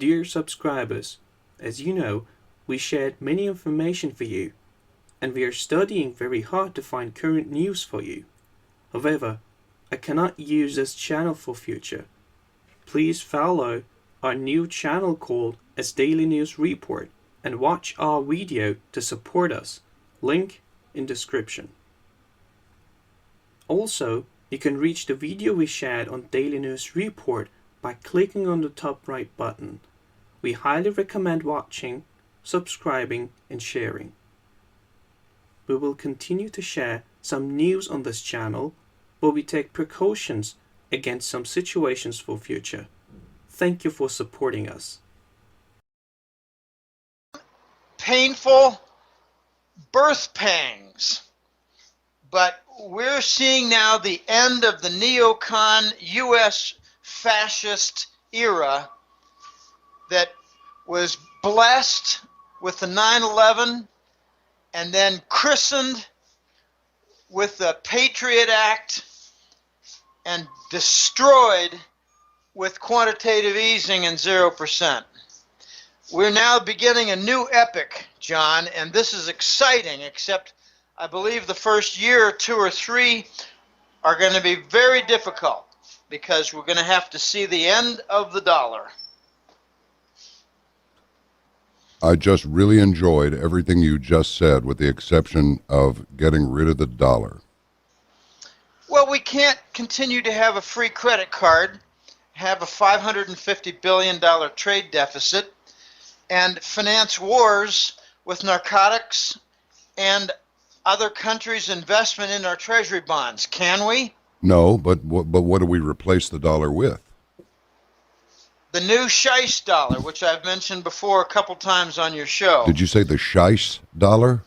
Dear subscribers, as you know, we shared many information for you, and we are studying very hard to find current news for you. However, I cannot use this channel for future. Please follow our new channel called as Daily News Report and watch our video to support us. Link in description. Also, you can reach the video we shared on Daily News Report by clicking on the top right button. We highly recommend watching, subscribing and sharing. We will continue to share some news on this channel, but we take precautions against some situations for future. Thank you for supporting us. Painful birth pangs, but we're seeing now the end of the neocon U.S. fascist era that was blessed with the 9/11 and then christened with the Patriot Act and destroyed with quantitative easing and 0%. We're now beginning a new epoch, John, and this is exciting, except I believe the first year or two or three are going to be very difficult because we're going to have to see the end of the dollar. I just really enjoyed everything you just said, with the exception of getting rid of the dollar. Well, we can't continue to have a free credit card, have a $550 billion trade deficit, and finance wars with narcotics and other countries' investment in our treasury bonds. Can we? No, but what do we replace the dollar with? The new Scheich dollar, which I've mentioned before a couple times on your show. Did you say the Scheich dollar?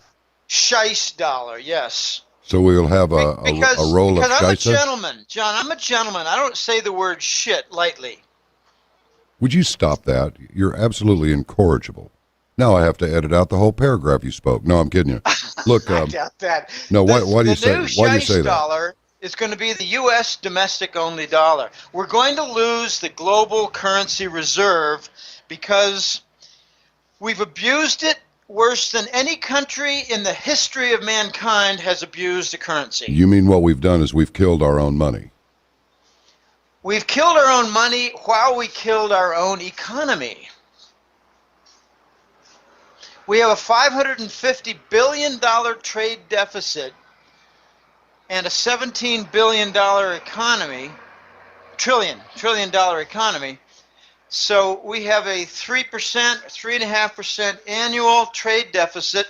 Scheich dollar, yes. So we'll have a roll of Because I'm a Scheisse? gentleman, John. I'm a gentleman. I don't say the word shit lightly. Would you stop that? You're absolutely incorrigible. Now I have to edit out the whole paragraph you spoke. No, I'm kidding you. Look, I doubt that. No, why do you say the new Scheich dollar is going to be the U.S. domestic-only dollar. We're going to lose the global currency reserve because we've abused it worse than any country in the history of mankind has abused the currency. You mean what we've done is we've killed our own money? We've killed our own money while we killed our own economy. We have a $550 billion trade deficit and a $17 billion economy, trillion dollar economy. So we have a 3%, 3.5% annual trade deficit.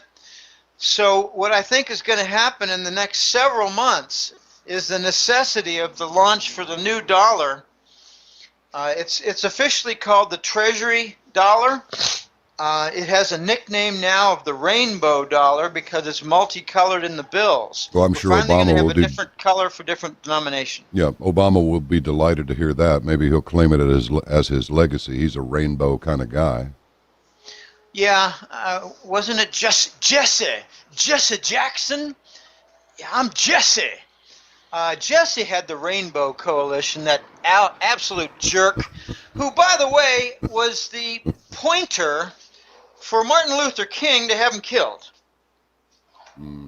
So what I think is going to happen in the next several months is the necessity of the launch for the new dollar. It's officially called the Treasury dollar. It has a nickname now of the rainbow dollar because it's multicolored in the bills. Well, I'm sure We're finally Obama going to will have a different color for different denominations. Yeah, Obama will be delighted to hear that. Maybe he'll claim it as his legacy. He's a rainbow kind of guy. Yeah, wasn't it just Jesse Jackson? Yeah, I'm Jesse. Jesse had the Rainbow Coalition, that absolute jerk, who, by the way, was the pointer for Martin Luther King to have him killed.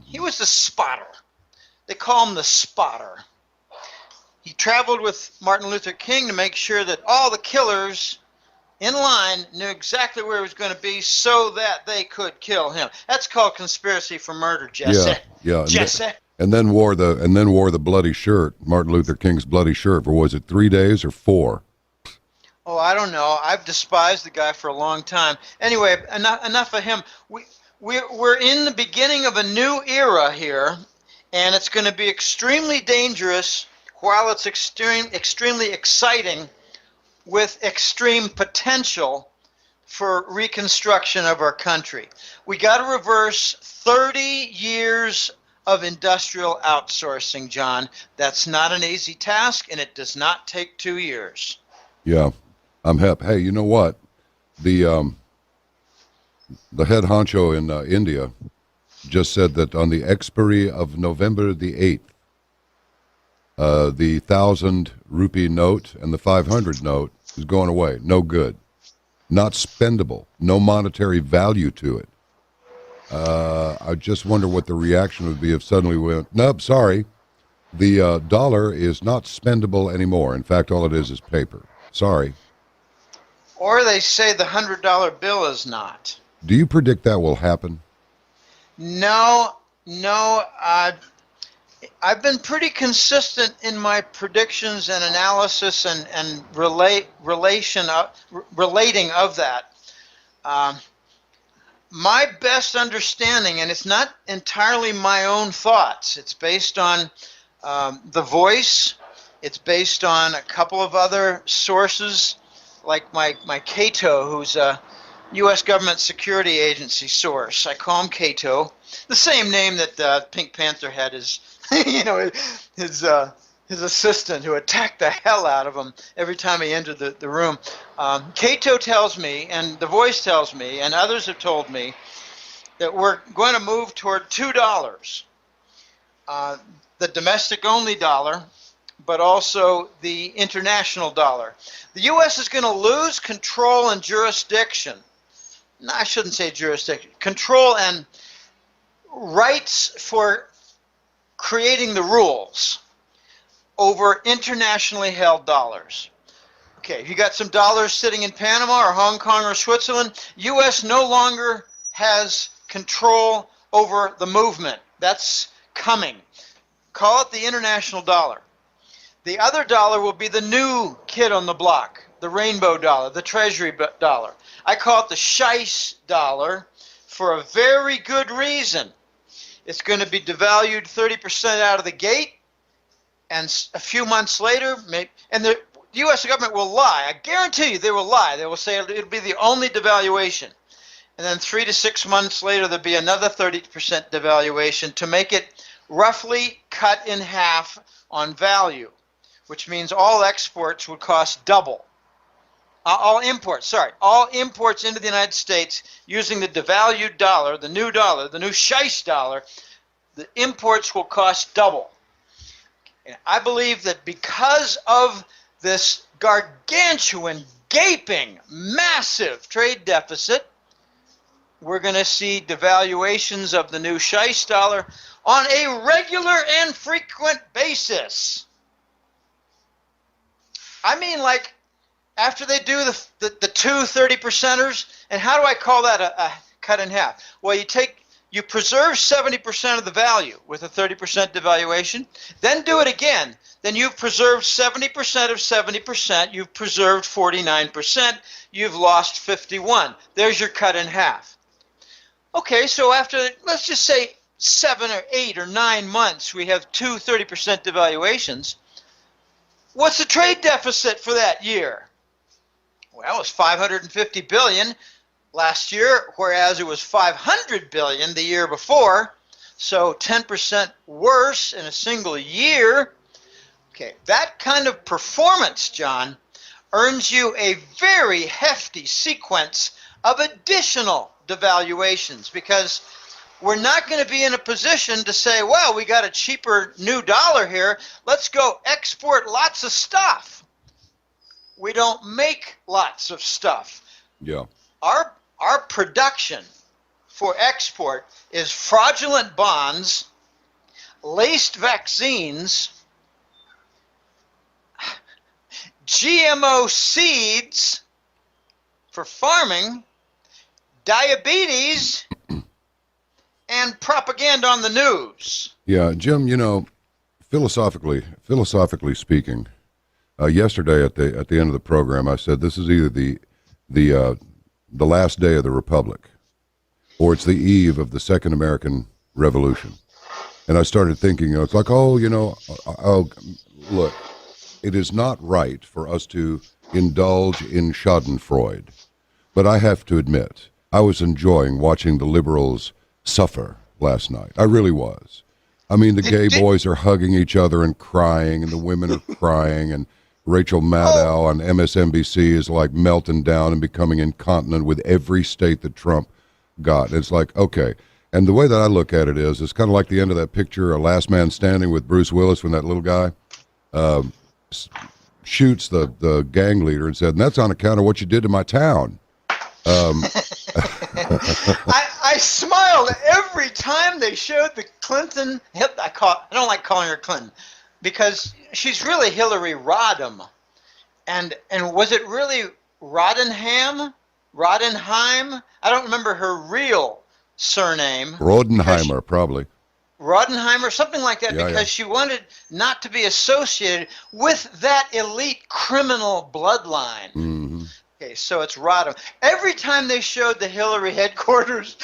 He was the spotter. They call him the spotter. He traveled with Martin Luther King to make sure that all the killers in line knew exactly where he was going to be so that they could kill him. That's called conspiracy for murder, Jesse. Yeah. Jesse. And then wore the bloody shirt, Martin Luther King's bloody shirt, for was it 3 days or 4? Oh, I don't know. I've despised the guy for a long time. Anyway, enough of him. We're in the beginning of a new era here, and it's going to be extremely dangerous while it's extremely exciting, with extreme potential for reconstruction of our country. We got to reverse 30 years of industrial outsourcing, John. That's not an easy task, and it does not take 2 years. Yeah, I'm hep. Hey, you know what? The head honcho in India just said that on the expiry of November the 8th, the 1,000 rupee note and the 500 note is going away. No good. not spendable, no monetary value to it. I just wonder what the reaction would be if suddenly we went, nope, sorry, the dollar is not spendable anymore. In fact, all it is paper. Sorry. Or they say the $100 bill is not. Do you predict that will happen? No. I've been pretty consistent in my predictions and analysis and relating of that. My best understanding, and it's not entirely my own thoughts, it's based on The Voice, it's based on a couple of other sources, like my Cato, who's a U.S. government security agency source. I call him Cato, the same name that Pink Panther had his assistant who attacked the hell out of him every time he entered the room. Cato tells me, and The Voice tells me, and others have told me, that we're going to move toward $2, the domestic-only dollar, but also the international dollar. The U.S. is going to lose control and jurisdiction. No, I shouldn't say jurisdiction. Control and rights for creating the rules over internationally held dollars. Okay, if you got some dollars sitting in Panama or Hong Kong or Switzerland, U.S. no longer has control over the movement. That's coming. Call it the international dollar. The other dollar will be the new kid on the block, the rainbow dollar, the treasury dollar. I call it the Scheisse dollar for a very good reason. It's going to be devalued 30% out of the gate, and a few months later, and the U.S. government will lie. I guarantee you they will lie. They will say it'll be the only devaluation. And then 3 to 6 months later, there'll be another 30% devaluation to make it roughly cut in half on value, which means all exports would cost double. All imports into the United States using the devalued dollar, the new Scheisse dollar, the imports will cost double. And I believe that because of this gargantuan, gaping, massive trade deficit, we're going to see devaluations of the new Scheisse dollar on a regular and frequent basis. I mean, like, after they do the two 30%ers, and how do I call that a cut in half? Well, you preserve 70% of the value with a 30% devaluation, then do it again. Then you've preserved 70% of 70%, you've preserved 49%, you've lost 51. There's your cut in half. Okay, so after, let's just say 7 or 8 or 9 months, we have two 30% devaluations. What's the trade deficit for that year? Well, it was $550 billion last year, whereas it was $500 billion the year before. So 10% worse in a single year. Okay, that kind of performance, John, earns you a very hefty sequence of additional devaluations, because we're not going to be in a position to say, well, we got a cheaper new dollar here, let's go export lots of stuff. We don't make lots of stuff. Yeah. Our production for export is fraudulent bonds, laced vaccines, GMO seeds for farming, diabetes, and propaganda on the news. Yeah, Jim, philosophically speaking, yesterday at the end of the program, I said this is either the last day of the Republic, or it's the eve of the Second American Revolution. And I started thinking, it's like, look, it is not right for us to indulge in schadenfreude. But I have to admit, I was enjoying watching the liberals suffer last night. I really was. I mean, the gay boys are hugging each other and crying, and the women are crying, and Rachel Maddow on MSNBC is like melting down and becoming incontinent with every state that Trump got. It's like, okay. And the way that I look at it is, it's kind of like the end of that picture, A Last Man Standing with Bruce Willis, when that little guy shoots the gang leader and said, and that's on account of what you did to my town. I smiled every time they showed the Clinton. I don't like calling her Clinton because she's really Hillary Rodham, and was it really Roddenham? Roddenheim? I don't remember her real surname. Rodenheimer, probably. Roddenheimer, something like that, because she wanted not to be associated with that elite criminal bloodline. Mm-hmm. Okay, so it's Rodham. Every time they showed the Hillary headquarters,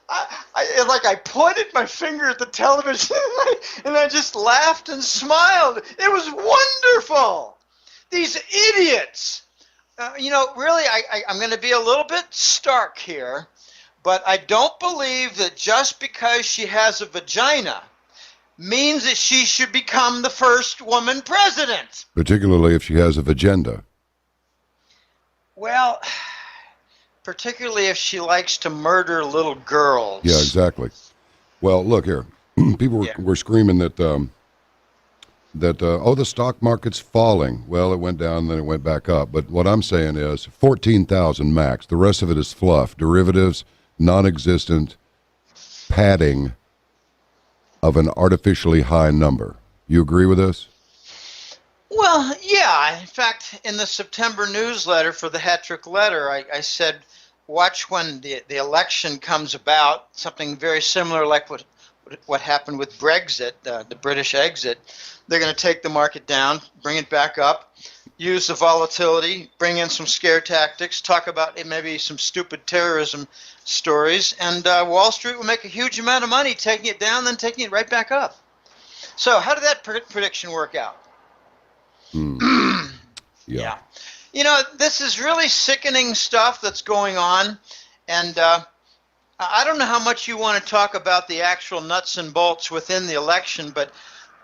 I pointed my finger at the television and I just laughed and smiled. It was wonderful. These idiots. Really, I'm going to be a little bit stark here, but I don't believe that just because she has a vagina means that she should become the first woman president. Particularly if she has a vagina. Well, particularly if she likes to murder little girls. Yeah, exactly. Well, look here. People were screaming that the stock market's falling. Well, it went down, then it went back up. But what I'm saying is 14,000 max. The rest of it is fluff, derivatives, non-existent padding of an artificially high number. You agree with this? Well, yeah. In fact, in the September newsletter for the Hat-Trick Letter, I said, watch when the election comes about, something very similar like what happened with Brexit, the British exit. They're going to take the market down, bring it back up, use the volatility, bring in some scare tactics, talk about maybe some stupid terrorism stories, and Wall Street will make a huge amount of money taking it down, then taking it right back up. So how did that prediction work out? Yeah. This is really sickening stuff that's going on, and I don't know how much you want to talk about the actual nuts and bolts within the election, but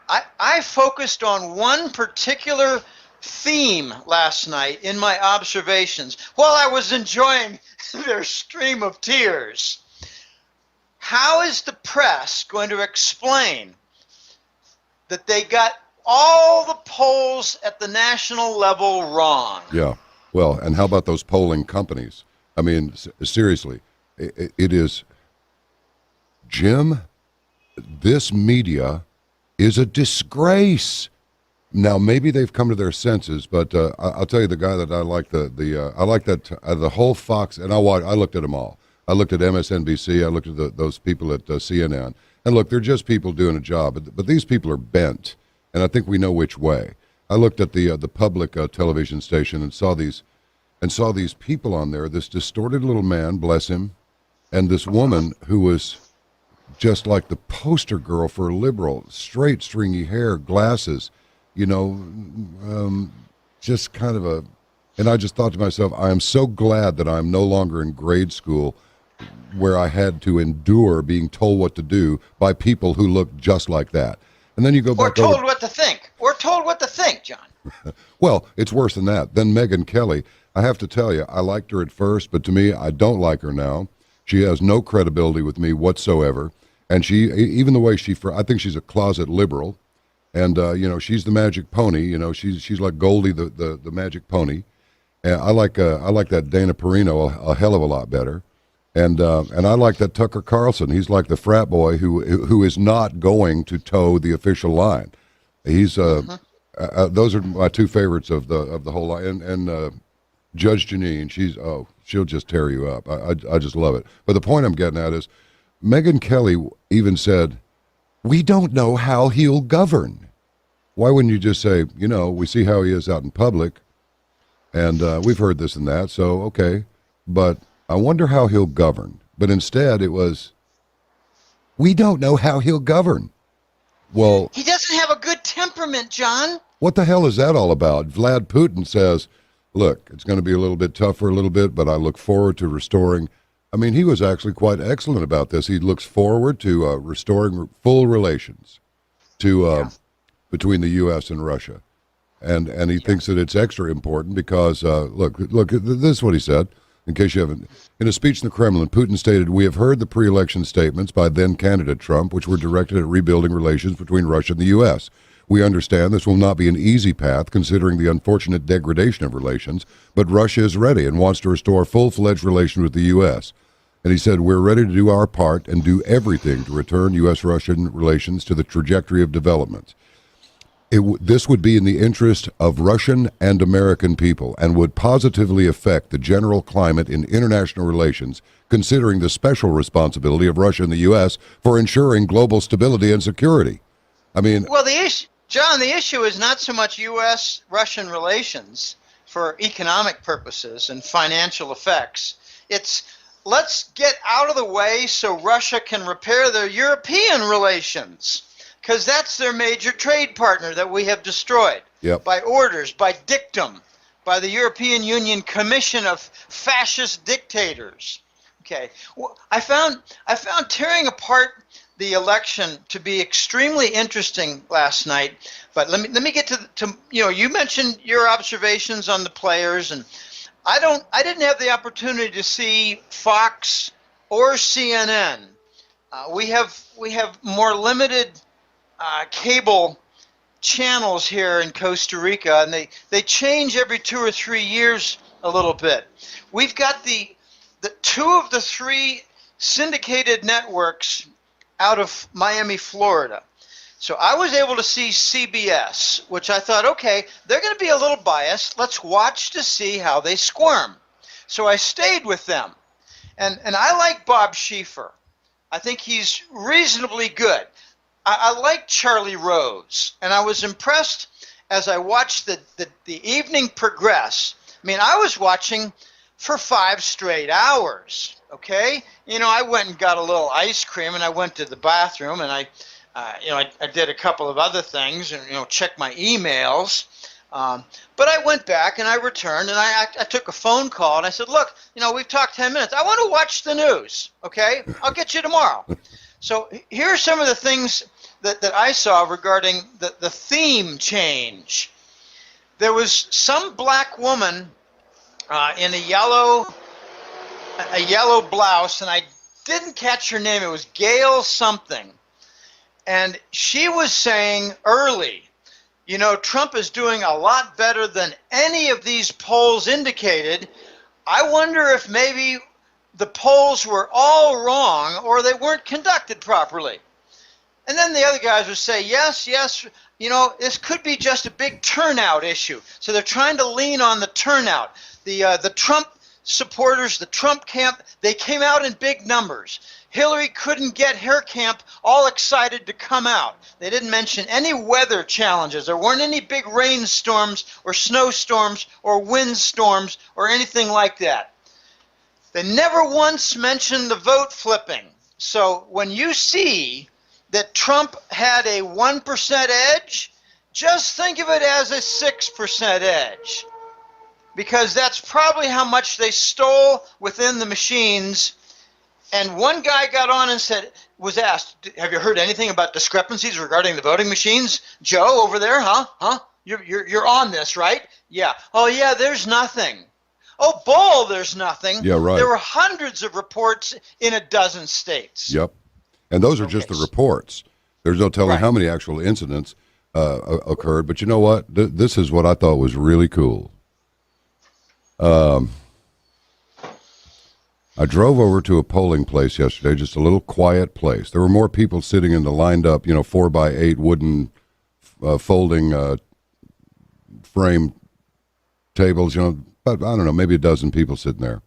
I focused on one particular theme last night in my observations while I was enjoying their stream of tears. How is the press going to explain that they got all the polls at the national level wrong? Yeah. Well, and how about those polling companies? I mean, seriously, it is, Jim, this media is a disgrace. Now, maybe they've come to their senses, but I'll tell you, the guy that I like, the whole Fox, and I looked at them all. I looked at MSNBC, I looked at those people at CNN, and look, they're just people doing a job, but these people are bent, and I think we know which way. I looked at the public television station and saw these people on there, this distorted little man, bless him, and this woman who was just like the poster girl for a liberal, straight, stringy hair, glasses, just kind of and I just thought to myself, I am so glad that I'm no longer in grade school where I had to endure being told what to do by people who look just like that. And then you go back Or told what to think. We're told what to think, John. Well, it's worse than that. Then Meg Kelly, I have to tell you, I liked her at first, but to me, I don't like her now. She has no credibility with me whatsoever. And she, even the way I think she's a closet liberal. And, she's the magic pony. She's like Goldie, the magic pony. And I like that Dana Perino a hell of a lot better. And I like that Tucker Carlson. He's like the frat boy who is not going to toe the official line. He's those are my two favorites of the whole line. And Judge Janine, she'll just tear you up. I just love it. But the point I'm getting at is, Meg Kelly even said, "We don't know how he'll govern." Why wouldn't you just say, we see how he is out in public, and we've heard this and that, so okay, but I wonder how he'll govern. But instead it was, we don't know how he'll govern. Well, he doesn't have a good temperament, John. What the hell is that all about? Vlad Putin says, look, it's going to be a little bit tough for a little bit, but I look forward to restoring. I mean, he was actually quite excellent about this. He looks forward to restoring full relations between the U.S. and Russia. And he thinks that it's extra important because, look, this is what he said, in case you haven't. In a speech in the Kremlin, Putin stated, "We have heard the pre-election statements by then-candidate Trump, which were directed at rebuilding relations between Russia and the U.S. We understand this will not be an easy path considering the unfortunate degradation of relations, but Russia is ready and wants to restore full-fledged relations with the U.S. And he said, we're ready to do our part and do everything to return U.S.-Russian relations to the trajectory of development. This would be in the interest of Russian and American people and would positively affect the general climate in international relations, considering the special responsibility of Russia and the U.S. for ensuring global stability and security. I mean... Well, John, the issue is not so much U.S.-Russian relations for economic purposes and financial effects. It's let's get out of the way so Russia can repair their European relations, because that's their major trade partner that we have destroyed by orders, by dictum, by the European Union Commission of Fascist Dictators. Okay, well, I found tearing apart the election to be extremely interesting last night. But let me get to you mentioned your observations on the players, and I didn't have the opportunity to see Fox or CNN. We have more limited cable channels here in Costa Rica, and they change every 2 or 3 years a little bit. We've got the 2 of the 3 syndicated networks out of Miami, Florida. So I was able to see CBS, which I thought, okay, they're going to be a little biased. Let's watch to see how they squirm. So I stayed with them. And I like Bob Schieffer. I think he's reasonably good. I like Charlie Rose, and I was impressed as I watched the evening progress. I mean, I was watching for 5 straight hours, okay? I went and got a little ice cream, and I went to the bathroom, and I did a couple of other things, and, checked my emails. But I went back, and I returned, and I took a phone call, and I said, look, we've talked 10 minutes. I want to watch the news, okay? I'll get you tomorrow. So here are some of the things that I saw regarding the theme change. There was some black woman in a yellow blouse, and I didn't catch her name. It was Gail something. And she was saying early, Trump is doing a lot better than any of these polls indicated. I wonder if maybe the polls were all wrong or they weren't conducted properly. And then the other guys would say, yes, this could be just a big turnout issue. So they're trying to lean on the turnout. The Trump supporters, the Trump camp, they came out in big numbers. Hillary couldn't get her camp all excited to come out. They didn't mention any weather challenges. There weren't any big rainstorms or snowstorms or windstorms or anything like that. They never once mentioned the vote flipping. So when you see that Trump had a 1% edge, just think of it as a 6% edge, because that's probably how much they stole within the machines. And one guy got on and was asked, have you heard anything about discrepancies regarding the voting machines? Joe over there, huh? You're on this, right? Yeah. Oh, yeah, there's nothing. Oh, Bull, there's nothing. Yeah, right. There were hundreds of reports in a dozen states. Yep. And those are just the reports. There's no telling how many actual incidents occurred. But you know what? This is what I thought was really cool. I drove over to a polling place yesterday, just a little quiet place. There were more people sitting in the lined up, 4x8 wooden folding frame tables, but I don't know, maybe a dozen people sitting there.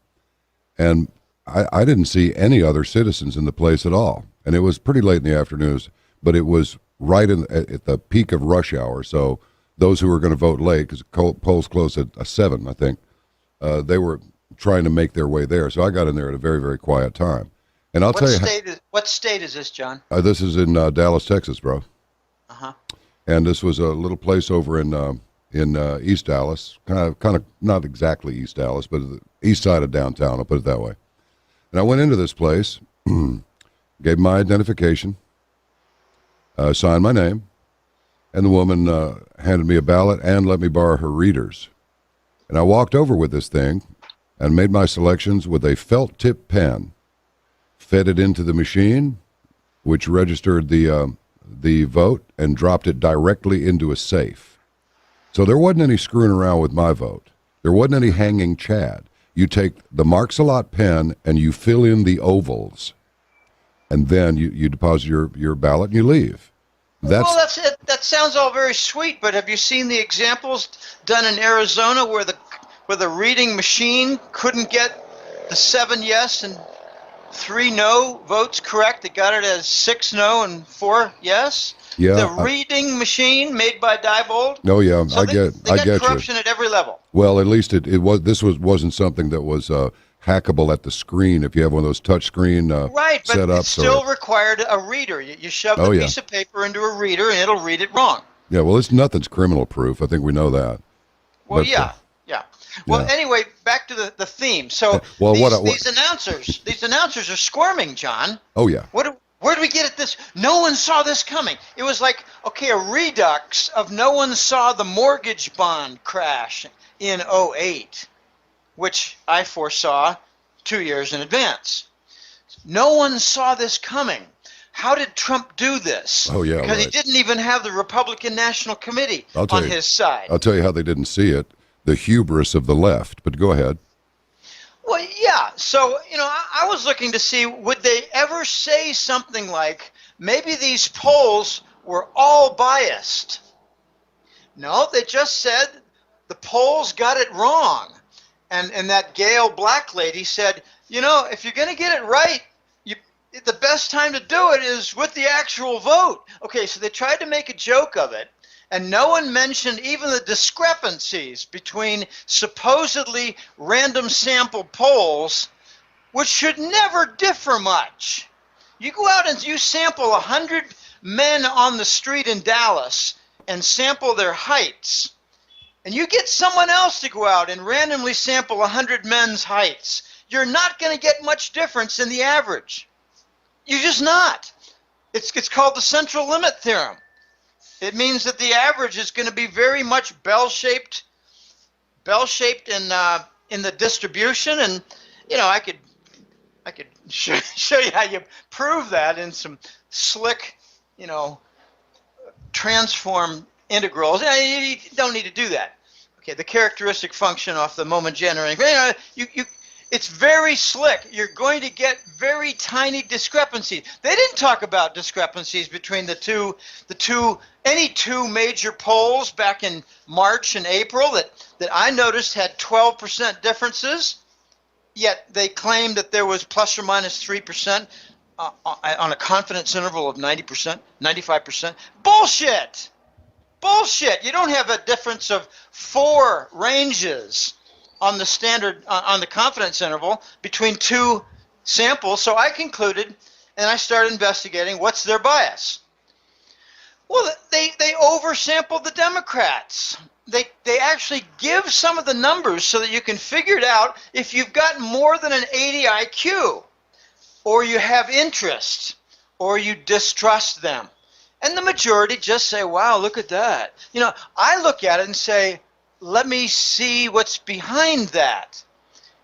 And I didn't see any other citizens in the place at all. And it was pretty late in the afternoon, but it was right at the peak of rush hour. So those who were going to vote late, because polls closed at 7, I think, they were trying to make their way there. So I got in there at a very, very quiet time. And I'll tell you, what state is this, John? This is in Dallas, Texas, bro. Uh-huh. And this was a little place over in East Dallas, kind of not exactly East Dallas, but the east side of downtown. I'll put it that way. And I went into this place, gave my identification, signed my name, and the woman handed me a ballot and let me borrow her readers. And I walked over with this thing and made my selections with a felt tip pen, fed it into the machine, which registered the the vote and dropped it directly into a safe. So there wasn't any screwing around with my vote. There wasn't any hanging Chad. You take the Marks-a-Lot pen and you fill in the ovals, and then you deposit your ballot and you leave. That's it. That sounds all very sweet, but have you seen the examples done in Arizona where the reading machine couldn't get the 7 yes and 3 no votes correct? They got it as 6 no and 4 yes. Yeah, the reading machine made by Diebold. Oh yeah, so I got get corruption you. at every level. Well, at least it was. This wasn't something that was hackable at the screen. If you have one of those touch screen right, but setups, it still required a reader. You shove the piece of paper into a reader and it'll read it wrong. Yeah, well, nothing's criminal proof. I think we know that. Well, but, yeah. Well, anyway, back to the theme. So these announcers are squirming, John. Oh yeah. Where do we get at this? No one saw this coming. It was like, okay, a redux of no one saw the mortgage bond crash in 2008, which I foresaw 2 years in advance. No one saw this coming. How did Trump do this? Oh, yeah, because he didn't even have the Republican National Committee on his side. I'll tell you how they didn't see it. The hubris of the left. But go ahead. Well, yeah. So, I was looking to see, would they ever say something like, maybe these polls were all biased? No, they just said the polls got it wrong. And that Gail Black lady said, if you're going to get it right, the best time to do it is with the actual vote. Okay, so they tried to make a joke of it. And no one mentioned even the discrepancies between supposedly random sample polls, which should never differ much. You go out and you sample 100 men on the street in Dallas and sample their heights, and you get someone else to go out and randomly sample 100 men's heights, you're not going to get much difference in the average. You're just not. It's called the central limit theorem. It means that the average is going to be very much bell-shaped in the distribution, and I could show you how you prove that in some slick, transform integrals. You don't need to do that. Okay, the characteristic function off the moment generating. It's very slick. You're going to get very tiny discrepancies. They didn't talk about discrepancies between any two major polls back in March and April that I noticed had 12% differences, yet they claimed that there was plus or minus 3% on a confidence interval of 90%, 95%. Bullshit! Bullshit! You don't have a difference of 4 ranges on the standard, on the confidence interval between 2 samples. So I concluded, and I started investigating, what's their bias? Well, they oversampled the Democrats. They actually give some of the numbers so that you can figure it out if you've got more than an 80 IQ, or you have interest, or you distrust them. And the majority just say, wow, look at that. I look at it and say, let me see what's behind that.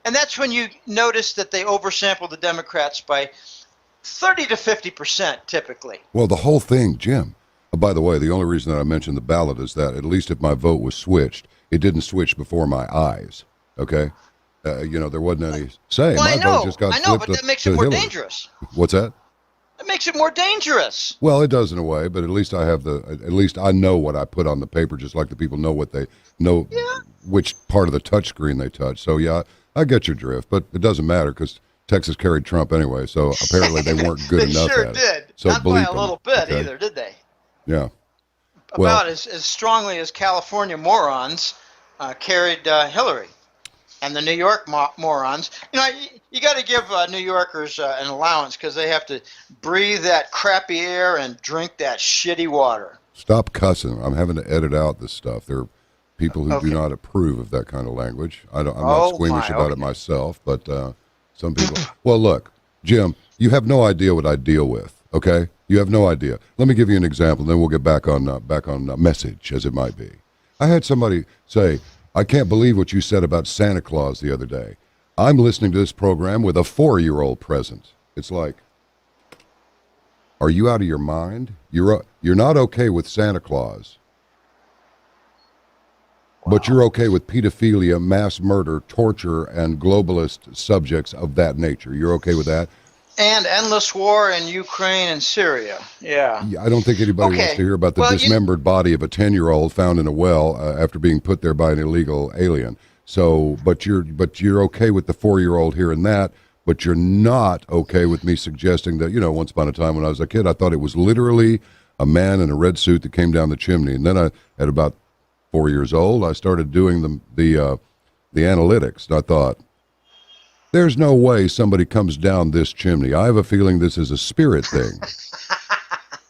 And that's when you notice that they oversample the Democrats by 30 to 50% typically. Well, the whole thing, Jim. By the way, the only reason that I mentioned the ballot is that at least if my vote was switched, it didn't switch before my eyes. Okay? There wasn't any say. Well, my vote just got flipped but that makes it more dangerous. What's that? It makes it more dangerous. Well, it does in a way, but at least at least I know what I put on the paper, just like the people know what they know, which part of the touch screen they touch. So yeah, I get your drift, but it doesn't matter because Texas carried Trump anyway. So apparently they weren't good enough sure at did. it. So not by a little bit either, did they? Yeah. About as strongly as California morons carried Hillary. And the New York morons, you got to give New Yorkers an allowance because they have to breathe that crappy air and drink that shitty water. Stop cussing. I'm having to edit out this stuff. There are people who do not approve of that kind of language. I'm not squeamish about it myself, but some people. Well, look, Jim, you have no idea what I deal with, okay? You have no idea. Let me give you an example, then we'll get back on message, as it might be. I had somebody say, I can't believe what you said about Santa Claus the other day. I'm listening to this program with a 4-year-old present. It's like, Are you out of your mind? You're not okay with Santa Claus. But you're okay with pedophilia, mass murder, torture, and globalist subjects of that nature. You're okay with that? And endless war in Ukraine and Syria. Yeah. I don't think anybody wants to hear about the dismembered body of a 10-year-old found in a well after being put there by an illegal alien. So, but you're okay with the 4-year-old hearing that, but you're not okay with me suggesting that, once upon a time when I was a kid, I thought it was literally a man in a red suit that came down the chimney. And then at about 4 years old, I started doing the analytics. And I thought, there's no way somebody comes down this chimney. I have a feeling this is a spirit thing.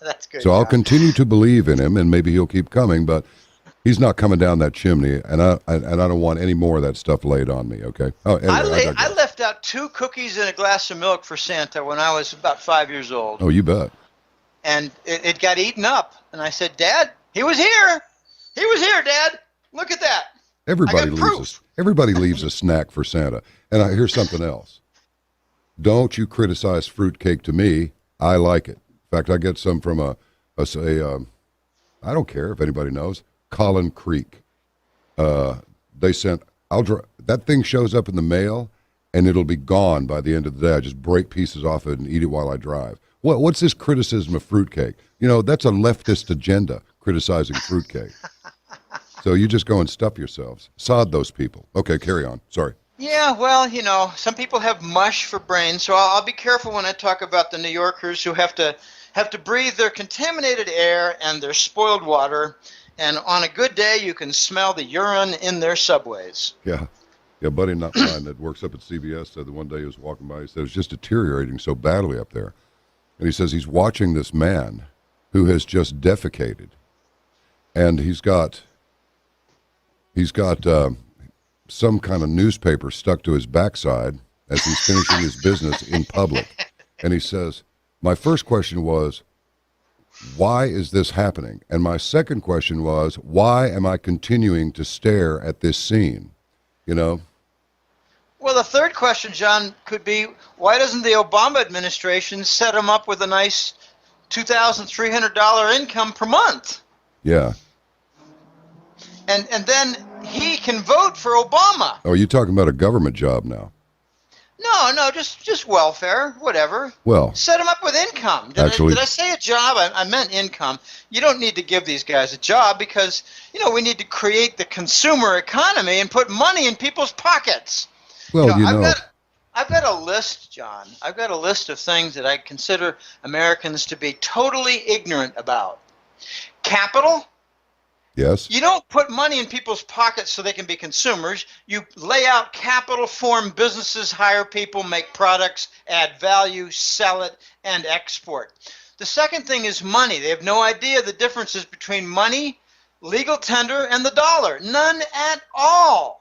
That's good. So I'll continue to believe in him, and maybe he'll keep coming, but he's not coming down that chimney, and I don't want any more of that stuff laid on me, okay? Oh, anyway, I left out 2 cookies and a glass of milk for Santa when I was about 5 years old. Oh, you bet. And it got eaten up. And I said, Dad, he was here. He was here, Dad. Look at that. Everybody leaves a snack for Santa. And here's something else. Don't you criticize fruitcake to me. I like it. In fact, I get some from I don't care if anybody knows, Collin Creek. They sent, that thing shows up in the mail, and it'll be gone by the end of the day. I just break pieces off it and eat it while I drive. What's this criticism of fruitcake? That's a leftist agenda, criticizing fruitcake. So you just go and stuff yourselves. Sod those people. Okay, carry on. Sorry. Yeah, well, some people have mush for brains, so I'll be careful when I talk about the New Yorkers who have to breathe their contaminated air and their spoiled water, and on a good day you can smell the urine in their subways. Yeah, a buddy not mine that works up at CBS said that one day he was walking by, he said it was just deteriorating so badly up there. And he says he's watching this man who has just defecated, and he's got some kind of newspaper stuck to his backside as he's finishing his business in public. And he says, my first question was, why is this happening? And my second question was, why am I continuing to stare at this scene? Well, the third question, John, could be, why doesn't the Obama administration set him up with a nice $2,300 income per month? Yeah. And then he can vote for Obama. Oh, you're talking about a government job now? No, just welfare, whatever. Well, set him up with income. Did I say a job? I meant income. You don't need to give these guys a job because, we need to create the consumer economy and put money in people's pockets. Well, I've got a list, John. I've got a list of things that I consider Americans to be totally ignorant about. Capital. Yes. You don't put money in people's pockets so they can be consumers. You lay out capital, form businesses, hire people, make products, add value, sell it, and export. The second thing is money. They have no idea the differences between money, legal tender, and the dollar. None at all.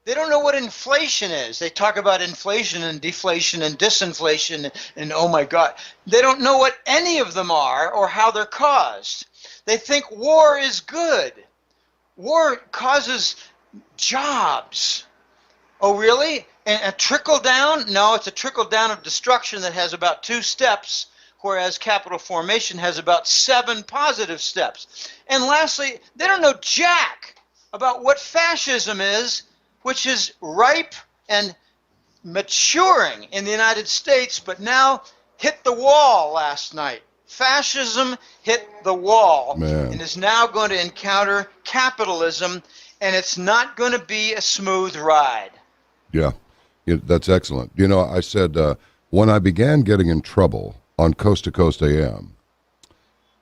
They don't know what inflation is. They talk about inflation and deflation and disinflation and oh my God. They don't know what any of them are or how they're caused. They think war is good. War causes jobs. Oh, really? And a trickle down? No, it's a trickle down of destruction that has about 2 steps, whereas capital formation has about 7 positive steps. And lastly, they don't know jack about what fascism is, which is ripe and maturing in the United States, but now hit the wall last night. Fascism hit the wall and is now going to encounter capitalism, and it's not going to be a smooth ride. Yeah, that's excellent. I said when I began getting in trouble on Coast to Coast AM,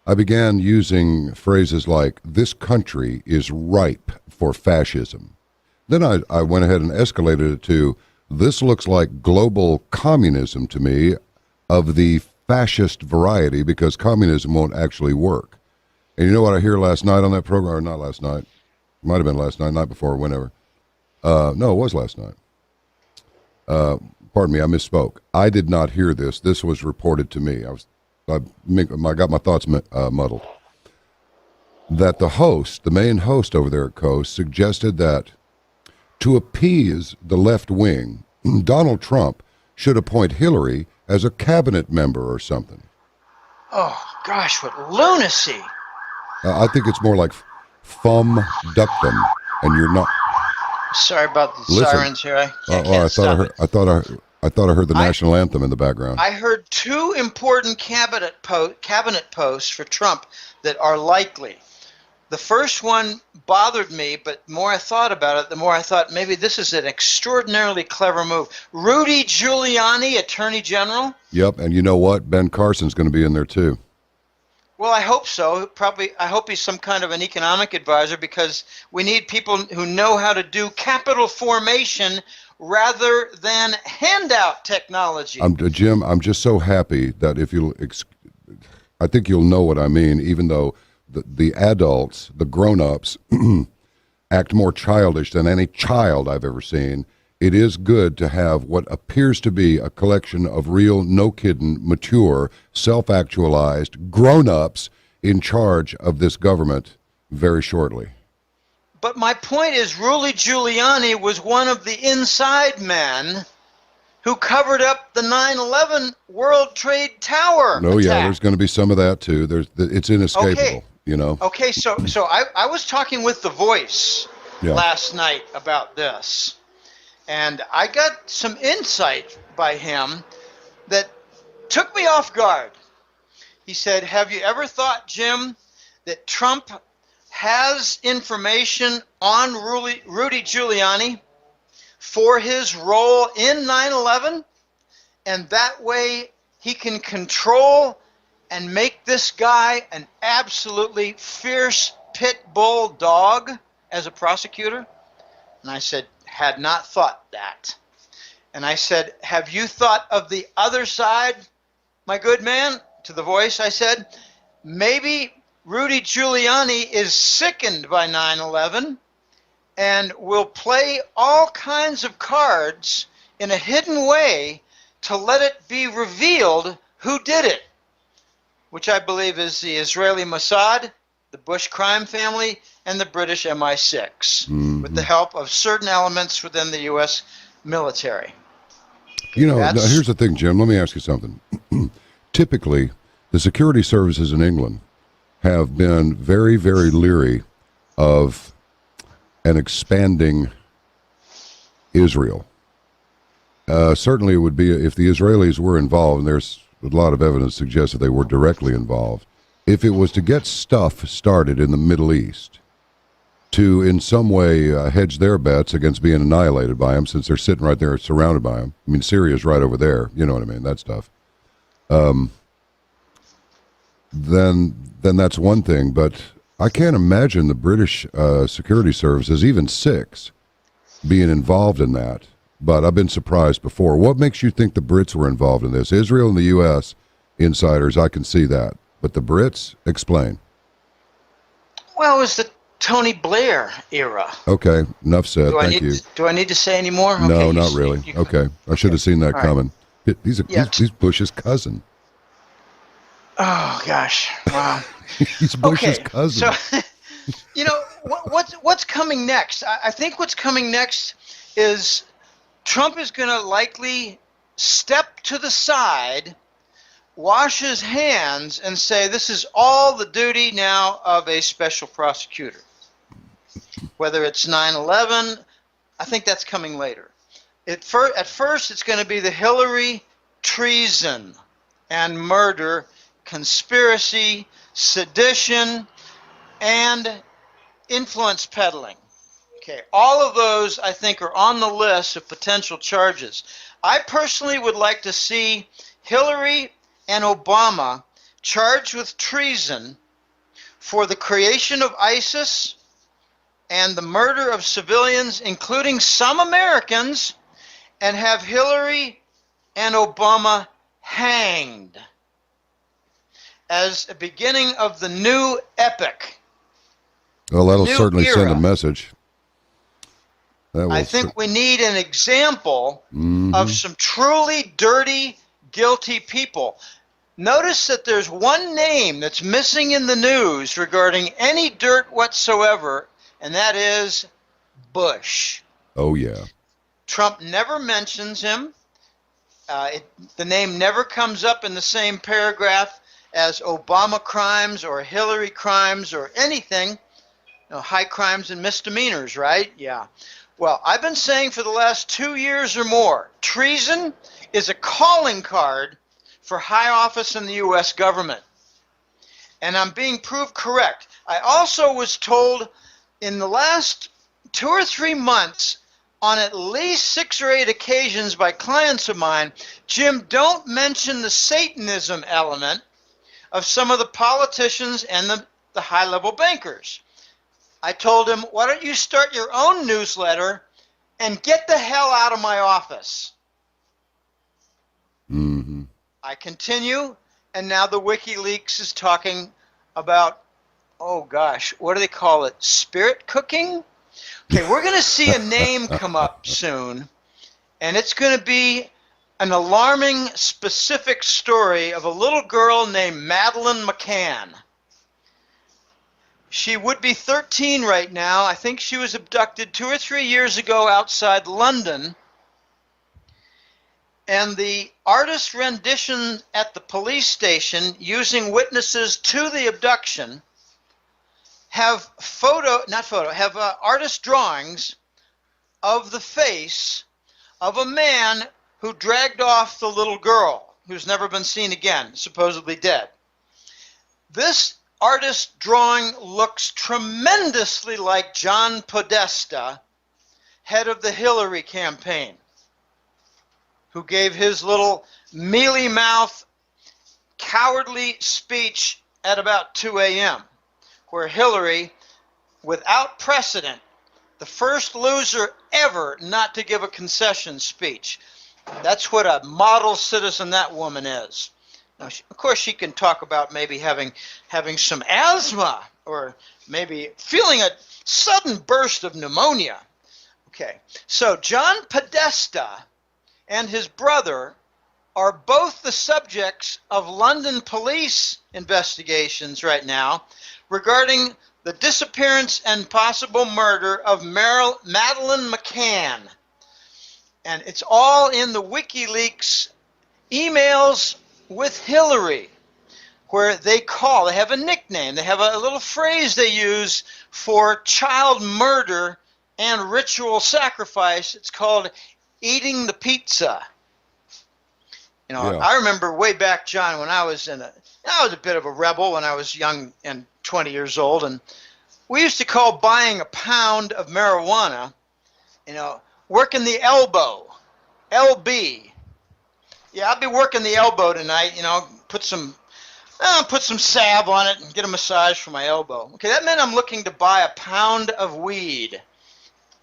I began using phrases like, this country is ripe for fascism. Then I went ahead and escalated it to, this looks like global communism to me of the fascist variety because communism won't actually work. And you know what I hear last night on that program? Or not last night. It might have been last night before, whenever. No, it was last night. Pardon me, I misspoke. I did not hear this. This was reported to me. I got my thoughts muddled. That the main host over there at Coast, suggested that to appease the left wing, Donald Trump should appoint Hillary as a cabinet member or something. Oh, gosh, what lunacy. I think it's more like fum ductum, and you're not. Sorry about the Listen. sirens here. I can't I stop thought it. I thought I heard the national anthem in the background. I heard two important cabinet posts for Trump that are likely. The first one bothered me, but the more I thought about it, the more I thought maybe this is an extraordinarily clever move. Rudy Giuliani, Attorney General. Yep, and you know what? Ben Carson's going to be in there too. Well, I hope so. Probably, I hope he's some kind of an economic advisor, because we need people who know how to do capital formation rather than handout technology. Jim, I'm just so happy that I think you'll know what I mean, even though the adults, the grown-ups, act more childish than any child I've ever seen. It is good to have what appears to be a collection of real, no-kidding, mature, self-actualized grown-ups in charge of this government very shortly. But my point is, Rudy Giuliani was one of the inside men who covered up the 9/11 World Trade Tower Oh, attack. yeah, there's going to be some of that, too. It's inescapable, you know. Okay, so I was talking with The Voice last night about this, and I got some insight by him that took me off guard. He said, have you ever thought, Jim, that Trump has information on Rudy Giuliani for his role in 9/11, and that way he can control and make this guy an absolutely fierce pit bull dog as a prosecutor? And I said, had not thought that. And I said, have you thought of the other side, my good man? To The Voice, I said, maybe Rudy Giuliani is sickened by 9/11 and will play all kinds of cards in a hidden way to let it be revealed who did it, which I believe is the Israeli Mossad, the Bush crime family, and the British MI6, with the help of certain elements within the U.S. military. You know, now here's the thing, Jim. Let me ask you something. Typically, the security services in England have been very, very leery of an expanding Israel. Certainly it would be if the Israelis were involved, and there's a lot of evidence suggests that they were directly involved. If it was to get stuff started in the Middle East to in some way hedge their bets against being annihilated by them, since they're sitting right there surrounded by them. I mean, Syria's right over there. You know what I mean? That stuff. Then that's one thing. But I can't imagine the British security services, even SIX, being involved in that. But I've been surprised before. What makes you think the Brits were involved in this? Israel and the U.S. insiders, I can see that. But the Brits? Explain. Well, it was the Tony Blair era. Okay, enough said. Thank you. Do I need to say any more? No, okay, not really. Okay, I should have seen that coming. He's Bush's cousin. Oh, gosh. Wow. He's Bush's cousin. So, you know, what's coming next? I think what's coming next is Trump is going to likely step to the side, wash his hands, and say this is all the duty now of a special prosecutor. Whether it's 9/11, I think that's coming later. At first, it's going to be the Hillary treason and murder, conspiracy, sedition, and influence peddling. Okay, all of those, I think, are on the list of potential charges. I personally would like to see Hillary and Obama charged with treason for the creation of ISIS and the murder of civilians, including some Americans, and have Hillary and Obama hanged as a beginning of the new epic. Well, that'll certainly send a message. I think we need an example of some truly dirty, guilty people. Notice that there's one name that's missing in the news regarding any dirt whatsoever, and that is Bush. Oh, yeah. Trump never mentions him. The name never comes up in the same paragraph as Obama crimes or Hillary crimes or anything, high crimes and misdemeanors, right? Yeah. Well, I've been saying for the last 2 years or more, treason is a calling card for high office in the U.S. government. And I'm being proved correct. I also was told in the last 2 or 3 months, on at least 6 or 8 occasions by clients of mine, Jim, don't mention the Satanism element of some of the politicians and the high-level bankers. I told him, why don't you start your own newsletter and get the hell out of my office? Mm-hmm. I continue, and now the WikiLeaks is talking about, oh gosh, what do they call it? Spirit cooking? Okay, we're going to see a name come up soon, and it's going to be an alarming, specific story of a little girl named Madeleine McCann. She would be 13 right now. I think she was abducted 2 or 3 years ago outside London. And the artist rendition at the police station using witnesses to the abduction have artist drawings of the face of a man who dragged off the little girl, who's never been seen again, supposedly dead. This artist drawing looks tremendously like John Podesta, head of the Hillary campaign, who gave his little mealy-mouthed, cowardly speech at about 2 a.m., where Hillary, without precedent, the first loser ever not to give a concession speech. That's what a model citizen that woman is. Now, of course, she can talk about maybe having some asthma or maybe feeling a sudden burst of pneumonia. Okay, so John Podesta and his brother are both the subjects of London police investigations right now regarding the disappearance and possible murder of Madeleine McCann. And it's all in the WikiLeaks emails with Hillary, where they have a nickname, they have a little phrase they use for child murder and ritual sacrifice. It's called eating the pizza. Yeah. I remember way back, John, when I was a bit of a rebel when I was young and 20 years old, and we used to call buying a pound of marijuana, working the elbow, LB. Yeah, I'll be working the elbow tonight, put some salve on it and get a massage for my elbow. Okay, that meant I'm looking to buy a pound of weed.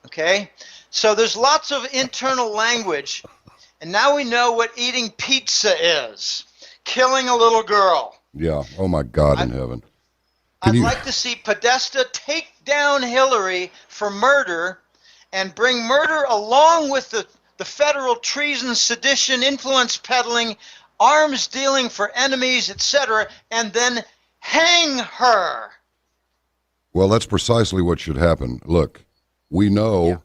Okay, so there's lots of internal language, and now we know what eating pizza is. Killing a little girl. Yeah, oh my God in heaven. I'd like to see Podesta take down Hillary for murder and bring murder along with the federal treason, sedition, influence peddling, arms dealing for enemies, etc., and then hang her. Well, that's precisely what should happen. Look, we know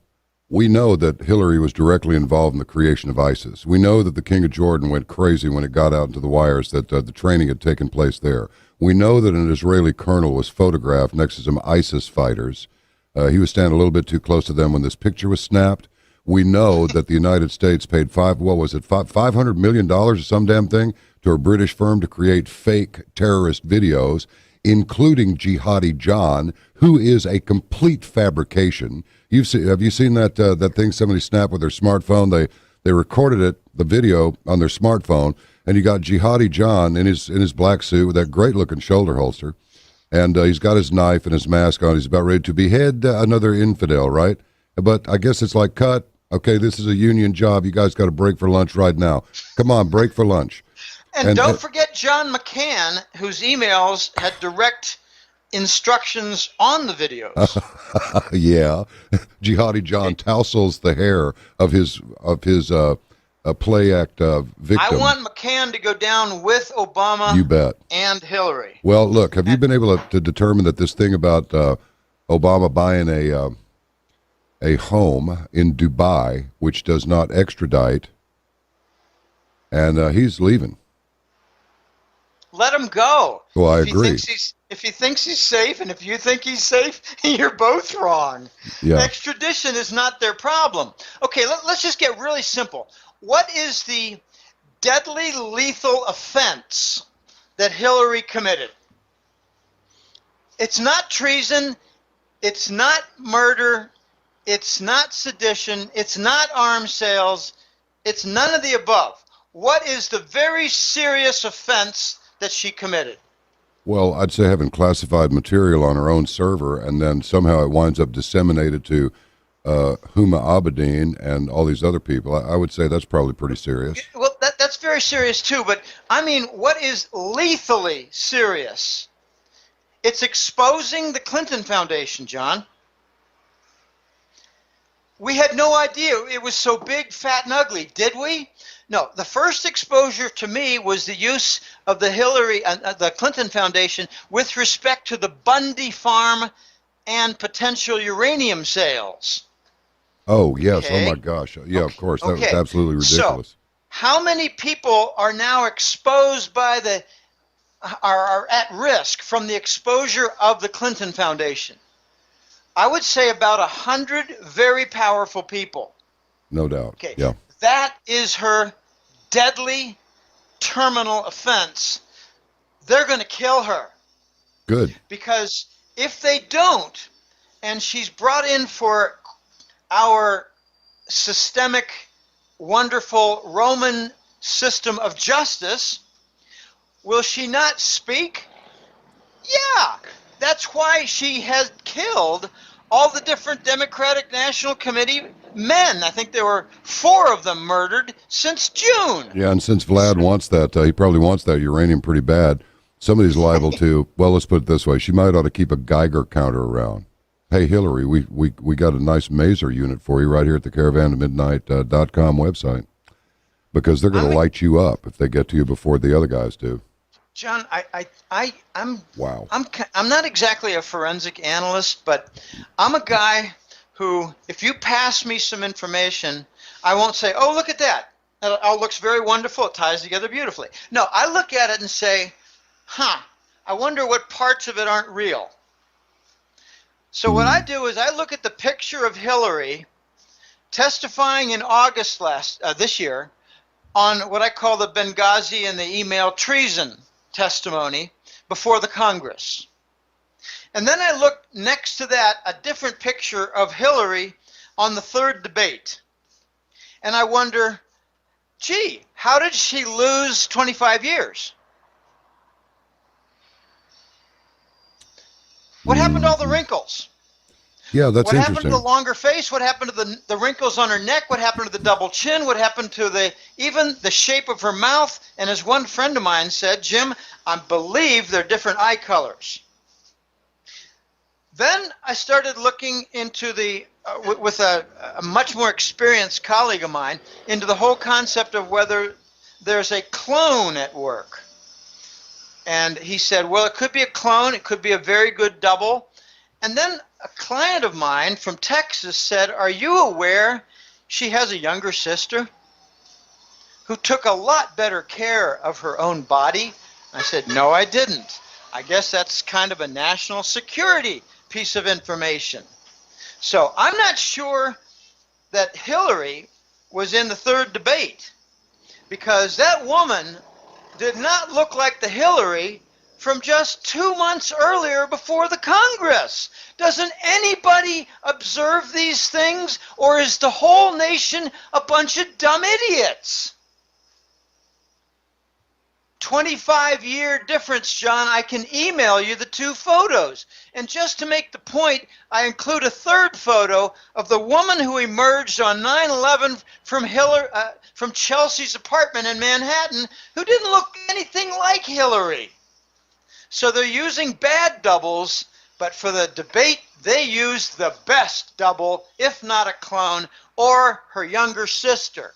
that Hillary was directly involved in the creation of ISIS. We know that the King of Jordan went crazy when it got out into the wires that the training had taken place there. We know that an Israeli colonel was photographed next to some ISIS fighters. He was standing a little bit too close to them when this picture was snapped. We know that the United States paid $500 million or some damn thing to a British firm to create fake terrorist videos, including Jihadi John, who is a complete fabrication. Have you seen that thing somebody snapped with their smartphone? They recorded the video on their smartphone, and you got Jihadi John in his black suit with that great looking shoulder holster, and he's got his knife and his mask on. He's about ready to behead another infidel, right? But I guess it's like, cut. Okay, this is a union job. You guys got to break for lunch right now. Come on, break for lunch. And don't forget John McCann, whose emails had direct instructions on the videos. Yeah, Jihadi John tousles the hair of his play act victim. I want McCann to go down with Obama. You bet. And Hillary. Well, look, have you been able to determine that this thing about Obama buying a home in Dubai, which does not extradite, and he's leaving? let him go. Well, I If he agree. if he thinks he's safe, and if you think he's safe, you're both wrong. Yeah. Extradition is not their problem. Okay, let's just get really simple. What is the deadly lethal offense that Hillary committed? It's not treason. It's not murder. It's not sedition. It's not arms sales. It's none of the above. What is the very serious offense that she committed? Well, I'd say having classified material on her own server, and then somehow it winds up disseminated to Huma Abedin and all these other people. I would say that's probably pretty serious. Well, that's very serious too, but I mean, what is lethally serious? It's exposing the Clinton Foundation, John. We had no idea it was so big, fat, and ugly, did we? No, the first exposure to me was the use of the Clinton Foundation with respect to the Bundy farm and potential uranium sales. Oh, yes. Okay. Oh, my gosh. Yeah, of course. That was Okay. absolutely ridiculous. So, how many people are now exposed by are at risk from the exposure of the Clinton Foundation? I would say about 100 very powerful people. No doubt. Okay. Yeah. That is her deadly terminal offense. They're going to kill her. Good. Because if they don't, and she's brought in for our systemic, wonderful Roman system of justice, will she not speak? Yeah. That's why she has killed all the different Democratic National Committee men. I think there were 4 of them murdered since June. Yeah, and since Vlad wants that, he probably wants that uranium pretty bad. Somebody's liable to, well, let's put it this way. She might ought to keep a Geiger counter around. Hey, Hillary, we got a nice maser unit for you right here at the caravanofmidnight.com website, because they're going to light you up if they get to you before the other guys do. John, Wow. I'm not exactly a forensic analyst, but I'm a guy who, if you pass me some information, I won't say, oh, look at that. It all looks very wonderful. It ties together beautifully. No, I look at it and say, I wonder what parts of it aren't real. So what I do is I look at the picture of Hillary testifying in August this year on what I call the Benghazi and the email treason testimony before the Congress. And then I look next to that, a different picture of Hillary on the 3rd debate. And I wonder, gee, how did she lose 25 years? What happened to all the wrinkles? Yeah, that's what interesting. happened to the longer face? What happened to the wrinkles on her neck? What happened to the double chin? What happened to even the shape of her mouth? And as one friend of mine said, Jim, I believe they're different eye colors. Then I started looking into with a much more experienced colleague of mine, into the whole concept of whether there's a clone at work. And he said, well, it could be a clone. It could be a very good double. And then a client of mine from Texas said, are you aware she has a younger sister who took a lot better care of her own body? I said, no, I didn't. I guess that's kind of a national security piece of information. So I'm not sure that Hillary was in the 3rd debate, because that woman did not look like the Hillary from just 2 months earlier before the Congress. Doesn't anybody observe these things, or is the whole nation a bunch of dumb idiots? 25-year difference, John. I can email you the 2 photos. And just to make the point, I include a 3rd photo of the woman who emerged on 9/11 from Chelsea's apartment in Manhattan, who didn't look anything like Hillary. So they're using bad doubles, but for the debate, they used the best double, if not a clone, or her younger sister.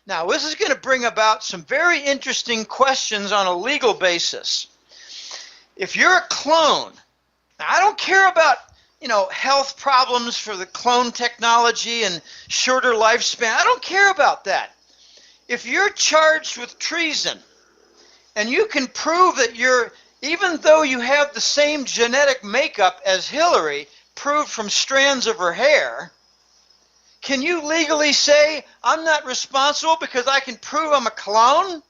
Now, this is going to bring about some very interesting questions on a legal basis. If you're a clone, now I don't care about, health problems for the clone technology and shorter lifespan. I don't care about that. If you're charged with treason and you can prove that even though you have the same genetic makeup as Hillary, proved from strands of her hair, can you legally say, I'm not responsible because I can prove I'm a clone?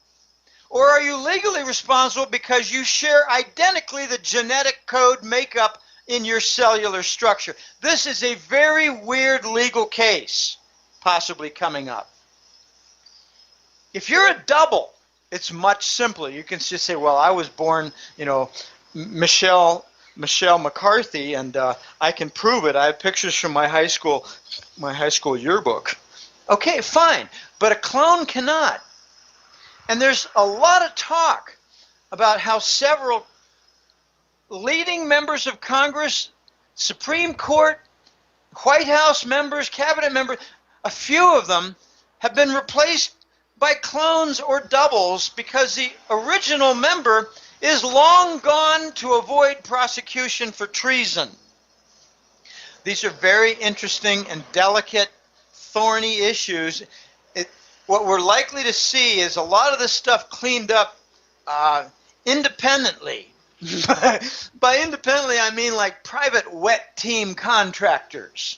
Or are you legally responsible because you share identically the genetic code makeup in your cellular structure? This is a very weird legal case possibly coming up. If you're a double, it's much simpler. You can just say, well, I was born, Michelle McCarthy, and I can prove it. I have pictures from my high school yearbook. Okay, fine, but a clone cannot. And there's a lot of talk about how several leading members of Congress, Supreme Court, White House members, cabinet members, a few of them have been replaced by clones or doubles because the original member is long gone to avoid prosecution for treason. These are very interesting and delicate, thorny issues. What we're likely to see is a lot of this stuff cleaned up independently. By independently, I mean like private wet team contractors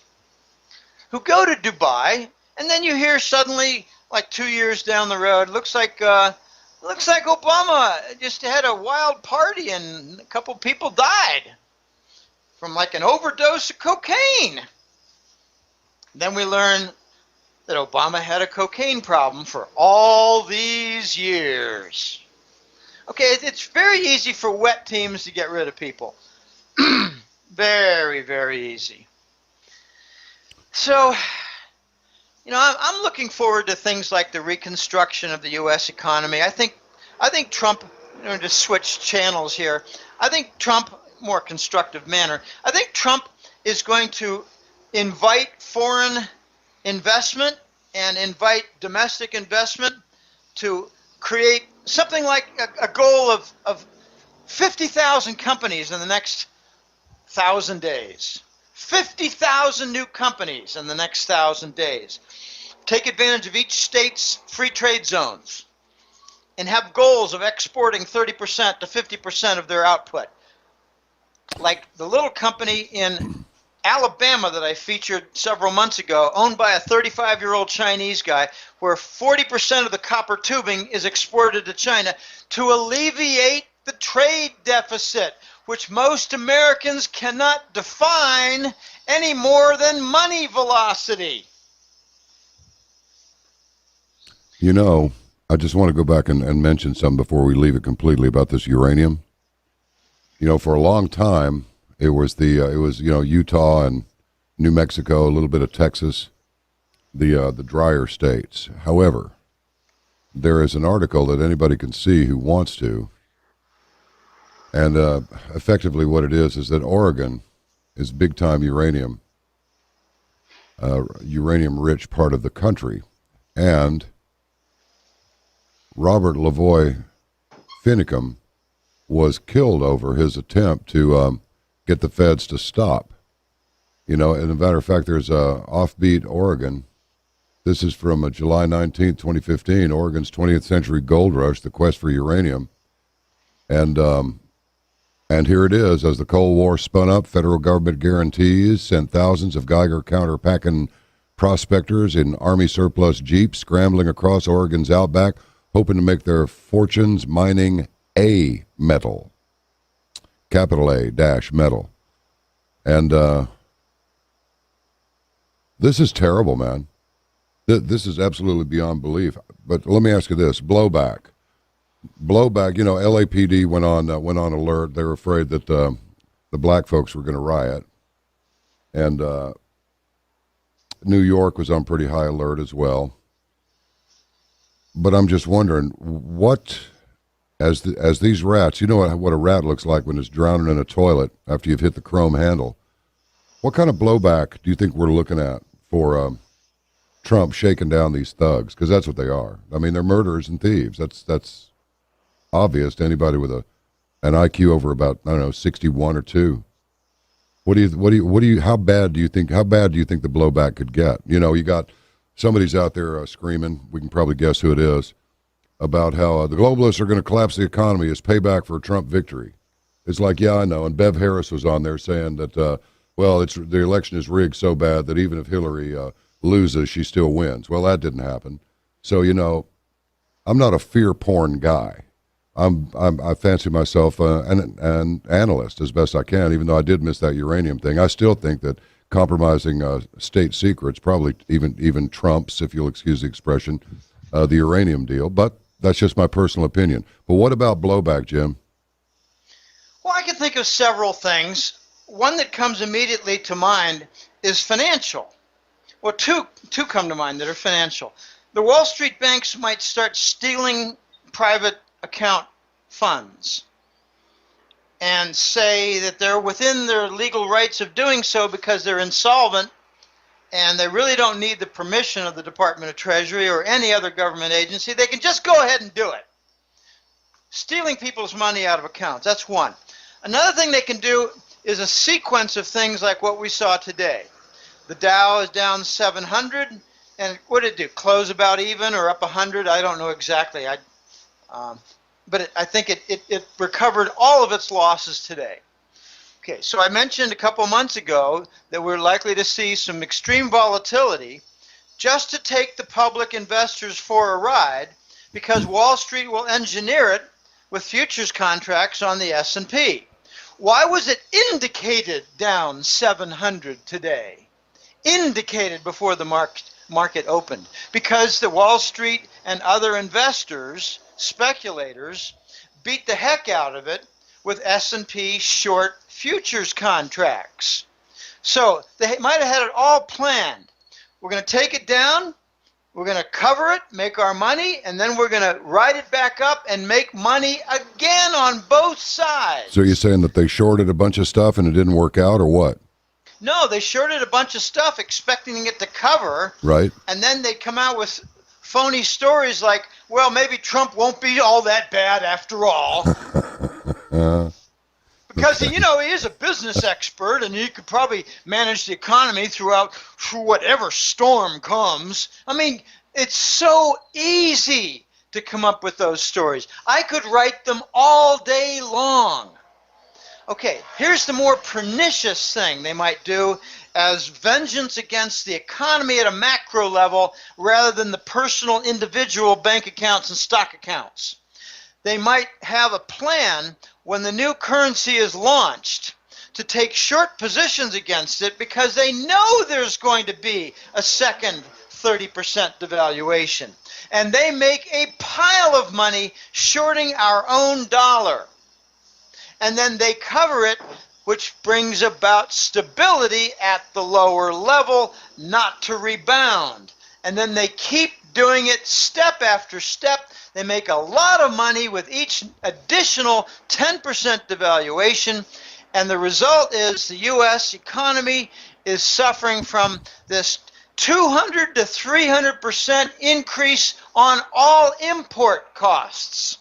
who go to Dubai, and then you hear suddenly, like 2 years down the road, looks like Obama just had a wild party and a couple people died from like an overdose of cocaine. Then we learn that Obama had a cocaine problem for all these years. Okay, it's very easy for wet teams to get rid of people. Very, very easy. So, I'm looking forward to things like the reconstruction of the U.S. economy. I think Trump, to switch channels here, I think Trump, more constructive manner, I think Trump is going to invite foreign investment and invite domestic investment to create something like a goal of 50,000 companies in the next 1,000 days. 50,000 new companies in the next 1,000 days. Take advantage of each state's free trade zones and have goals of exporting 30% to 50% of their output. Like the little company in Alabama that I featured several months ago, owned by a 35-year-old Chinese guy, where 40% of the copper tubing is exported to China to alleviate the trade deficit, which most Americans cannot define any more than money velocity. I just want to go back and mention something before we leave it completely about this uranium. For a long time, it was Utah and New Mexico, a little bit of Texas, the drier states. However, there is an article that anybody can see who wants to, and effectively what it is that Oregon is big time uranium rich part of the country, and Robert Lavoie Finicum was killed over his attempt to get the feds to stop. As a matter of fact, there's Offbeat Oregon. This is from July 19th, 2015, Oregon's 20th century gold rush, the quest for uranium. And here it is. As the Cold War spun up, federal government guarantees sent thousands of Geiger counter-packing prospectors in Army surplus jeeps scrambling across Oregon's outback, hoping to make their fortunes mining A metal. Capital A dash metal. And this is terrible, man. This is absolutely beyond belief. But let me ask you this: blowback. LAPD went on alert. They were afraid that the black folks were going to riot, and New York was on pretty high alert as well. But I'm just wondering what. As these rats, what a rat looks like when it's drowning in a toilet after you've hit the chrome handle. What kind of blowback do you think we're looking at for Trump shaking down these thugs? Because that's what they are. I mean, they're murderers and thieves. That's obvious to anybody with an IQ over about 61 or 2. How bad do you think the blowback could get? You got somebody's out there screaming. We can probably guess who it is. about how the globalists are going to collapse the economy as payback for a Trump victory. It's like, yeah, I know. And Bev Harris was on there saying that, well, the election is rigged so bad that even if Hillary loses, she still wins. Well, that didn't happen. So, I'm not a fear porn guy. I fancy myself an analyst as best I can, even though I did miss that uranium thing. I still think that compromising state secrets probably even trumps, if you'll excuse the expression, the uranium deal. But that's just my personal opinion. But what about blowback, Jim? Well, I can think of several things. One that comes immediately to mind is financial. Well, two come to mind that are financial. The Wall Street banks might start stealing private account funds and say that they're within their legal rights of doing so because they're insolvent and they really don't need the permission of the Department of Treasury or any other government agency. They can just go ahead and do it. Stealing people's money out of accounts, that's one. Another thing they can do is a sequence of things like what we saw today. The Dow is down 700, and what did it do? Close about even or up 100? I don't know exactly. But I think it recovered all of its losses today. Okay, so I mentioned a couple months ago that we're likely to see some extreme volatility just to take the public investors for a ride because Wall Street will engineer it with futures contracts on the S&P. Why was it indicated down 700 today? Indicated before the market opened. Because the Wall Street and other investors, speculators, beat the heck out of it with S&P short futures contracts. So they might have had it all planned. We're going to take it down. We're going to cover it, make our money, and then we're going to ride it back up and make money again on both sides. So you're saying that they shorted a bunch of stuff and it didn't work out, or what? No, they shorted a bunch of stuff expecting it to cover. Right. And then they'd come out with phony stories like, well, maybe Trump won't be all that bad after all. Because, he is a business expert and he could probably manage the economy through whatever storm comes. I mean, it's so easy to come up with those stories. I could write them all day long. Okay, here's the more pernicious thing they might do as vengeance against the economy at a macro level rather than the personal individual bank accounts and stock accounts. They might have a plan when the new currency is launched to take short positions against it because they know there's going to be a second 30% devaluation. And they make a pile of money shorting our own dollar. And then they cover it, which brings about stability at the lower level, not to rebound. And then they keep doing it step after step. They make a lot of money with each additional 10% devaluation. And the result is the U.S. economy is suffering from this 200 to 300% increase on all import costs.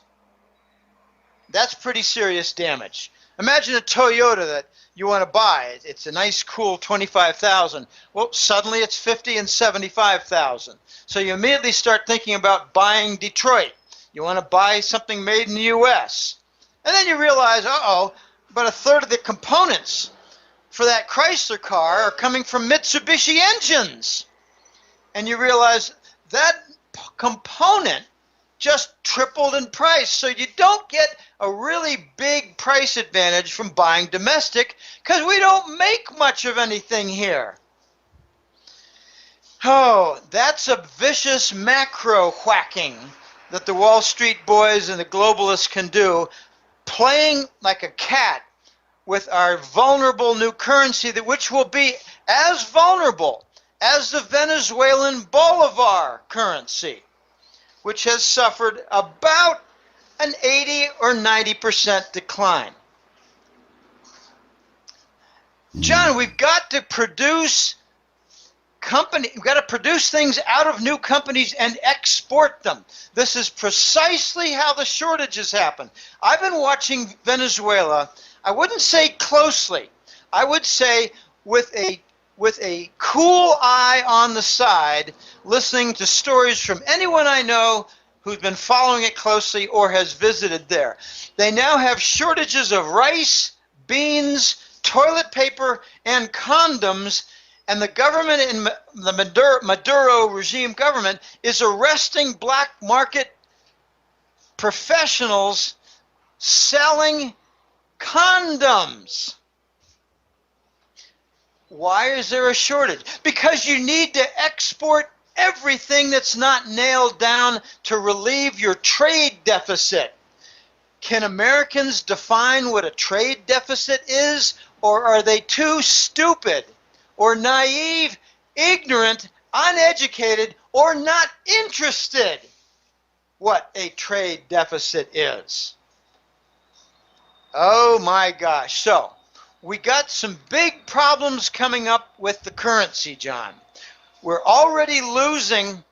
That's pretty serious damage. Imagine a Toyota that you want to buy. It's a nice, cool $25,000. Well, suddenly it's $50,000 and $75,000. So you immediately start thinking about buying Detroit. You want to buy something made in the U.S. And then you realize, but a third of the components for that Chrysler car are coming from Mitsubishi engines. And you realize that component just tripled in price. So you don't get a really big price advantage from buying domestic because we don't make much of anything here. Oh, that's a vicious macro quacking that the Wall Street boys and the globalists can do, playing like a cat with our vulnerable new currency, which will be as vulnerable as the Venezuelan bolivar currency, which has suffered about an 80 or 90% decline. John, we've got to produce we've got to produce things out of new companies and export them. This is precisely how the shortages happen. I've been watching Venezuela, I wouldn't say closely, I would say with a cool eye on the side, listening to stories from anyone I know who's been following it closely or has visited there. They now have shortages of rice, beans, toilet paper, and condoms, and the government in the Maduro regime government is arresting black market professionals selling condoms. Why is there a shortage? Because you need to export everything that's not nailed down to relieve your trade deficit. Can Americans define what a trade deficit is, or are they too stupid or naive, ignorant, uneducated, or not interested what a trade deficit is? Oh my gosh. So we got some big problems coming up with the currency, John. We're already losing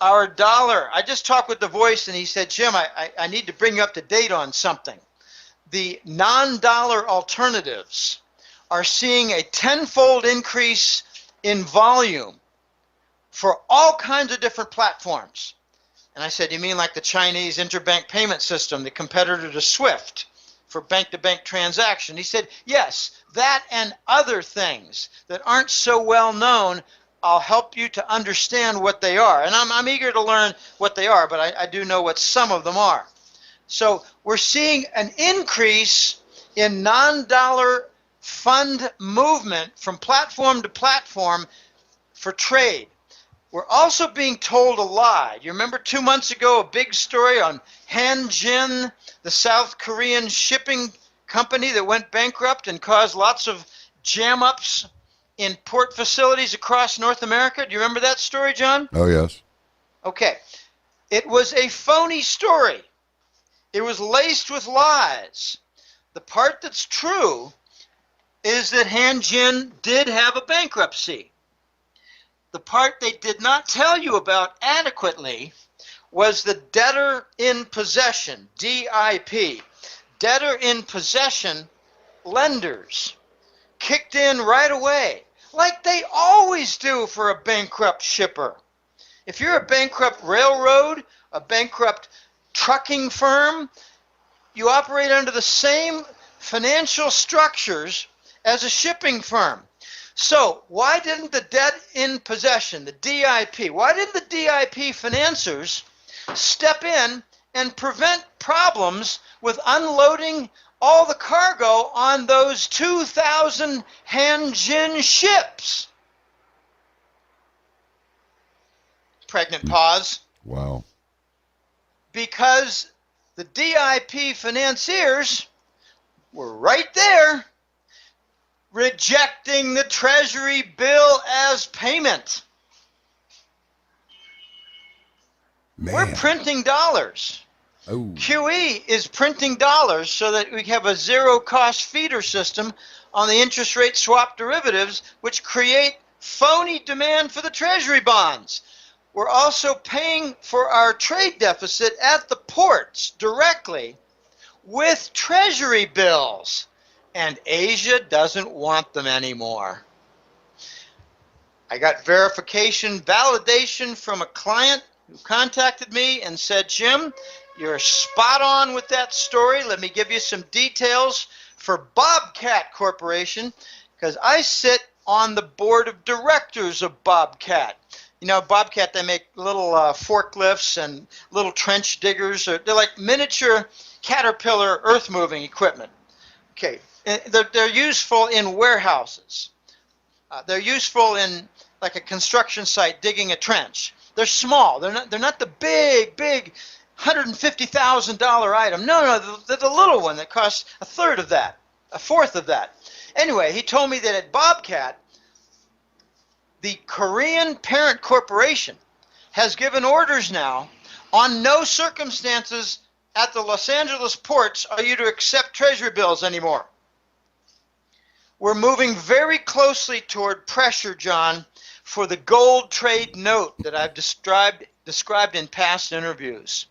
our dollar. I just talked with the voice and he said, Jim, I need to bring you up to date on something. The non-dollar alternatives are seeing a tenfold increase in volume for all kinds of different platforms. And I said, you mean like the Chinese interbank payment system, the competitor to SWIFT for bank-to-bank transaction? He said, yes, that and other things that aren't so well known. I'll help you to understand what they are. And I'm eager to learn what they are, but I do know what some of them are. So we're seeing an increase in non-dollar fund movement from platform to platform for trade. We're also being told a lie. You remember 2 months ago a big story on Hanjin, the South Korean shipping company that went bankrupt and caused lots of jam-ups in port facilities across North America? Do you remember that story, John? Oh, yes. Okay. It was a phony story. It was laced with lies. The part that's true is that Hanjin did have a bankruptcy. The part they did not tell you about adequately was the debtor in possession, DIP. Debtor in possession lenders kicked in right away, like they always do for a bankrupt shipper. If you're a bankrupt railroad, a bankrupt trucking firm, you operate under the same financial structures as a shipping firm. So why didn't the debt in possession, the DIP, why didn't the DIP financiers step in and prevent problems with unloading all the cargo on those 2,000 Hanjin ships? Pregnant pause. Wow. Because the DIP financiers were right there rejecting the Treasury bill as payment. Man. We're printing dollars. Oh. QE is printing dollars so that we have a zero-cost feeder system on the interest rate swap derivatives, which create phony demand for the Treasury bonds. We're also paying for our trade deficit at the ports directly with Treasury bills, and Asia doesn't want them anymore. I got verification, validation from a client who contacted me and said, Jim, you're spot on with that story. Let me give you some details for Bobcat Corporation, because I sit on the board of directors of Bobcat. You know, Bobcat, they make little forklifts and little trench diggers. They're like miniature Caterpillar earth-moving equipment. Okay, they're useful in warehouses. They're useful in like a construction site digging a trench. They're small. They're not the big $150,000 item. No, they're the little one that costs a third of that, a fourth of that. Anyway, he told me that at Bobcat, the Korean parent corporation has given orders now on no circumstances at the Los Angeles ports are you to accept Treasury bills anymore. We're moving very closely toward pressure, John, for the gold trade note that I've described in past interviews.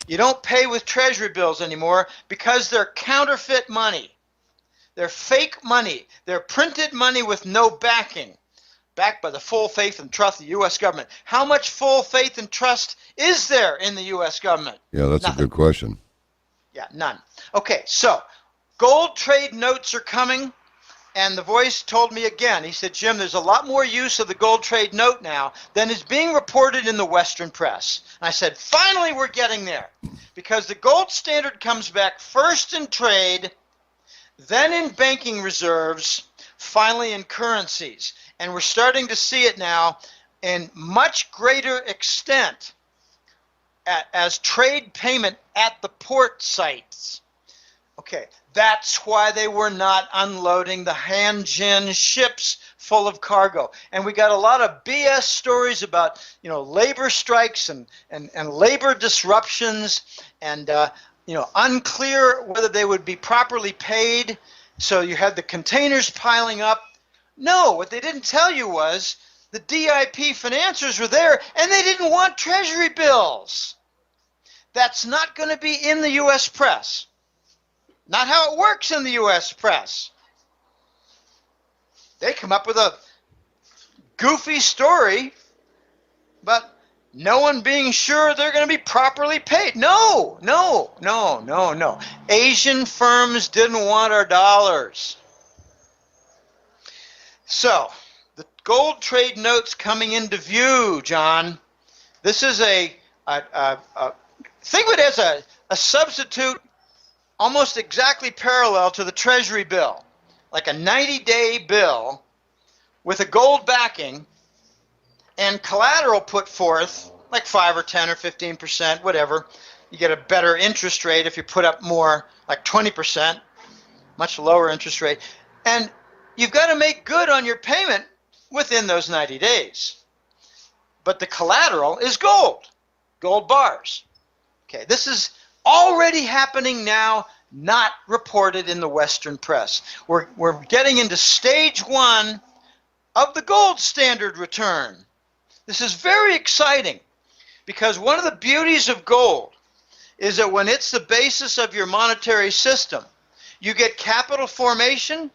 You don't pay with Treasury bills anymore because they're counterfeit money. They're fake money. They're printed money with no backing. backed by the full faith and trust of the U.S. government. How much full faith and trust is there in the U.S. government? Yeah, that's Nothing. a good question. Yeah, none. Okay, so gold trade notes are coming, and the voice told me again, he said, Jim, there's a lot more use of the gold trade note now than is being reported in the Western press. And I said, finally, we're getting there, because the gold standard comes back first in trade, then in banking reserves, finally in currencies. And we're starting to see it now in much greater extent as trade payment at the port sites. Okay, that's why they were not unloading the Hanjin ships full of cargo. And we got a lot of BS stories about, labor strikes and labor disruptions and, unclear whether they would be properly paid. So you had the containers piling up. No, what they didn't tell you was the DIP financiers were there and they didn't want treasury bills. That's not going to be in the U.S. press. Not how it works in the U.S. press. They come up with a goofy story, but no one being sure they're going to be properly paid. No. Asian firms didn't want our dollars. So, the gold trade notes coming into view, John. This is think of it as a substitute almost exactly parallel to the Treasury bill, like a 90-day bill with a gold backing and collateral put forth, like 5 or 10 or 15%, whatever. You get a better interest rate if you put up more, like 20%, much lower interest rate. And you've got to make good on your payment within those 90 days. But the collateral is gold bars. Okay, this is already happening now, not reported in the Western press. We're getting into stage one of the gold standard return. This is very exciting because one of the beauties of gold is that when it's the basis of your monetary system, you get capital formation,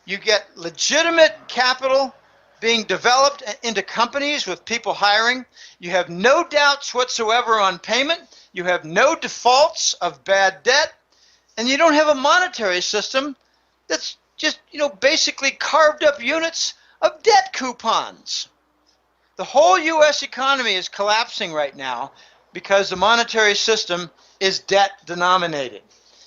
you get legitimate capital being developed into companies with people hiring. You have no doubts whatsoever on payment. You have no defaults of bad debt. And you don't have a monetary system that's just, basically carved up units of debt coupons. The whole U.S. economy is collapsing right now because the monetary system is debt denominated.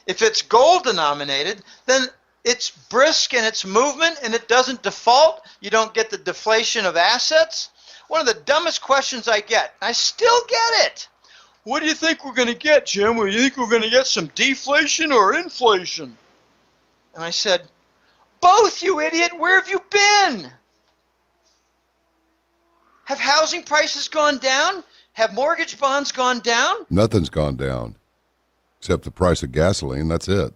If it's gold denominated, then it's brisk in its movement and it doesn't default. You don't get the deflation of assets. One of the dumbest questions I get, I still get it. What do you think we're going to get, Jim? Do you think we're going to get some deflation or inflation? And I said, both, you idiot. Where have you been? Have housing prices gone down? Have mortgage bonds gone down? Nothing's gone down except the price of gasoline. That's it.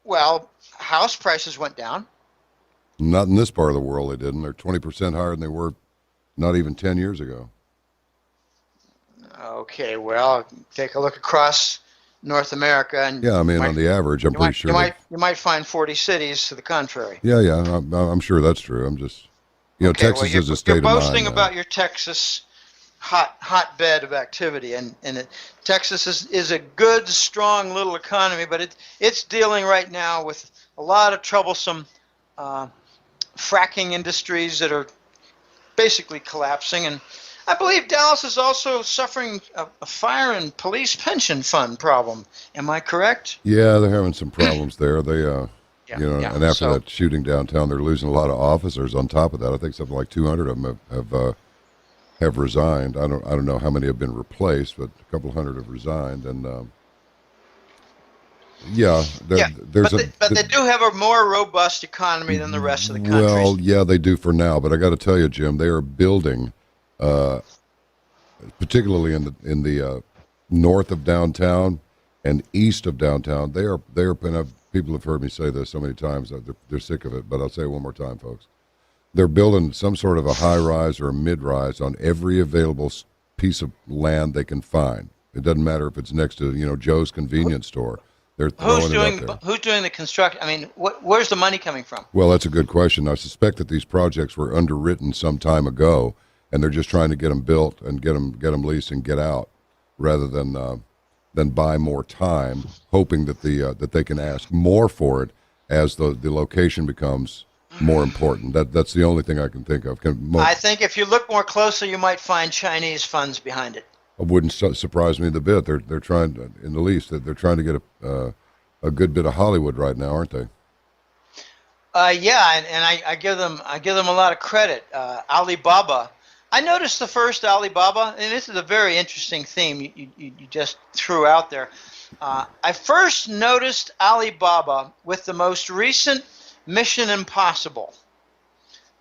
Well, house prices went down. Not in this part of the world, they didn't. They're 20% higher than they were not even 10 years ago. Okay, well, take a look across North America, and yeah, I mean, on the average, I'm pretty sure you might find 40 cities to the contrary. Yeah, I'm sure that's true. I'm just, okay, Texas is a state of mind. You're boasting about your Texas hotbed of activity, and Texas is a good, strong little economy, but it's dealing right now with a lot of troublesome fracking industries that are basically collapsing, and I believe Dallas is also suffering a fire and police pension fund problem. Am I correct? Yeah, they're having some problems there. They, and after that shooting downtown, they're losing a lot of officers. On top of that, I think something like 200 of them have resigned. I don't know how many have been replaced, but a couple hundred have resigned. And but they do have a more robust economy than the rest of the country. Well, yeah, they do for now. But I got to tell you, Jim, they are building. Particularly in the north of downtown and east of downtown, they are people have heard me say this so many times that they're sick of it, but I'll say it one more time, folks. They're building some sort of a high-rise or a mid-rise on every available piece of land they can find. It doesn't matter if it's next to Joe's convenience store. They're throwing it up there. Who's doing the construction? I mean, where's the money coming from? Well, that's a good question. I suspect that these projects were underwritten some time ago, and they're just trying to get them built and get them leased and get out, rather than buy more time, hoping that that they can ask more for it as the location becomes more important. That's the only thing I can think of. I think if you look more closely, you might find Chinese funds behind it. It wouldn't surprise me the bit. They're trying, in the least, they're trying to get a good bit of Hollywood right now, aren't they? Yeah, and I give them a lot of credit. Alibaba. I noticed the first Alibaba, and this is a very interesting theme you just threw out there. I first noticed Alibaba with the most recent Mission Impossible,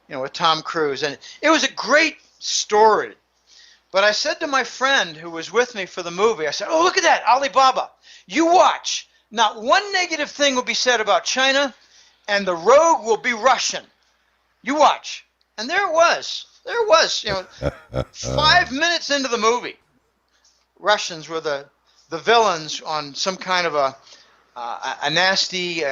with Tom Cruise, and it was a great story. But I said to my friend who was with me for the movie, I said, "Oh, look at that, Alibaba. You watch. Not one negative thing will be said about China, and the rogue will be Russian. You watch." And there it was. 5 minutes into the movie, Russians were the villains on some kind of a nasty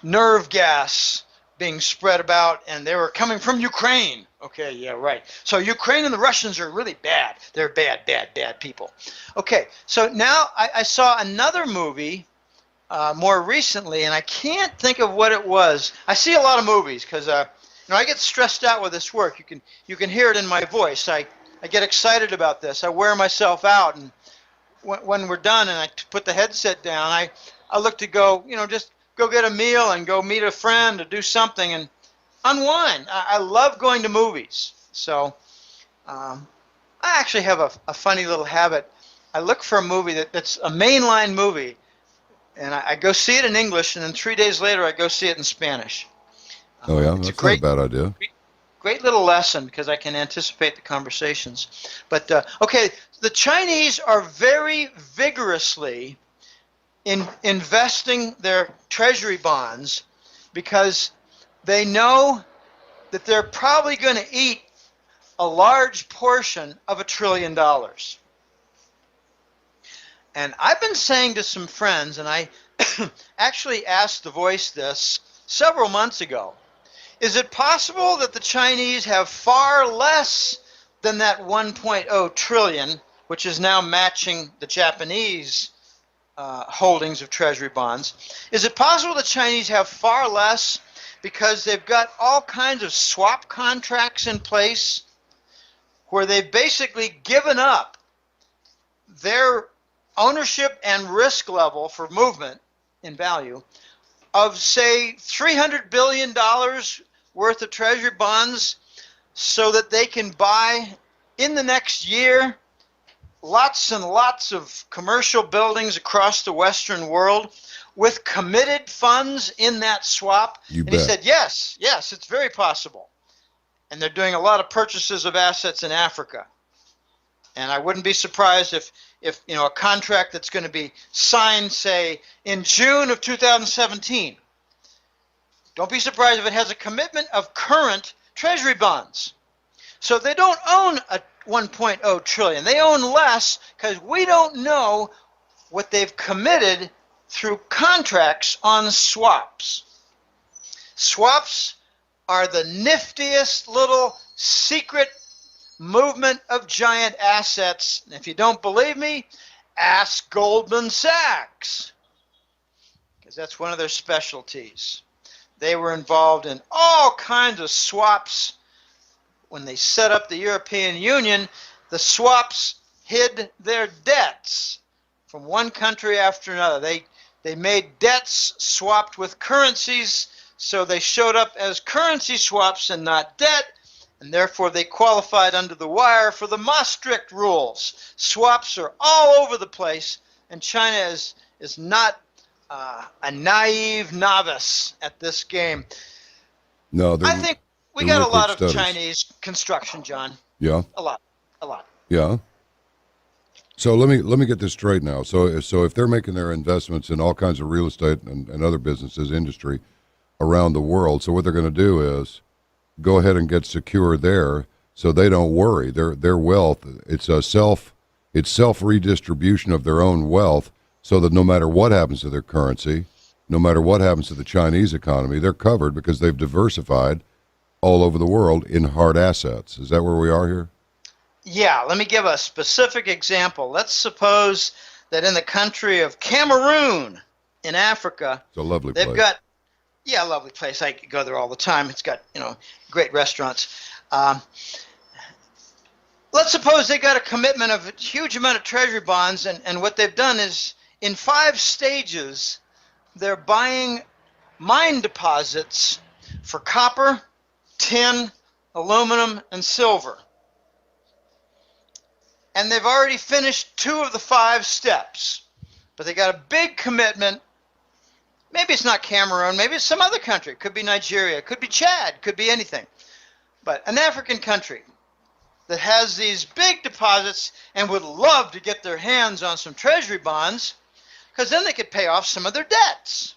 nerve gas being spread about, and they were coming from Ukraine. Okay, yeah, right. So Ukraine and the Russians are really bad. They're bad people. Okay, so now I saw another movie more recently, and I can't think of what it was. I see a lot of movies because I get stressed out with this work. You can hear it in my voice. I get excited about this. I wear myself out, and when we're done and I put the headset down, I look to go, just go get a meal and go meet a friend or do something and unwind. I love going to movies. So I actually have a funny little habit. I look for a movie that's a mainline movie, and I go see it in English, and then 3 days later I go see it in Spanish. Oh, yeah? That's not a bad idea. Great little lesson because I can anticipate the conversations. But, okay, the Chinese are very vigorously investing their treasury bonds because they know that they're probably going to eat a large portion of $1 trillion. And I've been saying to some friends, and I actually asked The Voice this several months ago, is it possible that the Chinese have far less than that 1.0 trillion, which is now matching the Japanese holdings of treasury bonds? Is it possible the Chinese have far less because they've got all kinds of swap contracts in place where they've basically given up their ownership and risk level for movement in value of, say, $300 billion worth of treasury bonds so that they can buy in the next year lots and lots of commercial buildings across the Western world with committed funds in that swap? You and bet. He said, yes, it's very possible. And they're doing a lot of purchases of assets in Africa. And I wouldn't be surprised if a contract that's going to be signed, say, in June of 2017, don't be surprised if it has a commitment of current treasury bonds. So they don't own a 1.0 trillion. They own less because we don't know what they've committed through contracts on swaps. Swaps are the niftiest little secret movement of giant assets. And if you don't believe me, ask Goldman Sachs, because that's one of their specialties. They were involved in all kinds of swaps. When they set up the European Union, the swaps hid their debts from one country after another. They made debts swapped with currencies, so they showed up as currency swaps and not debt, and therefore they qualified under the wire for the Maastricht rules. Swaps are all over the place, and China is not a naive novice at this game. No, I think we got a lot of Chinese construction, John. Yeah. A lot. Yeah. So let me get this straight now. So if they're making their investments in all kinds of real estate and other businesses, industry around the world, so what they're going to do is go ahead and get secure there, so they don't worry. Their wealth, it's self redistribution of their own wealth, so that no matter what happens to their currency, no matter what happens to the Chinese economy, they're covered because they've diversified all over the world in hard assets. Is that where we are here? Yeah, let me give a specific example. Let's suppose that in the country of Cameroon in Africa, It's a lovely they've place. got, yeah, a lovely place. I go there all the time. It's got, great restaurants. Let's suppose they got a commitment of a huge amount of treasury bonds, and what they've done is in 5 stages, they're buying mine deposits for copper, tin, aluminum, and silver. And they've already finished 2 of the 5 steps, but they got a big commitment. Maybe it's not Cameroon, maybe it's some other country. It could be Nigeria, it could be Chad, it could be anything. But an African country that has these big deposits and would love to get their hands on some treasury bonds, because then they could pay off some of their debts.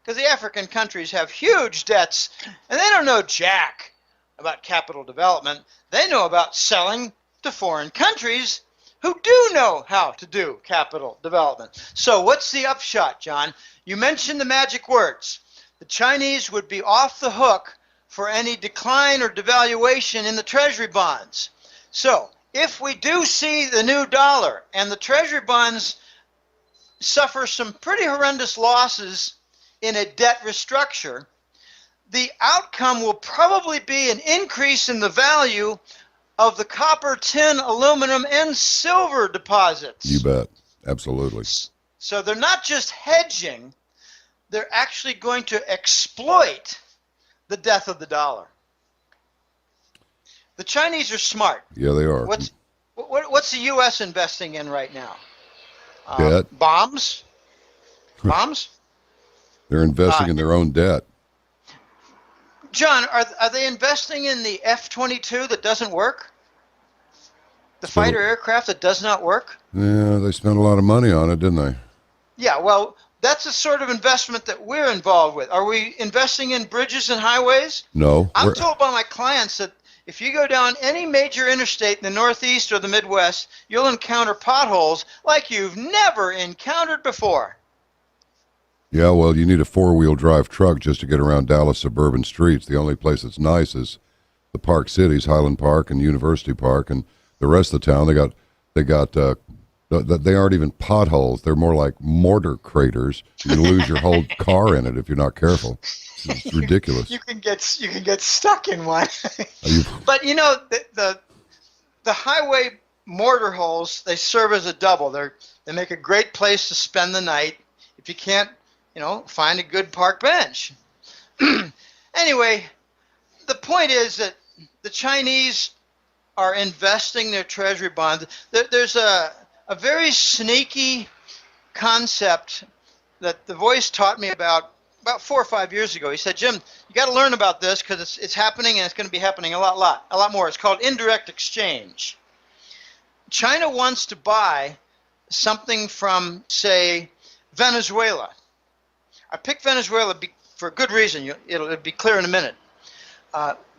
Because the African countries have huge debts, and they don't know jack about capital development. They know about selling to foreign countries who do know how to do capital development. So what's the upshot, John? You mentioned the magic words. The Chinese would be off the hook for any decline or devaluation in the treasury bonds. So if we do see the new dollar and the treasury bonds suffer some pretty horrendous losses in a debt restructure, the outcome will probably be an increase in the value of the copper, tin, aluminum, and silver deposits. You bet. Absolutely. So they're not just hedging, they're actually going to exploit the death of the dollar. The Chinese are smart. Yeah, they are. What's the U.S. investing in right now? Debt. Bombs? Bombs? They're investing in their own debt. John, are they investing in the F-22 that doesn't work? The fighter aircraft that does not work? Yeah, they spent a lot of money on it, didn't they? Yeah, well, that's the sort of investment that we're involved with. Are we investing in bridges and highways? No. I'm told by my clients that if you go down any major interstate in the Northeast or the Midwest, you'll encounter potholes like you've never encountered before. Yeah, well, you need a 4-wheel drive truck just to get around Dallas suburban streets. The only place that's nice is the park cities, Highland Park and University Park, and the rest of the town. They aren't even potholes. They're more like mortar craters. You lose your whole car in it if you're not careful. It's ridiculous. You can get stuck in one. But the highway mortar holes, they serve as a double. They make a great place to spend the night if you can't find a good park bench. Anyway, the point is that the Chinese are investing their treasury bonds. There's a very sneaky concept that the Voice taught me about 4 or 5 years ago. He said, Jim, you got to learn about this because it's happening, and it's going to be happening a lot more. It's called indirect exchange. China wants to buy something from, say, Venezuela. I picked Venezuela for a good reason. It'll be clear in a minute.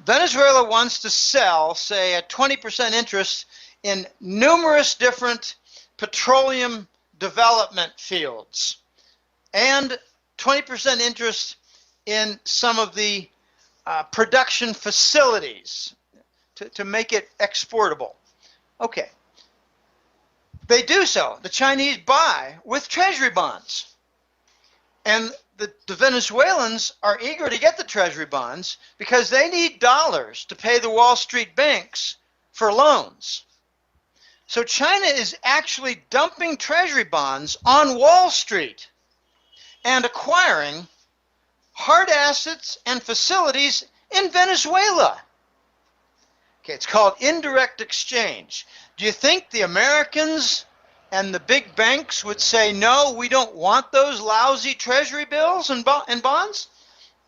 Venezuela wants to sell, say, a 20% interest in numerous different petroleum development fields and 20% interest in some of the production facilities to make it exportable. Okay. They do so. The Chinese buy with treasury bonds. And the Venezuelans are eager to get the treasury bonds because they need dollars to pay the Wall Street banks for loans. So China is actually dumping treasury bonds on Wall Street and acquiring hard assets and facilities in Venezuela. Okay, it's called indirect exchange. Do you think the Americans and the big banks would say, no, we don't want those lousy treasury bills and bonds?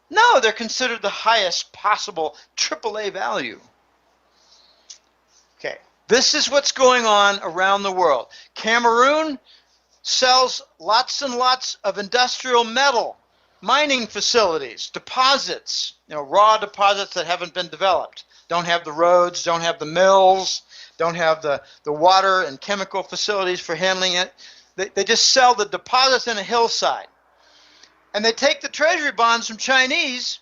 No, they're considered the highest possible AAA value. Okay, this is what's going on around the world. Cameroon sells lots and lots of industrial metal, mining facilities, deposits, raw deposits that haven't been developed. Don't have the roads, don't have the mills, don't have the water and chemical facilities for handling it. They just sell the deposits in a hillside. And they take the treasury bonds from Chinese,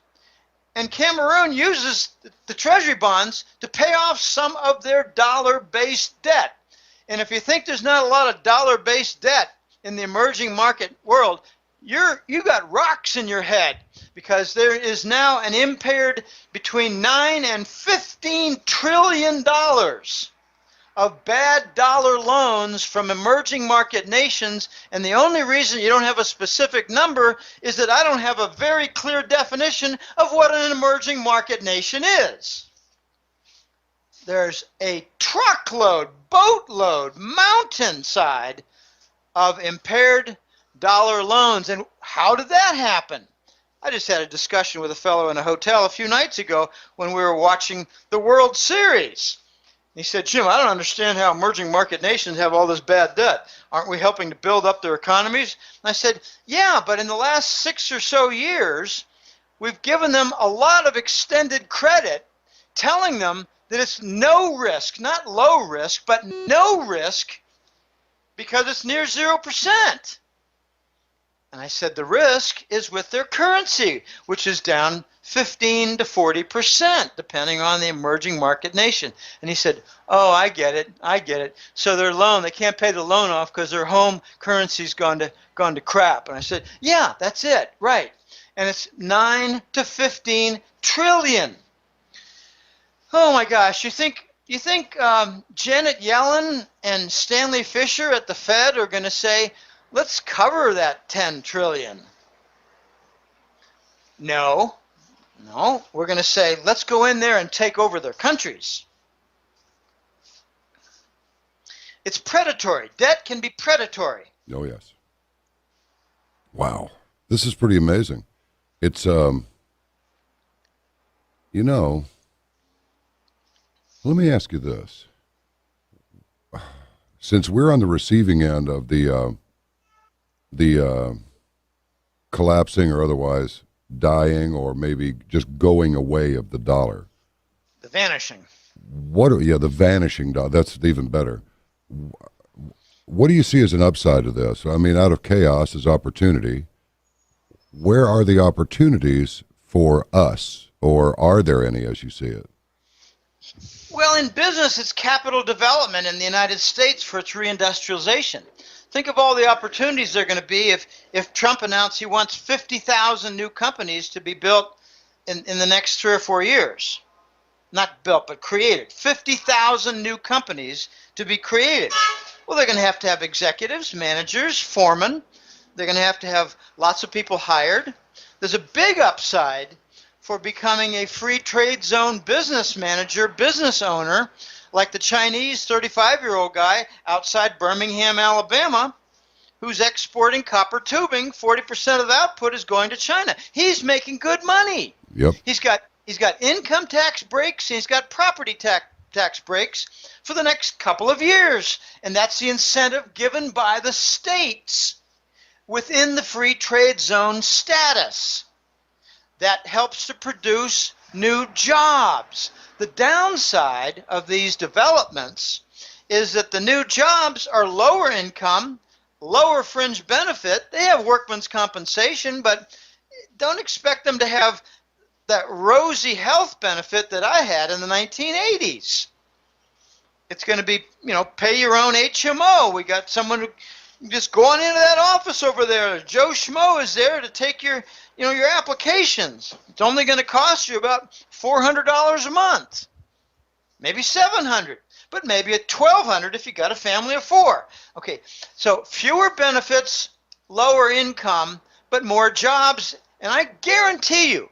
and Cameroon uses the treasury bonds to pay off some of their dollar-based debt. And if you think there's not a lot of dollar-based debt in the emerging market world, you got rocks in your head, because there is now an impaired between 9 and 15 trillion dollars of bad dollar loans from emerging market nations. And the only reason you don't have a specific number is that I don't have a very clear definition of what an emerging market nation is. There's a truckload, boatload, mountainside of impaired dollar loans. And how did that happen? I just had a discussion with a fellow in a hotel a few nights ago when we were watching the World Series. He said, Jim, I don't understand how emerging market nations have all this bad debt. Aren't we helping to build up their economies? And I said, yeah, but in the last 6 or so years, we've given them a lot of extended credit, telling them that it's no risk, not low risk, but no risk, because it's near 0%. And I said, the risk is with their currency, which is down 15 to 40%, depending on the emerging market nation. And he said, oh, I get it. So their loan, they can't pay the loan off because their home currency's gone to crap. And I said, yeah, that's it, right. And it's 9 to 15 trillion. Oh my gosh, you think Janet Yellen and Stanley Fischer at the Fed are going to say, let's cover that 10 trillion? No, we're going to say, let's go in there and take over their countries. It's predatory. Debt can be predatory. Oh, yes. Wow. This is pretty amazing. It's, let me ask you this. Since we're on the receiving end of the collapsing or otherwise dying or maybe just going away of the dollar. The vanishing. The vanishing dollar. That's even better. What do you see as an upside to this? I mean, out of chaos is opportunity. Where are the opportunities for us, or are there any as you see it? Well, in business, it's capital development in the United States for its reindustrialization. Think of all the opportunities there are going to be if Trump announced he wants 50,000 new companies to be built in the next 3 or 4 years. Not built, but created. 50,000 new companies to be created. Well, they're going to have executives, managers, foremen. They're going to have lots of people hired. There's a big upside for becoming a free trade zone business manager, business owner, like the Chinese 35-year-old guy outside Birmingham, Alabama, who's exporting copper tubing. 40% of the output is going to China. He's making good money. Yep. He's got income tax breaks, and he's got property tax breaks for the next couple of years. And that's the incentive given by the states within the free trade zone status. That helps to produce new jobs. The downside of these developments is that the new jobs are lower income, lower fringe benefit. They have workman's compensation, but don't expect them to have that rosy health benefit that I had in the 1980s. It's going to be, pay your own HMO. We got someone who just go on into that office over there. Joe Schmo is there to take your applications. It's only going to cost you about $400 a month, maybe $700, but maybe at $1,200 if you got a family of 4. Okay, so fewer benefits, lower income, but more jobs, and I guarantee you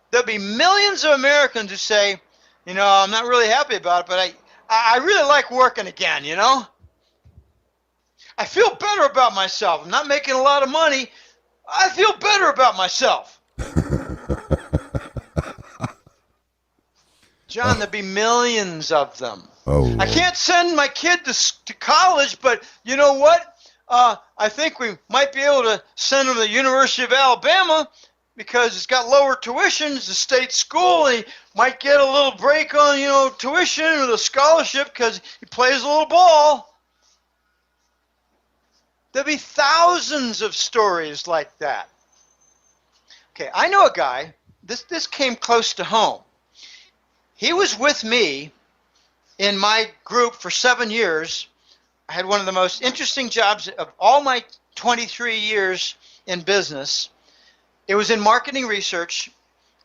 there'll be millions of Americans who say, I'm not really happy about it, but I really like working again, I feel better about myself. I'm not making a lot of money. I feel better about myself. John, there'll be millions of them. Oh, Lord. I can't send my kid to college, but you know what? I think we might be able to send him to the University of Alabama because it's got lower tuition. It's a state school. And he might get a little break on, tuition or the scholarship because he plays a little ball. There'll be thousands of stories like that. Okay, I know a guy, this came close to home. He was with me in my group for 7 years. I had one of the most interesting jobs of all my 23 years in business. It was in marketing research,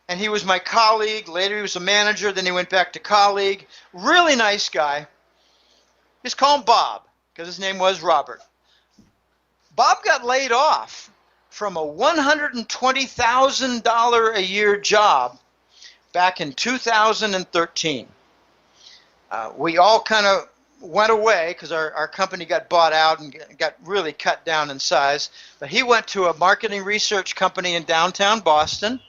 and he was my colleague. Later he was a manager, then he went back to colleague. Really nice guy. Just call him Bob, because his name was Robert. Bob got laid off from a $120,000 a year job back in 2013. We all kind of went away because our company got bought out and got really cut down in size. But he went to a marketing research company in downtown Boston,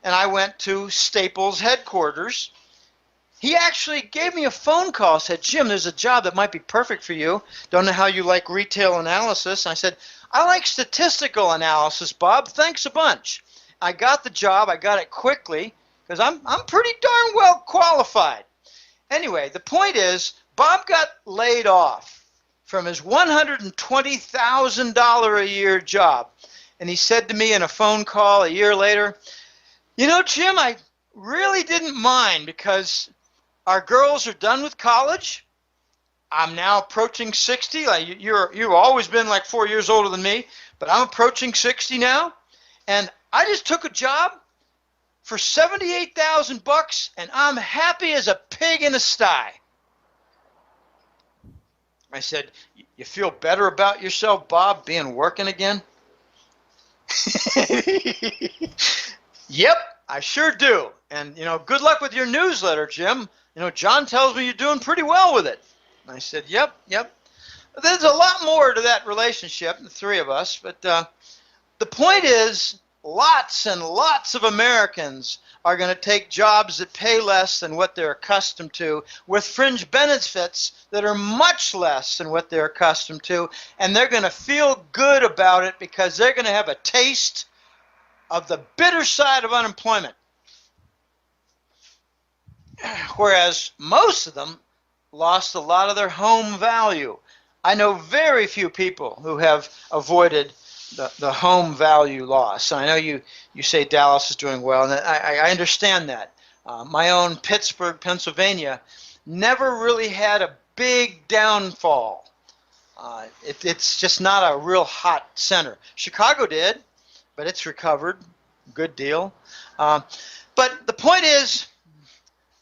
and I went to Staples headquarters. He actually gave me a phone call, said, Jim, there's a job that might be perfect for you. Don't know how you like retail analysis. And I said, I like statistical analysis, Bob. Thanks a bunch. I got the job. I got it quickly because I'm pretty darn well qualified. Anyway, the point is, Bob got laid off from his $120,000 a year job. And he said to me in a phone call a year later, you know, Jim, I really didn't mind because our girls are done with college. I'm now approaching 60. Like you've always been like 4 years older than me, but I'm approaching 60 now. And I just took a job for $78,000, and I'm happy as a pig in a sty. I said, you feel better about yourself, Bob, being working again? Yep, I sure do. And, you know, good luck with your newsletter, Jim. You know, John tells me you're doing pretty well with it. And I said, yep. There's a lot more to that relationship, the three of us. But the point is, lots and lots of Americans are going to take jobs that pay less than what they're accustomed to, with fringe benefits that are much less than what they're accustomed to, and they're going to feel good about it because they're going to have a taste of the bitter side of unemployment. Whereas most of them lost a lot of their home value. I know very few people who have avoided the home value loss. I know you say Dallas is doing well, and I understand that. My own Pittsburgh, Pennsylvania, never really had a big downfall. It's just not a real hot center. Chicago did, but it's recovered. Good deal. But the point is,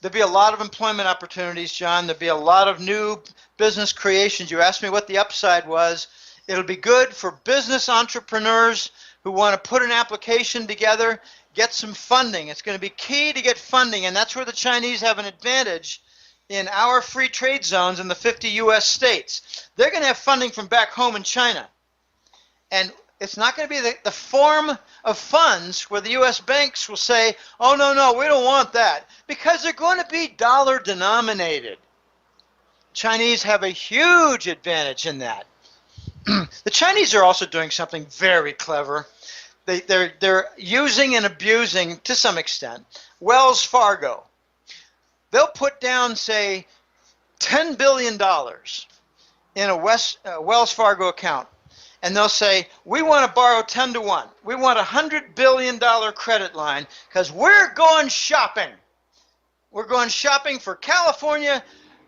there'll be a lot of employment opportunities, John. There'll be a lot of new business creations. You asked me what the upside was. It'll be good for business entrepreneurs who want to put an application together, get some funding. It's going to be key to get funding, and that's where the Chinese have an advantage in our free trade zones in the 50 U.S. states. They're going to have funding from back home in China. And it's not going to be the form of funds where the U.S. banks will say, oh, no, we don't want that, because they're going to be dollar denominated. Chinese have a huge advantage in that. The Chinese are also doing something very clever. They're using and abusing, to some extent, Wells Fargo. They'll put down, say, $10 billion in a Wells Fargo account, and they'll say, we want to borrow 10 to 1. We want a $100 billion credit line because we're going shopping. We're going shopping for California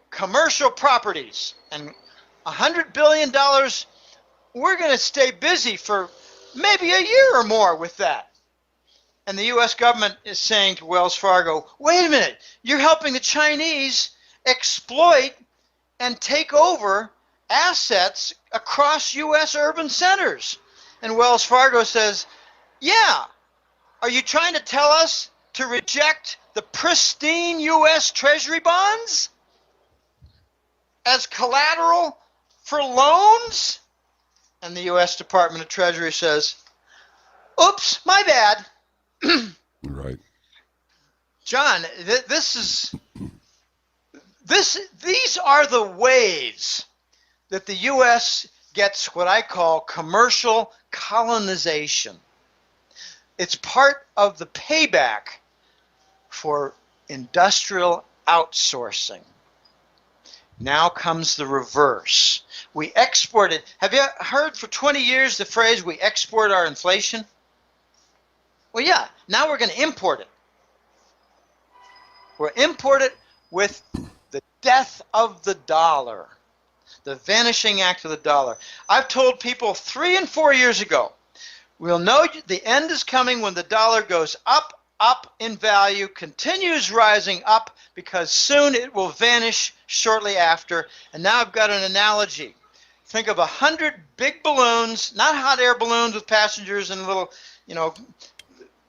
commercial properties. And $100 billion, we're going to stay busy for maybe a year or more with that. And the U.S. government is saying to Wells Fargo, wait a minute, you're helping the Chinese exploit and take over assets across U.S. urban centers. And Wells Fargo says, yeah, are you trying to tell us to reject the pristine U.S. Treasury bonds as collateral for loans? And the U.S. Department of Treasury says, oops, my bad. Right. John, these are the ways that the U.S. gets what I call commercial colonization. It's part of the payback for industrial outsourcing. Now comes the reverse. We exported. Have you heard for 20 years the phrase, we export our inflation? Well, yeah, now we're going to import it. We'll import it with the death of the dollar, the vanishing act of the dollar. I've told people 3 and 4 years ago, we'll know the end is coming when the dollar goes up in value, continues rising up, because soon it will vanish shortly after. And now I've got an analogy. Think of 100 big balloons, not hot air balloons with passengers and little,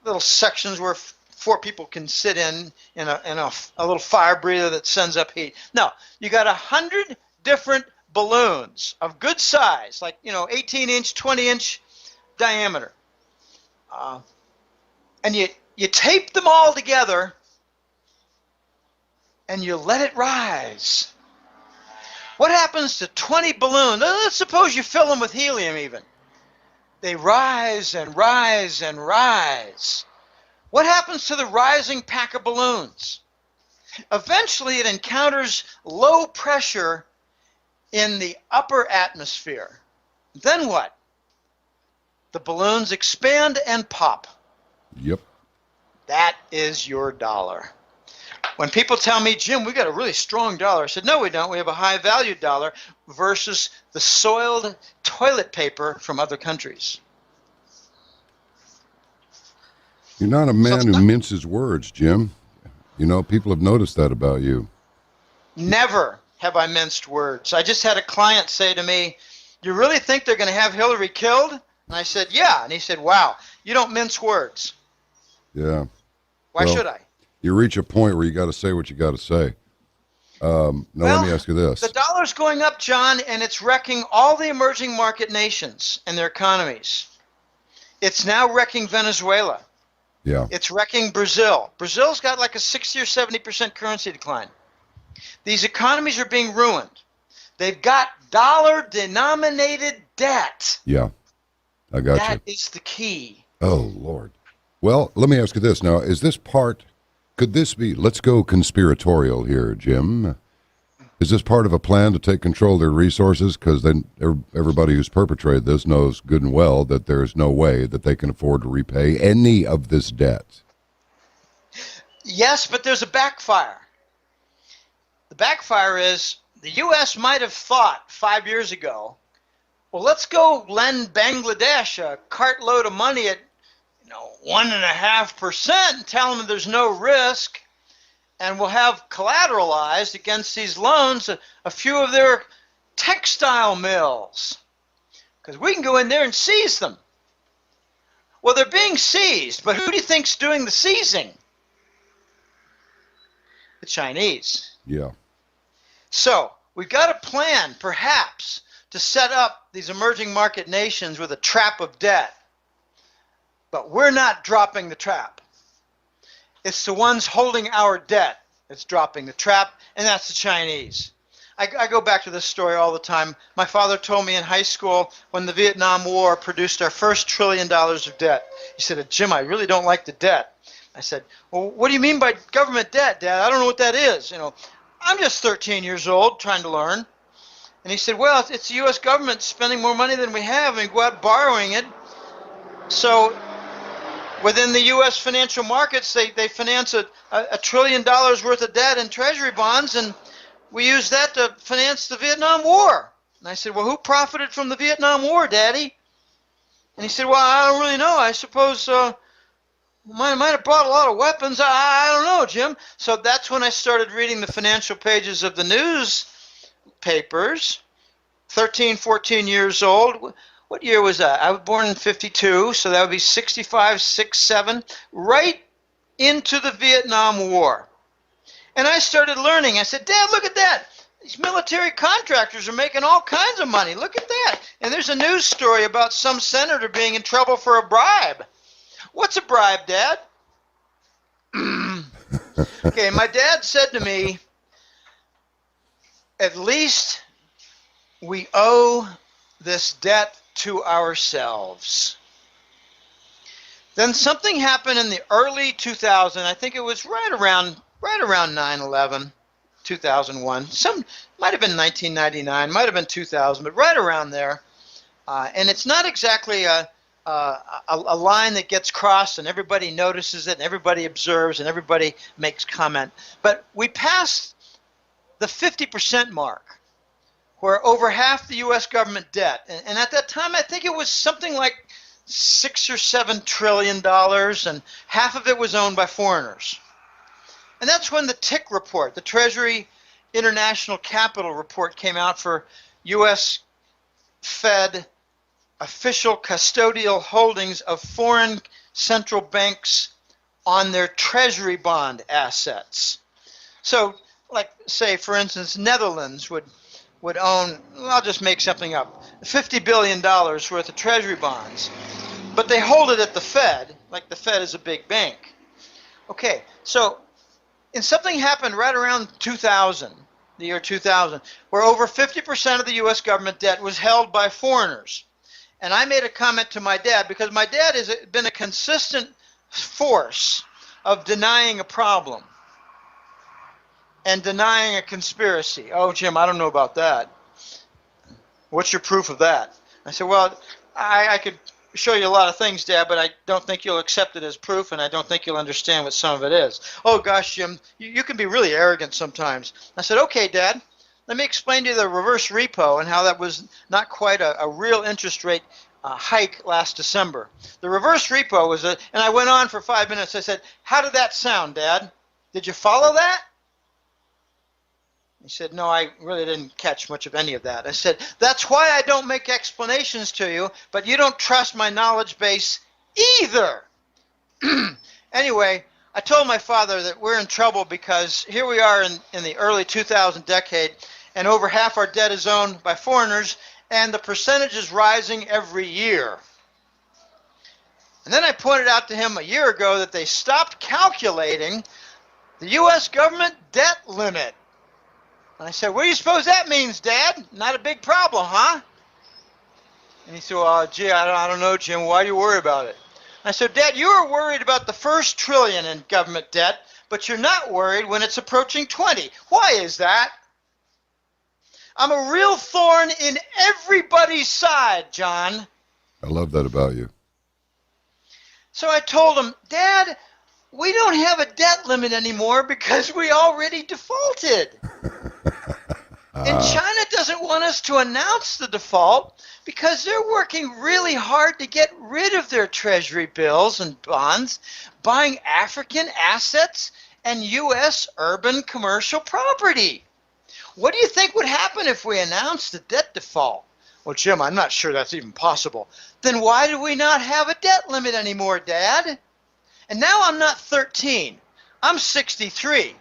little sections where 4 people can sit in a little fire breather that sends up heat. No, you got 100 different balloons of good size, like 18-inch, 20-inch diameter, and you tape them all together and you let it rise. What happens to 20 balloons? Let's suppose you fill them with helium even. They rise and rise and rise. What happens to the rising pack of balloons? Eventually it encounters low pressure in the upper atmosphere. Then what? The balloons expand and pop. Yep. That is your dollar. When people tell me, Jim, we got a really strong dollar, I said, no, we don't. We have a high-value dollar versus the soiled toilet paper from other countries. You're not a man who minces words, Jim. People have noticed that about you. Never have I minced words. I just had a client say to me, you really think they're going to have Hillary killed? And I said, yeah. And he said, wow, you don't mince words. Yeah. Why should I? You reach a point where you got to say what you got to say. Let me ask you this. The dollar's going up, John, and it's wrecking all the emerging market nations and their economies. It's now wrecking Venezuela. Yeah. It's wrecking Brazil. Brazil's got like a 60 or 70% currency decline. These economies are being ruined. They've got dollar-denominated debt. Yeah, I got you. That is the key. Oh, Lord. Well, let me ask you this now. Could this be, let's go conspiratorial here, Jim. Is this part of a plan to take control of their resources? Because then everybody who's perpetrated this knows good and well that there's no way that they can afford to repay any of this debt. Yes, but there's a backfire. The backfire is the U.S. might have thought 5 years ago, well, let's go lend Bangladesh a cartload of money at 1.5% and tell them there's no risk, and we'll have collateralized against these loans a few of their textile mills, because we can go in there and seize them. Well, they're being seized, but who do you think's doing the seizing? The Chinese. Yeah. So we've got a plan, perhaps, to set up these emerging market nations with a trap of debt. But we're not dropping the trap. It's the ones holding our debt that's dropping the trap, and that's the Chinese. I go back to this story all the time. My father told me in high school when the Vietnam War produced our first $1 trillion of debt. He said, Jim, I really don't like the debt. I said, well, what do you mean by government debt, Dad? I don't know what that is. I'm just 13 years old trying to learn. And he said, well, it's the U.S. government spending more money than we have, and we go out borrowing it. So within the U.S. financial markets, they finance a $1 trillion worth of debt in treasury bonds, and we use that to finance the Vietnam War. And I said, well, who profited from the Vietnam War, Daddy? And he said, well, I don't really know. I suppose might have brought a lot of weapons. I don't know, Jim. So that's when I started reading the financial pages of the newspapers, 13, 14 years old. What year was that? I was born in 52, so that would be 65, 6, 7, right into the Vietnam War. And I started learning. I said, Dad, look at that. These military contractors are making all kinds of money. Look at that. And there's a news story about some senator being in trouble for a bribe. What's a bribe, Dad? Okay, my dad said to me, at least we owe this debt to ourselves. Then something happened in the early 2000s. I think it was right around 9/11, 2001. Some might have been 1999, might have been 2000, but right around there. And it's not exactly a line that gets crossed and everybody notices it and everybody observes and everybody makes comment. But we passed the 50% mark, where over half the U.S. government debt, and at that time I think it was something like $6 or $7 trillion, and half of it was owned by foreigners. And that's when the TIC report, the Treasury International Capital Report, came out for U.S. Fed official custodial holdings of foreign central banks on their treasury bond assets. So, like, say, for instance, Netherlands would own, well, I'll just make something up, $50 billion worth of treasury bonds. But they hold it at the Fed, like the Fed is a big bank. Okay, so, and something happened right around 2000, the year 2000, where over 50% of the U.S. government debt was held by foreigners. And I made a comment to my dad, because my dad has been a consistent force of denying a problem and denying a conspiracy. Oh, Jim, I don't know about that. What's your proof of that? I said, well, I could show you a lot of things, Dad, but I don't think you'll accept it as proof, and I don't think you'll understand what some of it is. Oh, gosh, Jim, you can be really arrogant sometimes. I said, okay, Dad, let me explain to you the reverse repo and how that was not quite a real interest rate hike last December. The reverse repo was and I went on for 5 minutes. I said, how did that sound, Dad? Did you follow that? He said, no, I really didn't catch much of any of that. I said, that's why I don't make explanations to you, but you don't trust my knowledge base either. Anyway, I told my father that we're in trouble because here we are in the early 2000 decade, and over half our debt is owned by foreigners, and the percentage is rising every year. And then I pointed out to him a year ago that they stopped calculating the U.S. government debt limit. And I said, what do you suppose that means, Dad? Not a big problem, huh? And he said, well, gee, I don't know, Jim. Why do you worry about it? I said, Dad, you are worried about the first trillion in government debt, but you're not worried when it's approaching 20. Why is that? I'm a real thorn in everybody's side, John. I love that about you. So I told him, Dad, we don't have a debt limit anymore because we already defaulted. And China doesn't want us to announce the default because they're working really hard to get rid of their treasury bills and bonds, buying African assets and U.S. urban commercial property. What do you think would happen if we announced a debt default? Well, Jim, I'm not sure that's even possible. Then why do we not have a debt limit anymore, Dad? And now I'm not 13. I'm 63.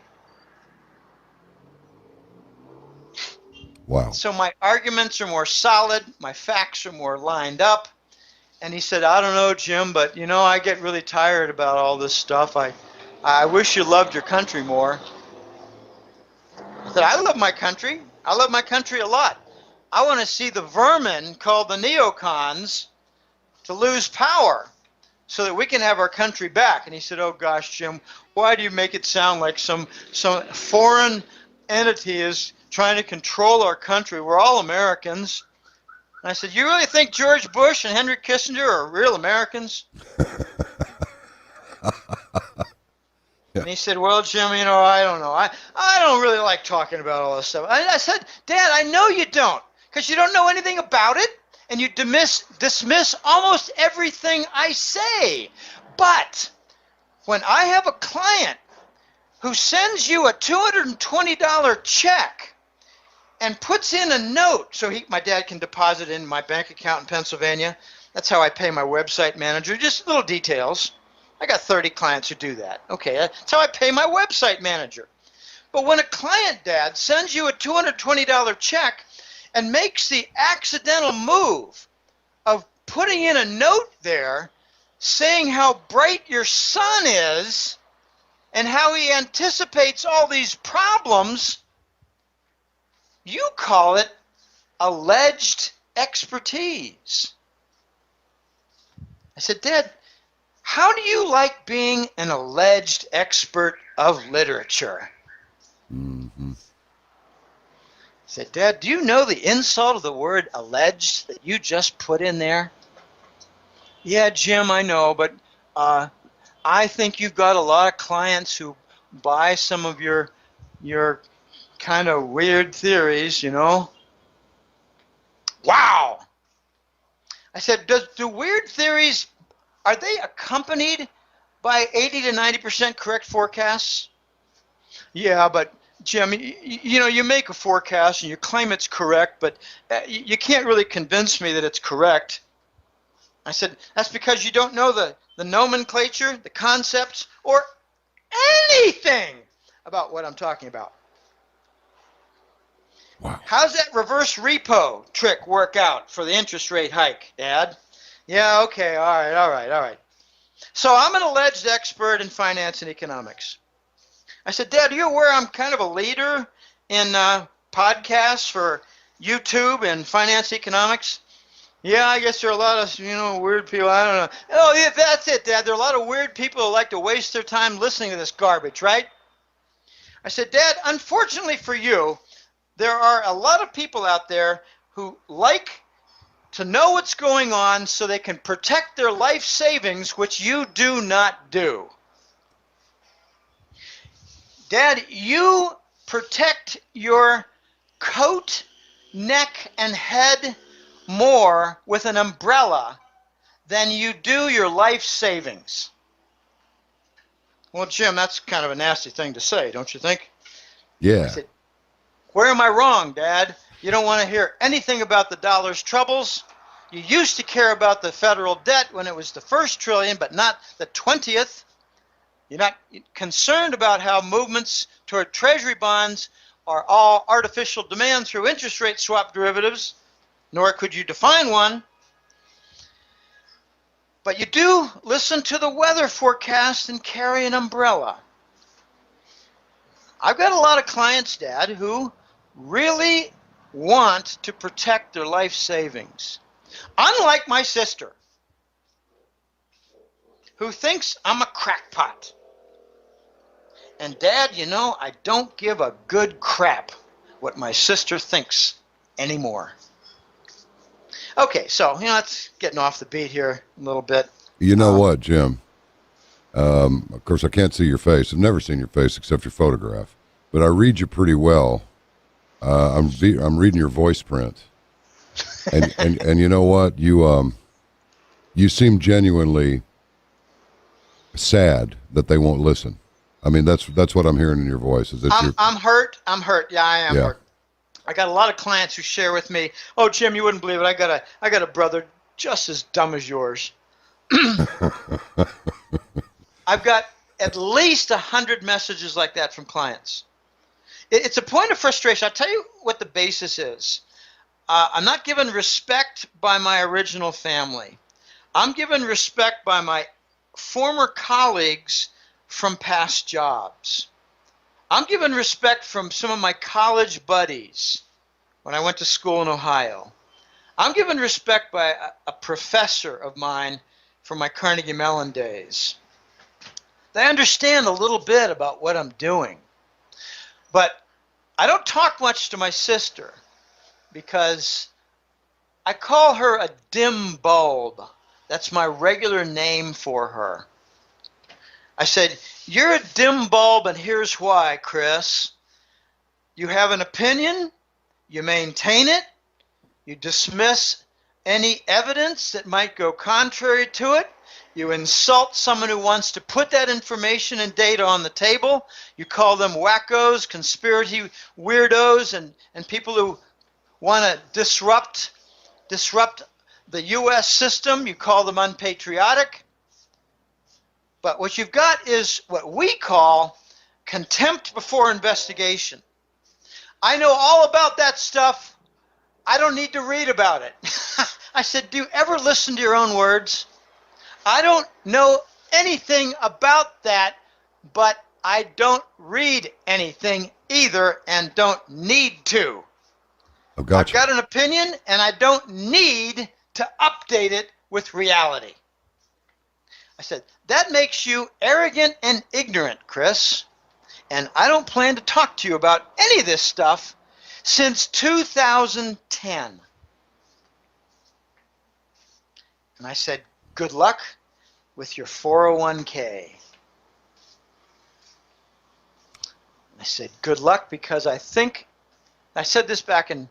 Wow. So my arguments are more solid. My facts are more lined up. And he said, I don't know, Jim, but, you know, I get really tired about all this stuff. I wish you loved your country more. I said, I love my country. I love my country a lot. I want to see the vermin called the neocons to lose power so that we can have our country back. And he said, oh, gosh, Jim, why do you make it sound like some foreign entity is trying to control our country? We're all Americans. And I said, you really think George Bush and Henry Kissinger are real Americans? Yeah. And he said, well, Jim, you know, I don't know. I don't really like talking about all this stuff. I said, Dad, I know you don't, because you don't know anything about it, and you dismiss almost everything I say. But when I have a client who sends you a $220 check and puts in a note so my dad can deposit in my bank account in Pennsylvania, that's how I pay my website manager, just little details. I got 30 clients who do that. Okay, that's how I pay my website manager. But when a client, Dad, sends you a $220 check and makes the accidental move of putting in a note there saying how bright your son is and how he anticipates all these problems, you call it alleged expertise. I said, Dad, how do you like being an alleged expert of literature? Mm-hmm. said, Dad, do you know the insult of the word alleged that you just put in there? Yeah, Jim, I know, but I think you've got a lot of clients who buy some of your kind of weird theories, you know. Wow. I said, do weird theories, are they accompanied by 80 to 90% correct forecasts? Yeah, but Jim, you know, you make a forecast and you claim it's correct, but you can't really convince me that it's correct. I said, that's because you don't know the nomenclature, the concepts, or anything about what I'm talking about. Wow. How's that reverse repo trick work out for the interest rate hike, Dad? Yeah, okay, all right. So I'm an alleged expert in finance and economics. I said, Dad, are you aware I'm kind of a leader in podcasts for YouTube and finance economics? Yeah, I guess there are a lot of, weird people. I don't know. Oh, yeah, that's it, Dad. There are a lot of weird people who like to waste their time listening to this garbage, right? I said, Dad, unfortunately for you, there are a lot of people out there who like to know what's going on so they can protect their life savings, which you do not do. Dad, you protect your coat, neck, and head more with an umbrella than you do your life savings. Well, Jim, that's kind of a nasty thing to say, don't you think? Yeah. I said, where am I wrong, Dad? You don't want to hear anything about the dollar's troubles. You used to care about the federal debt when it was the first trillion, but not the 20th. You're not concerned about how movements toward treasury bonds are all artificial demand through interest rate swap derivatives, nor could you define one. But you do listen to the weather forecast and carry an umbrella. I've got a lot of clients, Dad, who really want to protect their life savings. Unlike my sister, who thinks I'm a crackpot. And Dad, I don't give a good crap what my sister thinks anymore. Okay, so, it's getting off the beat here a little bit. You know what, Jim? Of course, I can't see your face. I've never seen your face except your photograph. But I read you pretty well. I'm reading your voice print. And you know what? You seem genuinely sad that they won't listen. I mean, that's what I'm hearing in your voice. Is that I'm hurt. Yeah, I am hurt. I got a lot of clients who share with me, oh, Jim, you wouldn't believe it. I got a brother just as dumb as yours. I've got at least 100 messages like that from clients. It's a point of frustration. I'll tell you what the basis is. I'm not given respect by my original family. I'm given respect by my former colleagues from past jobs. I'm given respect from some of my college buddies when I went to school in Ohio. I'm given respect by a professor of mine from my Carnegie Mellon days. They understand a little bit about what I'm doing. But I don't talk much to my sister because I call her a dim bulb. That's my regular name for her. I said, you're a dim bulb, and here's why, Chris. You have an opinion, you maintain it, you dismiss any evidence that might go contrary to it, you insult someone who wants to put that information and data on the table, you call them wackos, conspiracy weirdos, and people who want to disrupt the U.S. system, you call them unpatriotic. But what you've got is what we call contempt before investigation. I know all about that stuff. I don't need to read about it. I said, do you ever listen to your own words? I don't know anything about that, but I don't read anything either and don't need to. Oh, gotcha. I've got an opinion, and I don't need to update it with reality. I said, that makes you arrogant and ignorant, Chris. And I don't plan to talk to you about any of this stuff since 2010. And I said, good luck with your 401k. I said, good luck, because I think, I said this back in,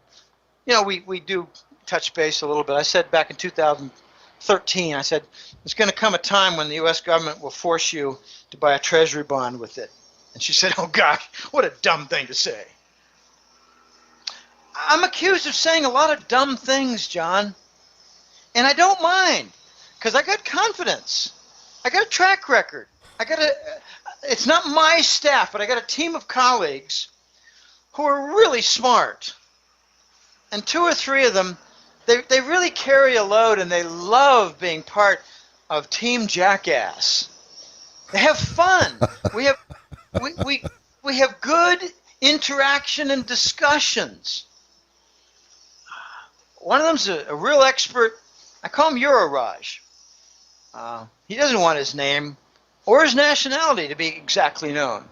we do touch base a little bit. I said back in 2013, I said, there's going to come a time when the U.S. government will force you to buy a treasury bond with it. And she said, oh gosh, what a dumb thing to say. I'm accused of saying a lot of dumb things, John. And I don't mind, because I got confidence. I got a track record. It's not my staff, but I got a team of colleagues who are really smart. And 2 or 3 of them, they really carry a load, and they love being part of Team Jackass. They have fun. We have good interaction and discussions. One of them's a real expert. I call him Euroraj. He doesn't want his name or his nationality to be exactly known.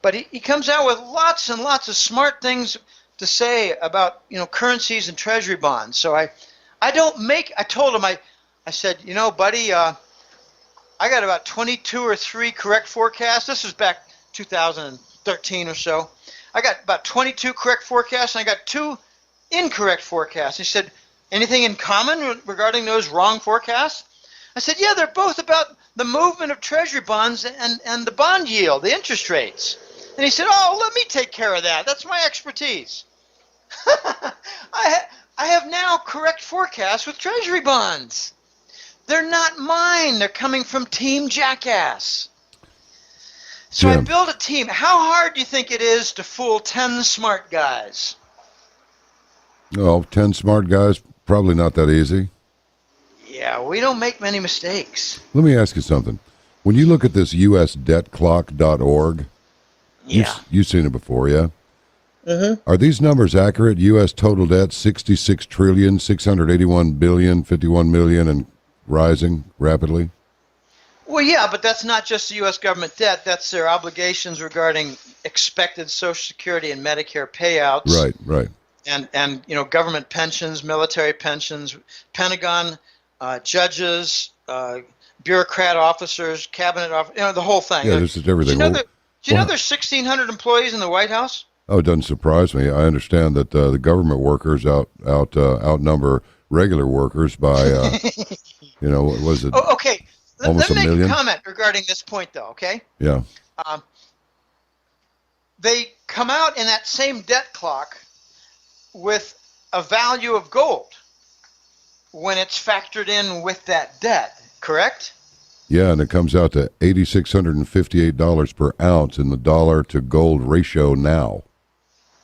But he comes out with lots and lots of smart things to say about, currencies and treasury bonds. So I told him, I said, buddy, I got about 22 or 3 correct forecasts. This was back 2013 or so. I got about 22 correct forecasts, and I got 2 incorrect forecasts. He said, anything in common regarding those wrong forecasts? I said, yeah, they're both about the movement of treasury bonds and the bond yield, the interest rates. And he said, oh, let me take care of that. That's my expertise. I have now correct forecasts with treasury bonds. They're not mine. They're coming from Team Jackass. So Jim. I built a team. How hard do you think it is to fool 10 smart guys? Oh, 10 smart guys, probably not that easy. Yeah, we don't make many mistakes. Let me ask you something. When you look at this usdebtclock.org, Yeah. you've seen it before, yeah? Mm-hmm. Are these numbers accurate? U.S. total debt, 66 trillion, 681 billion, 51 million, and rising rapidly? Well, yeah, but that's not just the U.S. government debt. That's their obligations regarding expected Social Security and Medicare payouts. Right. And government pensions, military pensions, Pentagon, judges, bureaucrat officers, cabinet officers, the whole thing. Yeah, this is everything. Do you know there's 1,600 employees in the White House? Oh, it doesn't surprise me. I understand that the government workers outnumber regular workers by, what was it? Oh, okay. Almost Let me a make million? a comment regarding this point, though, okay? Yeah. They come out in that same debt clock with a value of gold when it's factored in with that debt, correct? Yeah, and it comes out to $8,658 per ounce in the dollar to gold ratio now.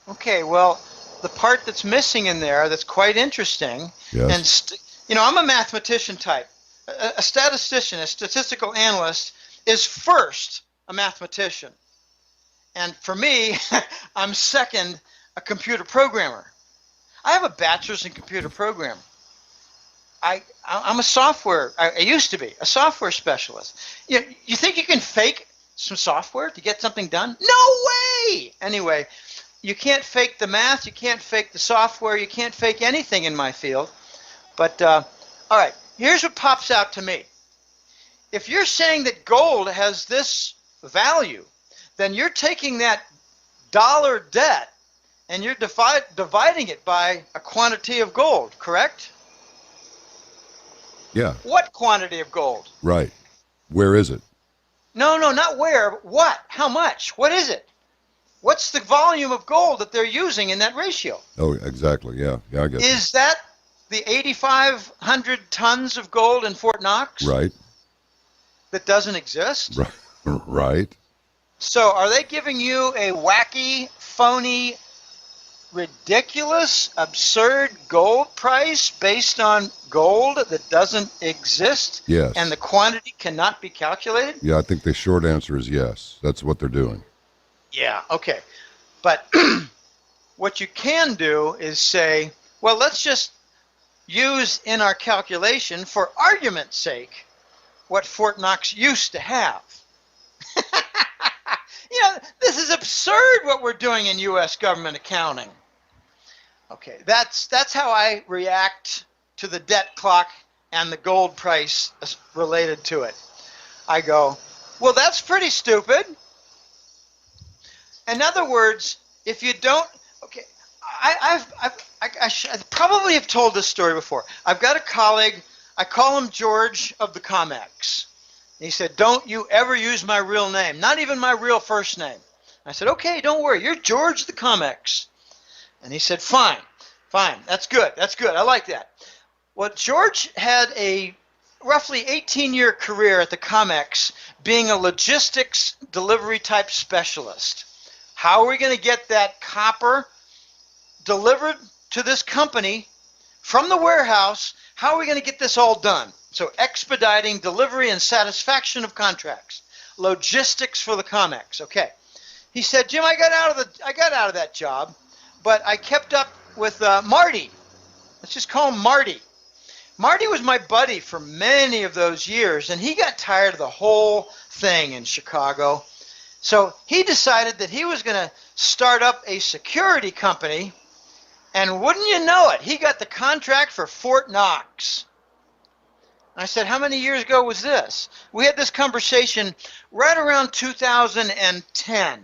Okay, well, the part that's missing in there that's quite interesting, Yes. and I'm a mathematician type. A statistician, a statistical analyst, is first a mathematician. And for me, I'm second a computer programmer. I have a bachelor's in computer programming. I'm a software, I used to be a software specialist. You think you can fake some software to get something done? No way! Anyway, you can't fake the math, you can't fake the software, you can't fake anything in my field. But, all right, here's what pops out to me. If you're saying that gold has this value, then you're taking that dollar debt and you're dividing it by a quantity of gold, correct? Yeah. What quantity of gold? Right. Where is it? No, not where. What? How much? What is it? What's the volume of gold that they're using in that ratio? Oh, exactly. Yeah, I guess. Is that the 8,500 tons of gold in Fort Knox? Right. That doesn't exist? Right. So are they giving you a wacky, phony, ridiculous, absurd gold price based on gold that doesn't exist? Yes. And the quantity cannot be calculated? Yeah, I think the short answer is yes. That's what they're doing. Yeah, okay. But what you can do is say, well, let's just use in our calculation, for argument's sake, what Fort Knox used to have. This is absurd what we're doing in U.S. government accounting. Okay, that's how I react to the debt clock and the gold price related to it. I go, well, that's pretty stupid. In other words, if you don't, okay, I probably have told this story before. I've got a colleague, I call him George of the Comex. He said, don't you ever use my real name, not even my real first name. I said, okay, don't worry, you're George the Comex. And he said, fine, that's good, I like that. Well, George had a roughly 18-year career at the Comex being a logistics delivery type specialist. How are we going to get that copper delivered to this company from the warehouse? How are we going to get this all done? So expediting delivery and satisfaction of contracts. Logistics for the Comex. Okay. He said, Jim, I got out of that job, but I kept up with Marty. Let's just call him Marty. Marty was my buddy for many of those years, and he got tired of the whole thing in Chicago. So he decided that he was going to start up a security company, and wouldn't you know it, he got the contract for Fort Knox. I said, how many years ago was this? We had this conversation right around 2010.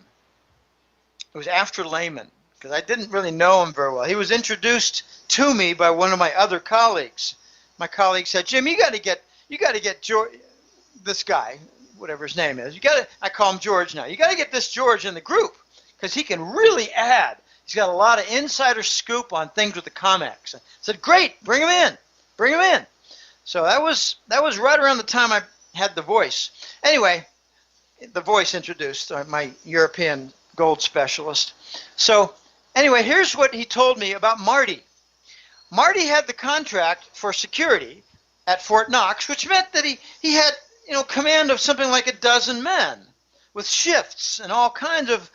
It was after Lehman, because I didn't really know him very well. He was introduced to me by one of my other colleagues. My colleague said, Jim, you got to get George, this guy, whatever his name is. I call him George now. You got to get this George in the group because he can really add. He's got a lot of insider scoop on things with the Comex. I said, great, bring him in. So that was right around the time I had the voice. Anyway, the voice introduced my European gold specialist. So anyway, here's what he told me about Marty. Marty had the contract for security at Fort Knox, which meant that he had command of something like a dozen men with shifts and all kinds of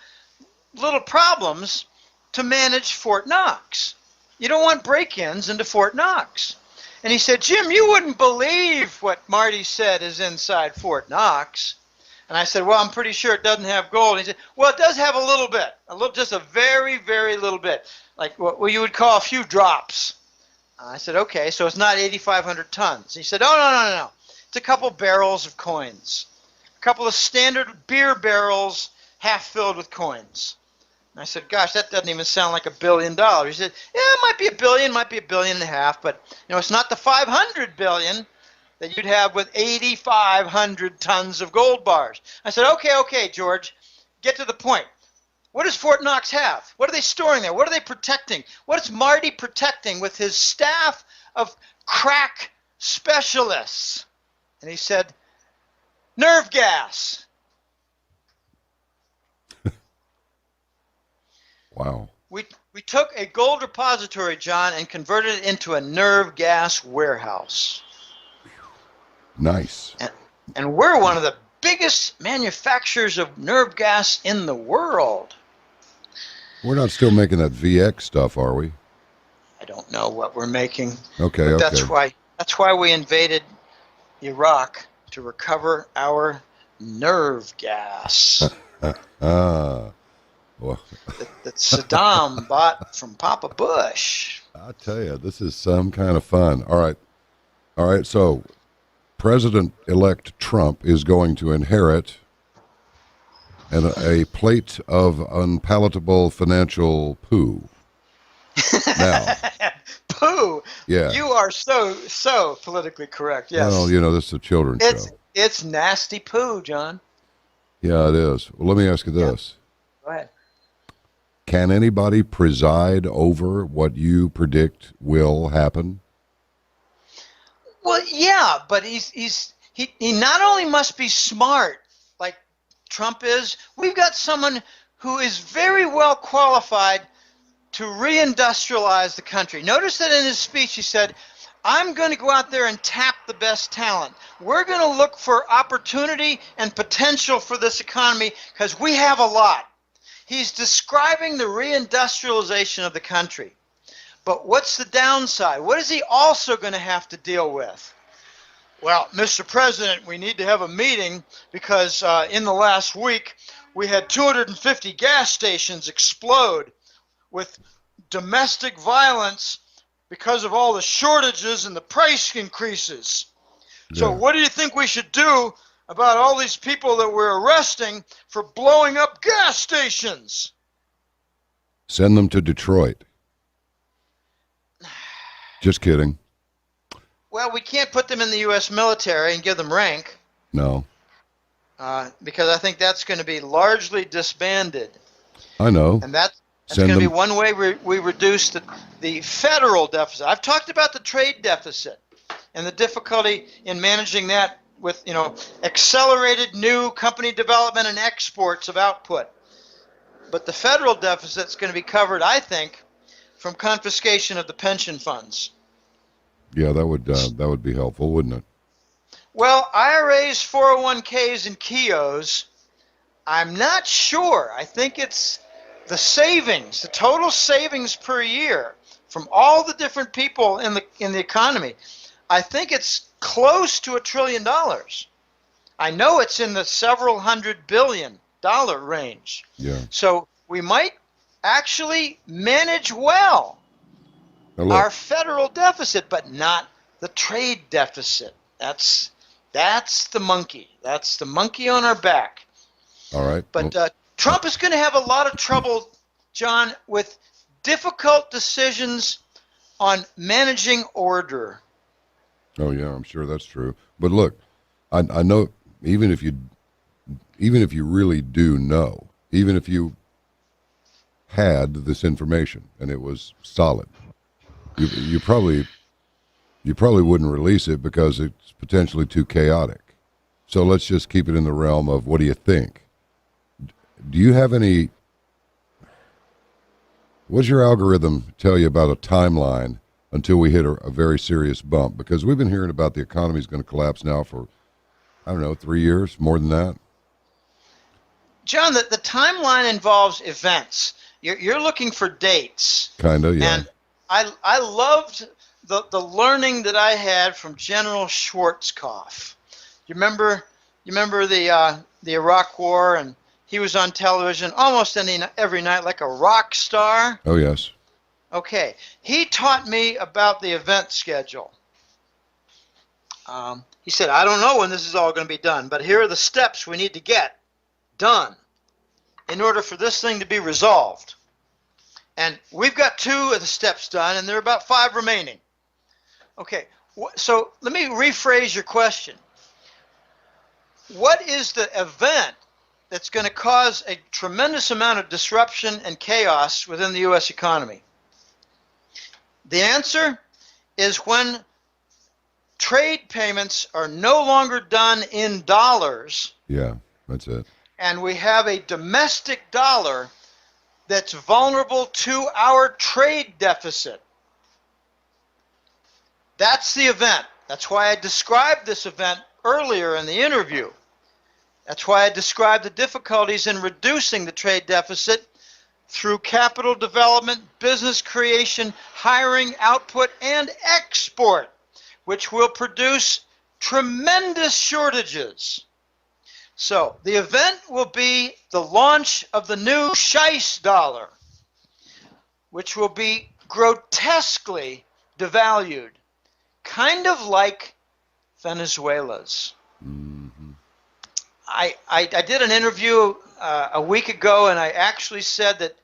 little problems to manage Fort Knox. You don't want break-ins into Fort Knox. And he said, Jim, you wouldn't believe what Marty said is inside Fort Knox. And I said, well, I'm pretty sure it doesn't have gold. And he said, well, it does have a little bit, just a very, very little bit, like what you would call a few drops. I said, okay, so it's not 8,500 tons. He said, oh, no. It's a couple barrels of coins, a couple of standard beer barrels half filled with coins. And I said, gosh, that doesn't even sound like $1 billion. He said, yeah, it might be $1 billion, might be $1.5 billion, but it's not the 500 billion that you'd have with 8,500 tons of gold bars. I said, okay, George, get to the point. What does Fort Knox have? What are they storing there? What are they protecting? What is Marty protecting with his staff of crack specialists? And he said, nerve gas. Wow. We took a gold repository, John, and converted it into a nerve gas warehouse. Nice. And we're one of the biggest manufacturers of nerve gas in the world. We're not still making that VX stuff, are we? I don't know what we're making. Okay. That's why we invaded Iraq, to recover our nerve gas. Well, that Saddam bought from Papa Bush. I tell you, this is some kind of fun. All right. So, President-elect Trump is going to inherit a plate of unpalatable financial poo. Now, poo. Yeah. You are so politically correct. Yes. Well, this is a children's show. It's nasty poo, John. Yeah, it is. Well, let me ask you this. Go ahead. Can anybody preside over what you predict will happen? Well, yeah, but he not only must be smart like Trump is, we've got someone who is very well qualified to reindustrialize the country. Notice that in his speech he said, I'm going to go out there and tap the best talent. We're going to look for opportunity and potential for this economy because we have a lot. He's describing the reindustrialization of the country. But what's the downside? What is he also going to have to deal with? Well, Mr. President, we need to have a meeting because in the last week we had 250 gas stations explode with domestic violence because of all the shortages and the price increases. So what do you think we should do about all these people that we're arresting for blowing up gas stations? Send them to Detroit. Just kidding. Well, we can't put them in the U.S. military and give them rank. No. Because I think that's going to be largely disbanded. I know. And that's going to be one way we reduce the federal deficit. I've talked about the trade deficit and the difficulty in managing that with, accelerated new company development and exports of output. But the federal deficit is going to be covered, I think, from confiscation of the pension funds. Yeah, that would be helpful, wouldn't it? Well, IRAs, 401ks, and KIOs, I'm not sure. I think it's the savings, the total savings per year from all the different people in the economy. I think it's close to $1 trillion. I know it's in the several $100 billion range. Yeah. So we might actually manage well our federal deficit, but not the trade deficit. That's the monkey. That's the monkey on our back. All right. But Trump is going to have a lot of trouble, John, with difficult decisions on managing order. Oh yeah, I'm sure that's true. But look, I know even if you really do know, even if you had this information and it was solid, you probably wouldn't release it because it's potentially too chaotic. So let's just keep it in the realm of what do you think? Do you have any? What's your algorithm tell you about a timeline until we hit a very serious bump? Because we've been hearing about the economy is going to collapse now for, 3 years, more than that. John, the timeline involves events. You're looking for dates. Kind of, yeah. And I loved the learning that I had from General Schwarzkopf. You remember the Iraq War, and he was on television almost every night like a rock star. Oh yes. Okay, he taught me about the event schedule. He said, I don't know when this is all going to be done, but here are the steps we need to get done in order for this thing to be resolved. And we've got 2 of the steps done, and there are about 5 remaining. Okay, so let me rephrase your question. What is the event that's going to cause a tremendous amount of disruption and chaos within the U.S. economy? The answer is when trade payments are no longer done in dollars. Yeah, that's it. And we have a domestic dollar that's vulnerable to our trade deficit. That's the event. That's why I described this event earlier in the interview. That's why I described the difficulties in reducing the trade deficit through capital development, business creation, hiring, output, and export, which will produce tremendous shortages. So the event will be the launch of the new Scheisse dollar, which will be grotesquely devalued, kind of like Venezuela's. Mm-hmm. I did an interview a week ago, and I actually said that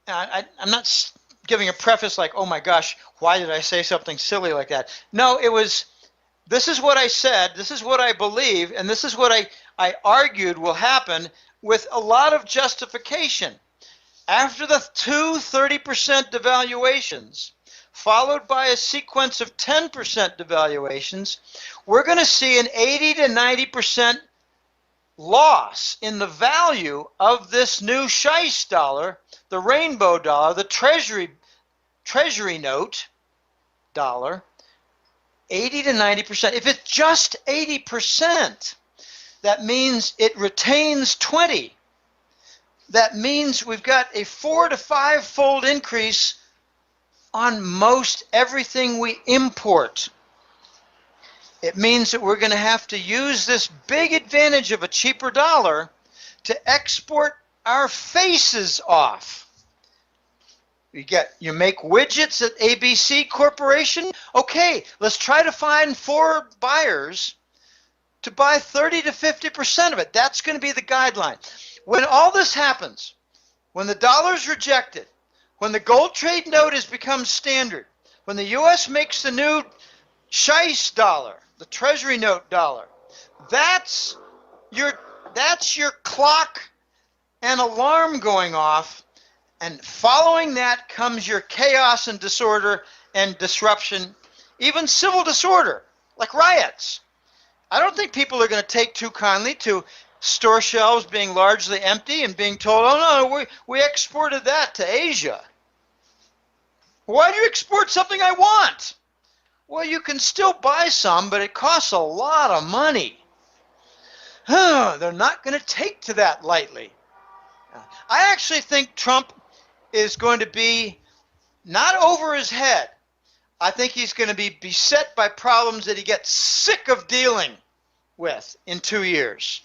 I'm not giving a preface like, oh my gosh, why did I say something silly like that? No, it was, this is what I said, this is what I believe, and this is what I argued will happen with a lot of justification. After the 30% devaluations, followed by a sequence of 10% devaluations, we're going to see an 80 to 90% loss in the value of this new Scheisse dollar, the rainbow dollar, the treasury note dollar. 80 to 90%. If it's just 80%, that means it retains 20. That means we've got a 4 to 5-fold increase on most everything we import. It means that we're going to have to use this big advantage of a cheaper dollar to export our faces off. You make widgets at ABC Corporation. Okay, let's try to find 4 buyers to buy 30 to 50% of it. That's going to be the guideline. When all this happens, when the dollar's rejected, when the gold trade note has become standard, when the U.S. makes the new Scheiss dollar, the Treasury note dollar, that's your clock and alarm going off, and following that comes your chaos and disorder and disruption, even civil disorder, like riots. I don't think people are going to take too kindly to store shelves being largely empty and being told, oh no, we exported that to Asia. Why do you export something I want? Well, you can still buy some, but it costs a lot of money. They're not going to take to that lightly. I actually think Trump is going to be not over his head. I think he's going to be beset by problems that he gets sick of dealing with in 2 years.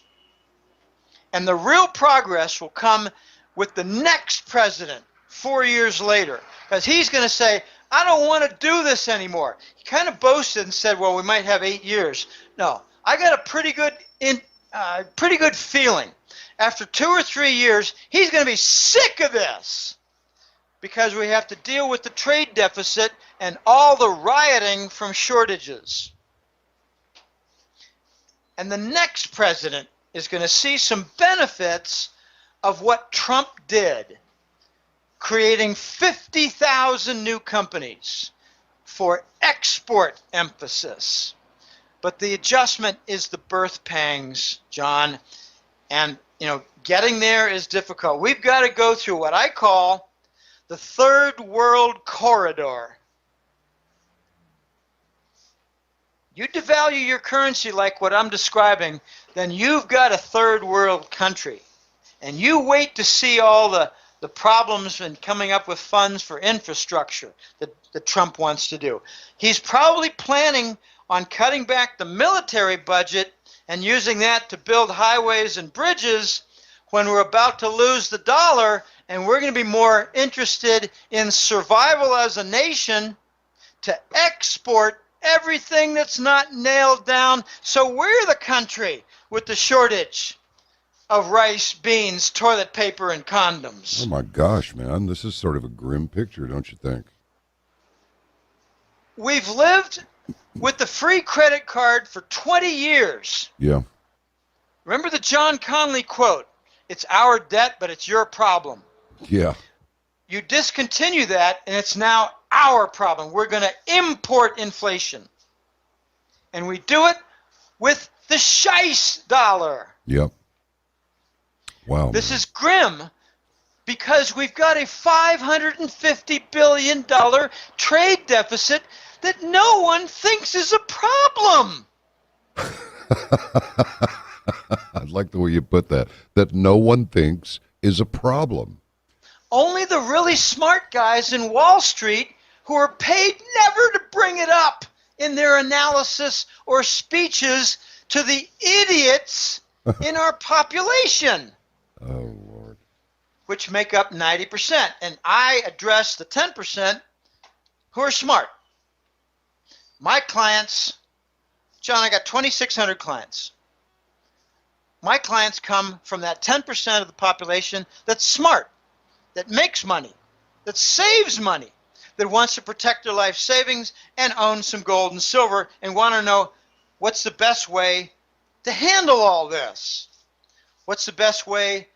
And the real progress will come with the next president 4 years later, because he's going to say, I don't want to do this anymore. He kind of boasted and said, well, we might have 8 years. No, I got a pretty good feeling. After 2 or 3 years, he's going to be sick of this because we have to deal with the trade deficit and all the rioting from shortages. And the next president is going to see some benefits of what Trump did, creating 50,000 new companies for export emphasis. But the adjustment is the birth pangs, John, and getting there is difficult. We've got to go through what I call the third world corridor. You devalue your currency like what I'm describing, then you've got a third world country. And you wait to see all the problems and coming up with funds for infrastructure that Trump wants to do. He's probably planning on cutting back the military budget and using that to build highways and bridges when we're about to lose the dollar, and we're going to be more interested in survival as a nation to export everything that's not nailed down. So we're the country with the shortage of rice, beans, toilet paper, and condoms. Oh my gosh, man. This is sort of a grim picture, don't you think? We've lived with the free credit card for 20 years. Yeah. Remember the John Conley quote, it's our debt, but it's your problem. Yeah. You discontinue that, and it's now our problem. We're going to import inflation. And we do it with the Scheiss dollar. Yep. Wow. This is grim because we've got a $550 billion trade deficit that no one thinks is a problem. I like the way you put that. That no one thinks is a problem. Only the really smart guys in Wall Street who are paid never to bring it up in their analysis or speeches to the idiots in our population. Oh, Lord. Which make up 90%. And I address the 10% who are smart. My clients, John, I got 2,600 clients. My clients come from that 10% of the population that's smart, that makes money, that saves money, that wants to protect their life savings and own some gold and silver and want to know what's the best way to handle all this. What's the best way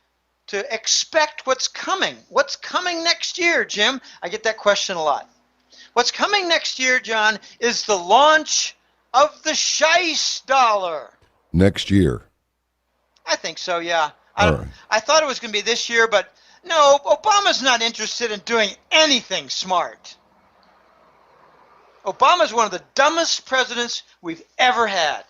to expect what's coming? What's coming next year, Jim? I get that question a lot. What's coming next year, John, is the launch of the Scheiss dollar. Next year. I think so, yeah. Right. I thought it was going to be this year, but no, Obama's not interested in doing anything smart. Obama's one of the dumbest presidents we've ever had.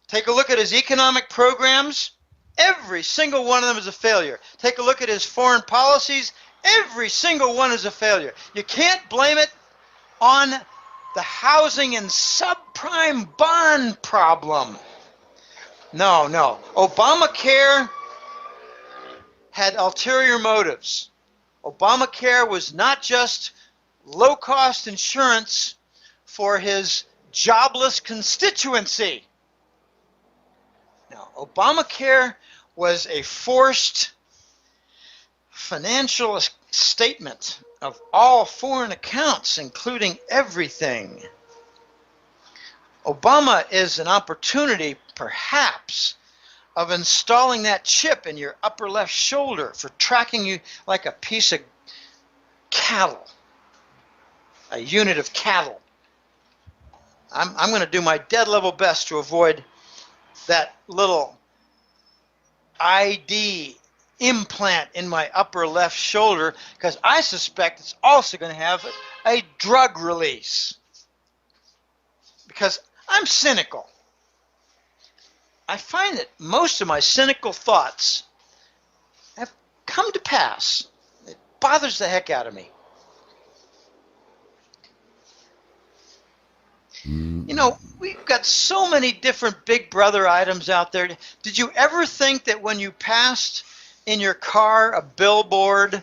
Take a look at his economic programs. Every single one of them is a failure. Take a look at his foreign policies. Every single one is a failure. You can't blame it on the housing and subprime bond problem. No. Obamacare had ulterior motives. Obamacare was not just low-cost insurance for his jobless constituency. Now, Obamacare was a forced financial statement of all foreign accounts, including everything. Obama is an opportunity, perhaps, of installing that chip in your upper left shoulder for tracking you like a piece of cattle, a unit of cattle. I'm going to do my dead level best to avoid that little ID implant in my upper left shoulder, because I suspect it's also going to have a drug release. Because I'm cynical. I find that most of my cynical thoughts have come to pass. It bothers the heck out of me. You know, we've got so many different Big Brother items out there. Did you ever think that when you passed in your car a billboard,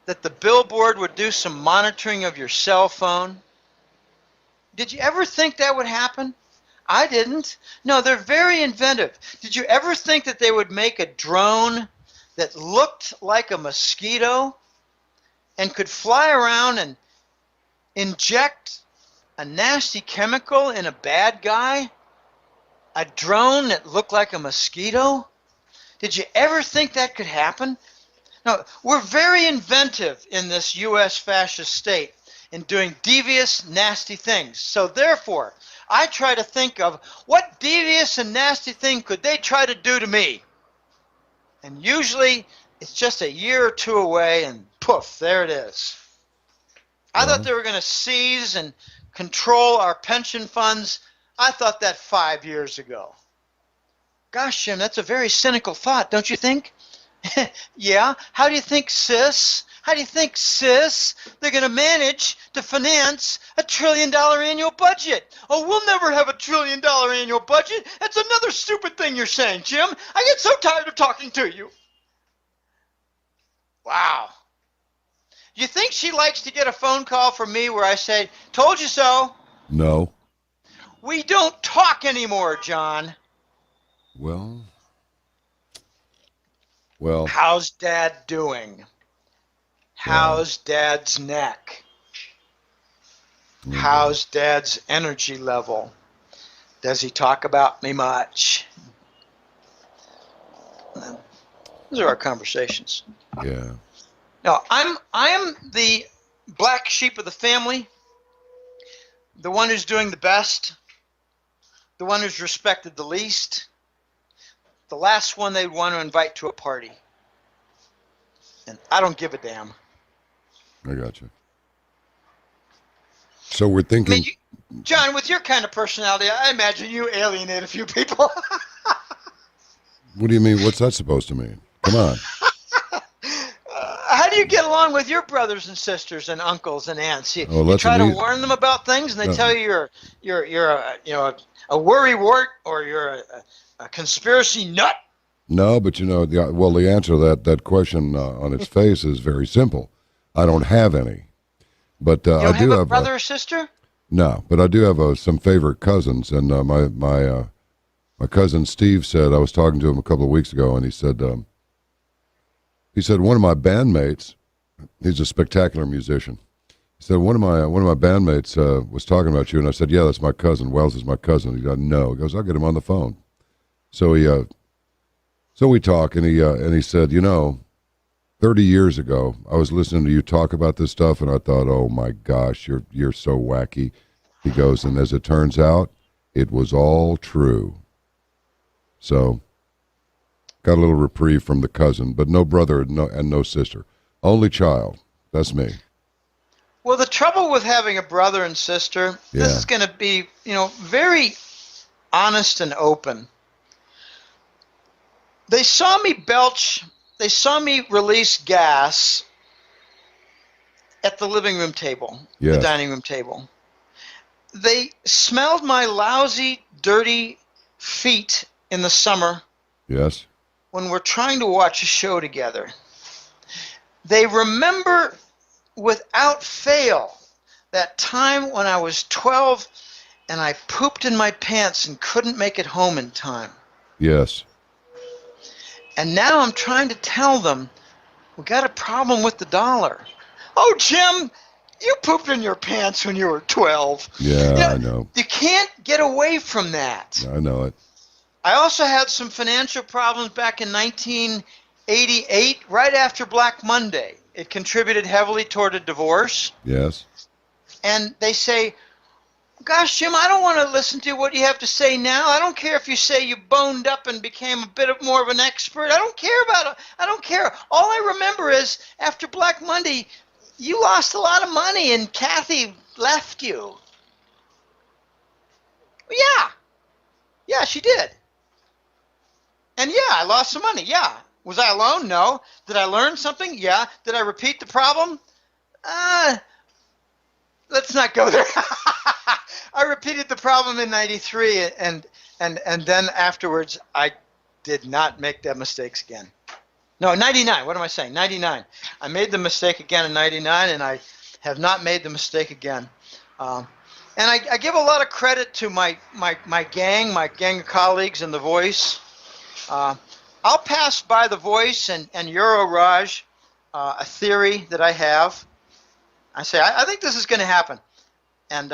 that the billboard would do some monitoring of your cell phone? Did you ever think that would happen? I didn't. No, they're very inventive. Did you ever think that they would make a drone that looked like a mosquito and could fly around and inject a nasty chemical in a bad guy? A drone that looked like a mosquito? Did you ever think that could happen? No, we're very inventive in this U.S. fascist state in doing devious, nasty things. So therefore, I try to think of what devious and nasty thing could they try to do to me? And usually it's just a year or two away and poof, there it is. I thought they were going to seize and control our pension funds. I thought that 5 years ago. Gosh, Jim, that's a very cynical thought, don't you think? Yeah. How do you think, sis? How do you think, sis, they're going to manage to finance a $1 trillion annual budget? Oh, we'll never have a $1 trillion annual budget. That's another stupid thing you're saying, Jim. I get so tired of talking to you. Wow. You think she likes to get a phone call from me where I say, told you so? No. We don't talk anymore, John. Well. How's Dad doing? How's Dad's neck? How's Dad's energy level? Does he talk about me much? Those are our conversations. Yeah. No, I am the black sheep of the family, the one who's doing the best, the one who's respected the least, the last one they'd want to invite to a party. And I don't give a damn. I got you. So we're thinking... I mean, John, with your kind of personality, I imagine you alienate a few people. What do you mean? What's that supposed to mean? Come on. How do you get along with your brothers and sisters and uncles and aunts? You try to warn them about things, and they tell you you're a worrywart or you're a conspiracy nut. No, but the answer to that question on its face is very simple. I don't have any, but I do have a brother or sister. No, but I do have some favorite cousins, and my cousin Steve said, I was talking to him a couple of weeks ago, and he said one of my bandmates, he's a spectacular musician. He said one of my bandmates was talking about you, and I said, yeah, that's my cousin. Wells is my cousin. He goes, no. He goes, I'll get him on the phone. So we talk, and he said, 30 years ago, I was listening to you talk about this stuff, and I thought, oh my gosh, you're so wacky. He goes, and as it turns out, it was all true. So, got a little reprieve from the cousin, but no brother and no sister. Only child. That's me. Well, the trouble with having a brother and sister, this is going to be, very honest and open. They saw me belch. They saw me release gas at the living room table, the dining room table. They smelled my lousy, dirty feet in the summer. Yes. When we're trying to watch a show together. They remember without fail that time when I was 12 and I pooped in my pants and couldn't make it home in time. Yes. And now I'm trying to tell them, we got a problem with the dollar. Oh, Jim, you pooped in your pants when you were 12. Yeah, I know. You can't get away from that. I know it. I also had some financial problems back in 1988, right after Black Monday. It contributed heavily toward a divorce. Yes. And they say, gosh, Jim, I don't want to listen to what you have to say now. I don't care if you say you boned up and became a bit more of an expert. I don't care about it. I don't care. All I remember is after Black Monday, you lost a lot of money and Kathy left you. Yeah. Yeah, she did. And yeah, I lost some money. Yeah. Was I alone? No. Did I learn something? Yeah. Did I repeat the problem? Let's not go there. I repeated the problem in 93 and then afterwards I did not make that mistakes again. No, 99. What am I saying? 99. I made the mistake again in 99 and I have not made the mistake again. And I give a lot of credit to my gang of colleagues in The Voice. I'll pass by The Voice and Euroraj, a theory that I have. I say, I think this is going to happen. And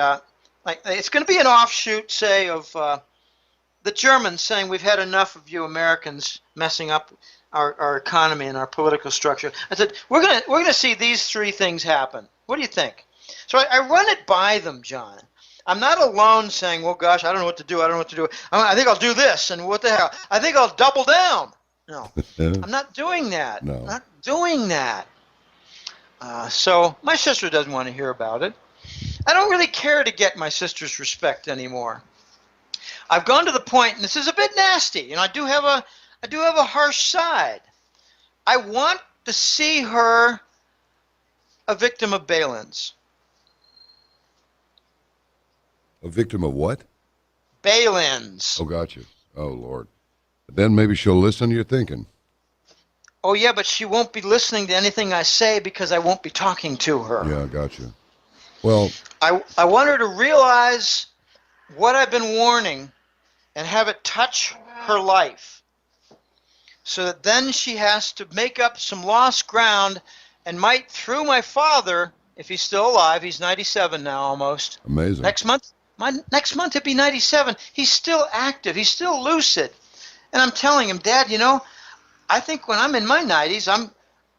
it's going to be an offshoot, say, of the Germans saying we've had enough of you Americans messing up our economy and our political structure. I said, we're going to see these three things happen. What do you think? So I run it by them, John. I'm not alone saying, well, gosh, I don't know what to do. I don't know what to do. I think I'll do this, and what the hell? I think I'll double down. No, I'm not doing that. No. I'm not doing that. So my sister doesn't want to hear about it. I don't really care to get my sister's respect anymore. I've gone to the point, and this is a bit nasty, I do have a harsh side. I want to see her a victim of bail-ins. A victim of what? Bail-ins. Oh, got you. Oh, Lord. Then maybe she'll listen to your thinking. Oh, yeah, but she won't be listening to anything I say because I won't be talking to her. Yeah, got you. Well, I want her to realize what I've been warning and have it touch her life so that then she has to make up some lost ground and might, through my father, if he's still alive, he's 97 now almost. amazing. Next month he'll be 97. He's still active. He's still lucid. And I'm telling him, Dad, I think when I'm in my 90s,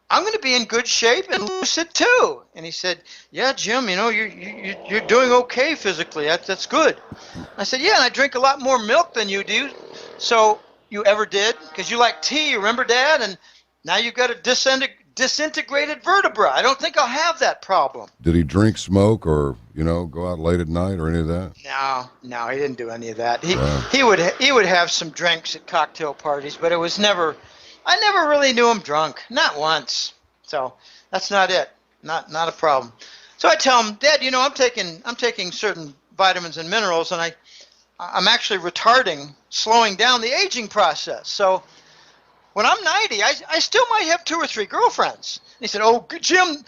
I'm going to be in good shape and lucid too. And he said, yeah, Jim, you're doing okay physically. That's good. I said, yeah, and I drink a lot more milk than you do. So you ever did? Because you like tea, remember, Dad? And now you've got a disintegrated vertebra. I don't think I'll have that problem. Did he drink, smoke, or, go out late at night or any of that? No, he didn't do any of that. He would have some drinks at cocktail parties, but it was never, I never really knew him drunk. Not once. So that's not it. Not a problem. So I tell him, Dad, I'm taking certain vitamins and minerals, and I'm actually slowing down the aging process. So when I'm 90, I still might have 2 or 3 girlfriends. And he said, oh, Jim,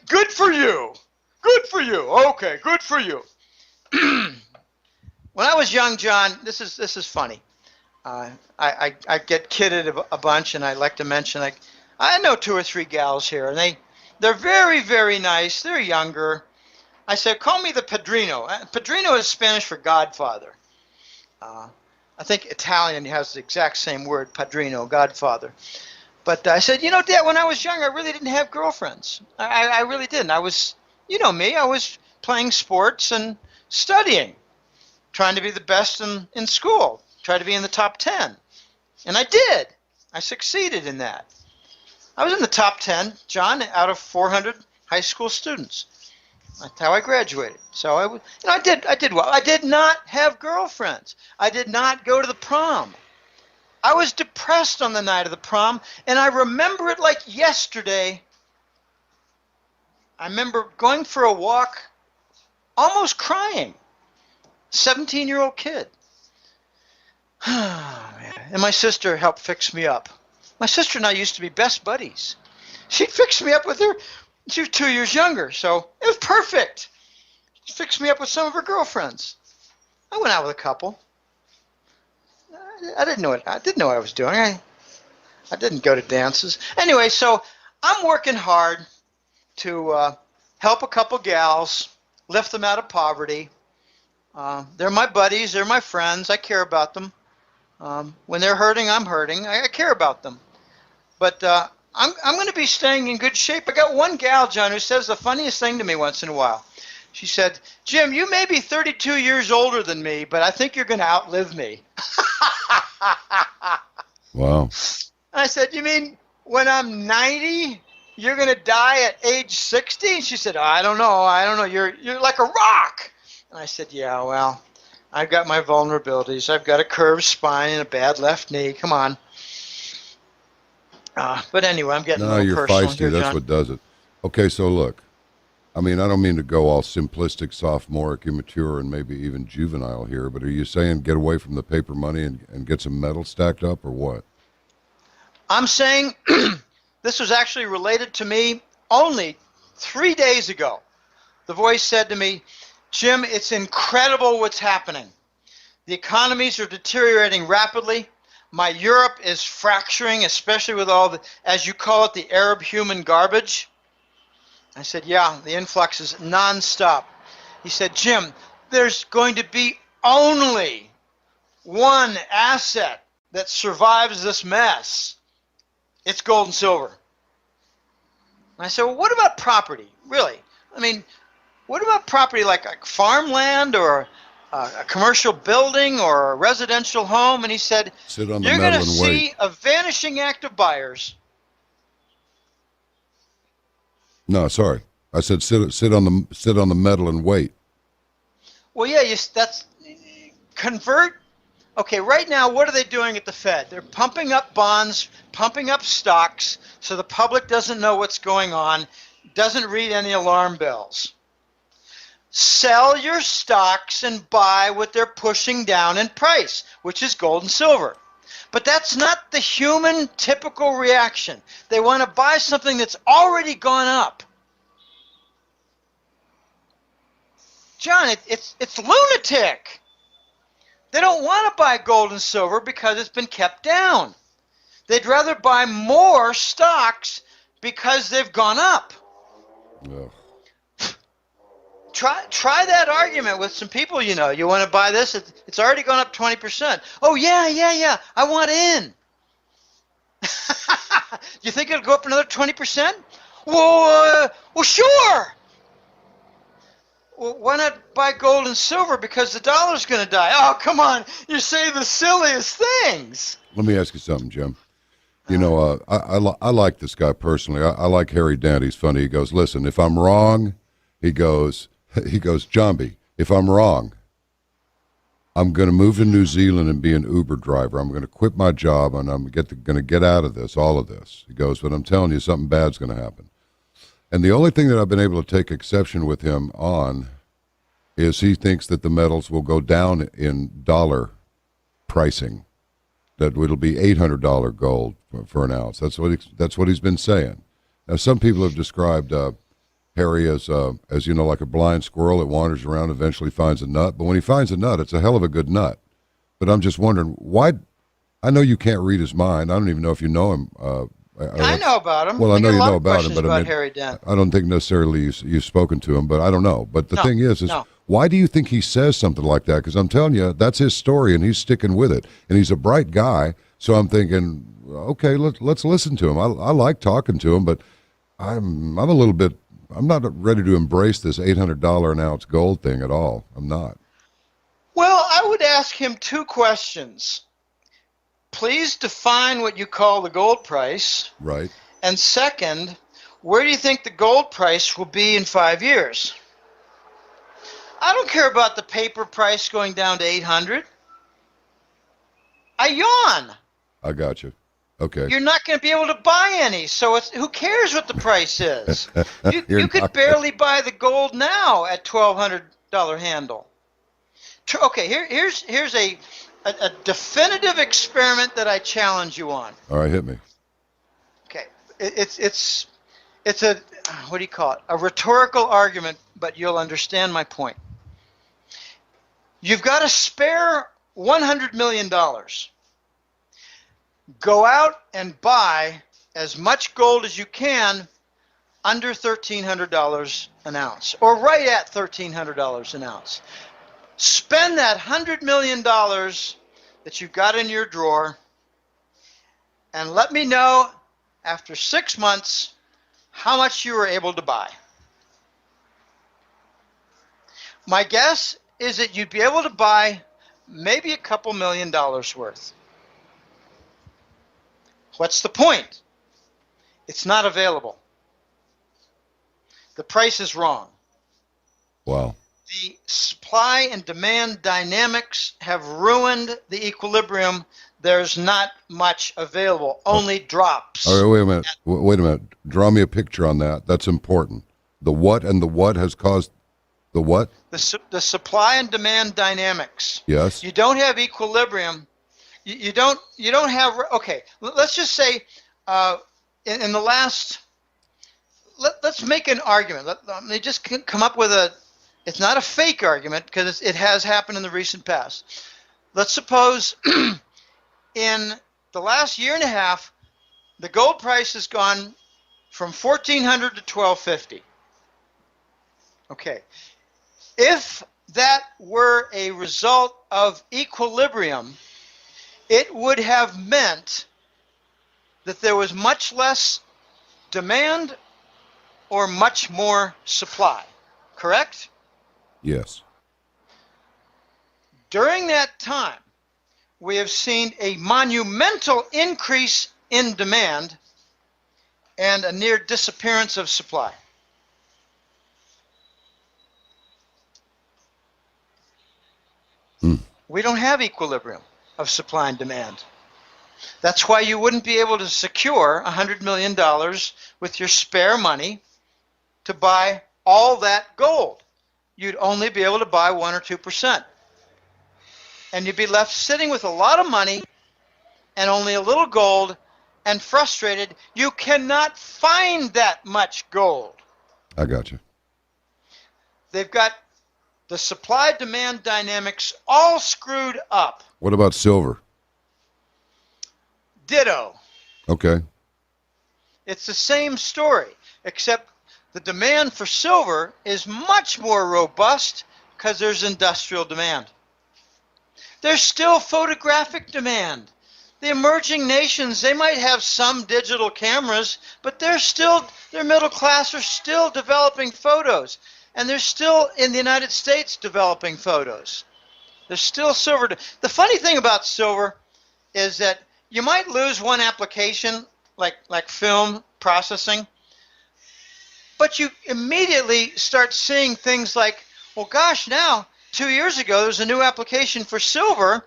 good for you. Good for you. Okay, good for you. When I was young, John, this is funny. I get kidded a bunch, and I like to mention, I know 2 or 3 gals here, and they're very, very nice. They're younger. I said, call me the Padrino. Padrino is Spanish for Godfather. I think Italian has the exact same word, padrino, godfather. But I said, Dad, when I was young, I really didn't have girlfriends. I really didn't. I was, me, I was playing sports and studying, trying to be the best in school, try to be in the top 10. And I did. I succeeded in that. I was in the top 10, John, out of 400 high school students. That's how I graduated. So I did well. I did not have girlfriends. I did not go to the prom. I was depressed on the night of the prom, and I remember it like yesterday. I remember going for a walk, almost crying. 17-year-old kid. And my sister helped fix me up. My sister and I used to be best buddies. She fixed me up with her. She was 2 years younger, so it was perfect. She fixed me up with some of her girlfriends. I went out with a couple. I didn't know what I was doing. I didn't go to dances. Anyway, so I'm working hard to help a couple gals, lift them out of poverty. They're my buddies. They're my friends. I care about them. When they're hurting, I'm hurting. I care about them. But I'm going to be staying in good shape. I got one gal, John, who says the funniest thing to me once in a while. She said, Jim, you may be 32 years older than me, but I think you're going to outlive me. Wow. I said, you mean when I'm 90, you're going to die at age 60? And she said, I don't know. You're like a rock. And I said, yeah, well, I've got my vulnerabilities. I've got a curved spine and a bad left knee. Come on. But anyway, I'm getting a little you're personal feisty. here, That's John. what does it. Okay, so look. I mean, I don't mean to go all simplistic, sophomoric, immature, and maybe even juvenile here, but are you saying get away from the paper money and get some metal stacked up, or what? I'm saying this was actually related to me only 3 days ago. The voice said to me, Jim, it's incredible what's happening. The economies are deteriorating rapidly. My Europe is fracturing, especially with all the, as you call it, the Arab human garbage. I said, yeah, the influx is nonstop. He said, Jim, there's going to be only one asset that survives this mess. It's gold and silver. And I said, well, what about property? Really? I mean, what about property like farmland or a commercial building or a residential home? And he said, Sit on the you're going metal to and see wait. a vanishing act of buyers. No, sorry. I said sit on the metal and wait. Well, yeah, that's convert. Okay, right now, what are they doing at the Fed? They're pumping up bonds, pumping up stocks, so the public doesn't know what's going on, doesn't read any alarm bells. Sell your stocks and buy what they're pushing down in price, which is gold and silver. But that's not the human typical reaction. They want to buy something that's already gone up. John, it's lunatic. They don't want to buy gold and silver because it's been kept down. They'd rather buy more stocks because they've gone up. Ugh. Try that argument with some people you know. You want to buy this? It's already gone up 20%. Oh, yeah. I want in. You think it'll go up another 20%? Well, sure. Well, why not buy gold and silver? Because the dollar's going to die. Oh, come on. You're saying the silliest things. Let me ask you something, Jim. You know, I like this guy personally. I like Harry Dent. He's funny. He goes, listen, if I'm wrong, he goes, John B., if I'm wrong, I'm going to move to New Zealand and be an Uber driver. I'm going to quit my job, and I'm going to get out of this, all of this. He goes, but I'm telling you, something bad's going to happen. And the only thing that I've been able to take exception with him on is he thinks that the metals will go down in dollar pricing, that it'll be $800 gold for an ounce. That's what he's been saying. Now, some people have described Harry as you know, like a blind squirrel that wanders around, eventually finds a nut. But when he finds a nut, it's a hell of a good nut. But I'm just wondering why. I know you can't read his mind. I don't even know if you know him. I know about him. Well, I know you know about him, but I mean, Harry Dent. I don't think necessarily you've spoken to him, but I don't know. But the thing is no. why do you think he says something like that? Because I'm telling you, that's his story, and he's sticking with it. And he's a bright guy, so I'm thinking, okay, let's listen to him. I like talking to him, but I'm a little bit. I'm not ready to embrace this $800 an ounce gold thing at all. I'm not. Well, I would ask him two questions. Please define what you call the gold price. Right. And second, where do you think the gold price will be in 5 years? I don't care about the paper price going down to 800. I yawn. I got you. Okay. You're not going to be able to buy any, so who cares what the price is? You could barely buy the gold now at $1,200 handle. Okay, here's a definitive experiment that I challenge you on. All right, hit me. Okay, it's it's a, what do you call it? A rhetorical argument, but you'll understand my point. You've got a spare $100 million. Go out and buy as much gold as you can under $1,300 an ounce, or right at $1,300 an ounce. Spend that $100 million that you've got in your drawer, and let me know after 6 months how much you were able to buy. My guess is that you'd be able to buy maybe a couple $1 million worth. What's the point? It's not available. The price is wrong. Wow. The supply and demand dynamics have ruined the equilibrium. There's not much available, only drops. All right, wait a minute. Wait a minute. Draw me a picture on that. That's important. The what and the what has caused the what? The supply and demand dynamics. Yes. You don't have equilibrium. You don't have, okay, let's just say in the last, let's make an argument. Let me just come up with it's not a fake argument because it has happened in the recent past. Let's suppose in the last year and a half, the gold price has gone from $1,400 to $1,250. Okay. If that were a result of equilibrium, it would have meant that there was much less demand or much more supply, correct? Yes. During that time, we have seen a monumental increase in demand and a near disappearance of supply. We don't have equilibrium of supply and demand. That's why you wouldn't be able to secure $100 million with your spare money to buy all that gold. You'd only be able to buy 1 or 2%. And you'd be left sitting with a lot of money and only a little gold and frustrated. You cannot find that much gold. I got you. They've got the supply-demand dynamics all screwed up. What about silver? Ditto. Okay. It's the same story, except the demand for silver is much more robust because there's industrial demand. There's still photographic demand. The emerging nations, they might have some digital cameras, but their middle class are still developing photos. And they're still in the United States developing photos. There's still silver. The funny thing about silver is that you might lose one application, like film processing, but you immediately start seeing things like, well, gosh, now, 2 years ago, there's a new application for silver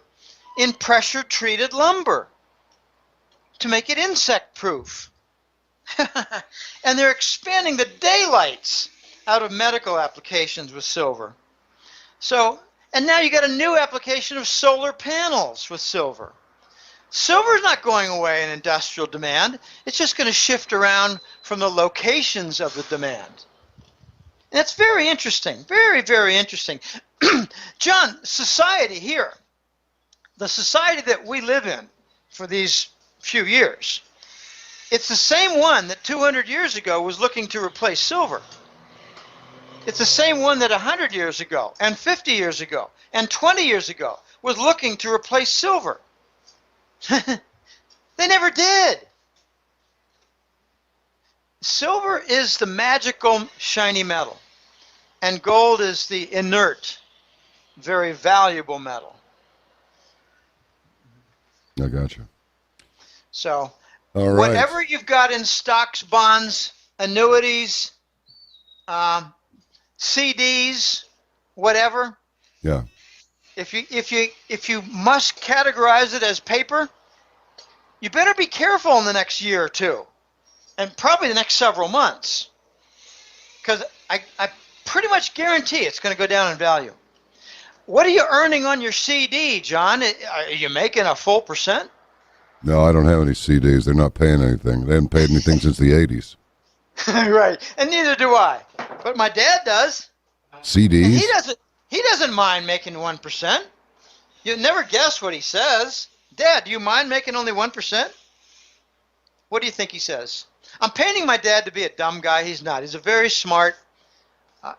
in pressure-treated lumber to make it insect-proof. And they're expanding the daylights out of medical applications with silver. So, and now you got a new application of solar panels with silver. Silver's not going away in industrial demand. It's just going to shift around from the locations of the demand. And it's very interesting, very, very interesting. John, society here, the society that we live in for these few years, it's the same one that 200 years ago was looking to replace silver. It's the same one that 100 years ago, and 50 years ago, and 20 years ago was looking to replace silver. They never did. Silver is the magical shiny metal, and gold is the inert, very valuable metal. I got you. So, all right. Whatever you've got in stocks, bonds, annuities, CDs, whatever. Yeah. If you must categorize it as paper, you better be careful in the next year or two, and probably the next several months, because I pretty much guarantee it's going to go down in value. What are you earning on your CD, John? Are you making a full percent? No, I don't have any CDs. They're not paying anything. They haven't paid anything since the 80s. Right. And neither do I. But my dad does. And CDs? he doesn't mind making 1%. You'll never guess what he says. Dad, do you mind making only 1%? What do you think he says? I'm painting my dad to be a dumb guy. He's not. He's a very smart,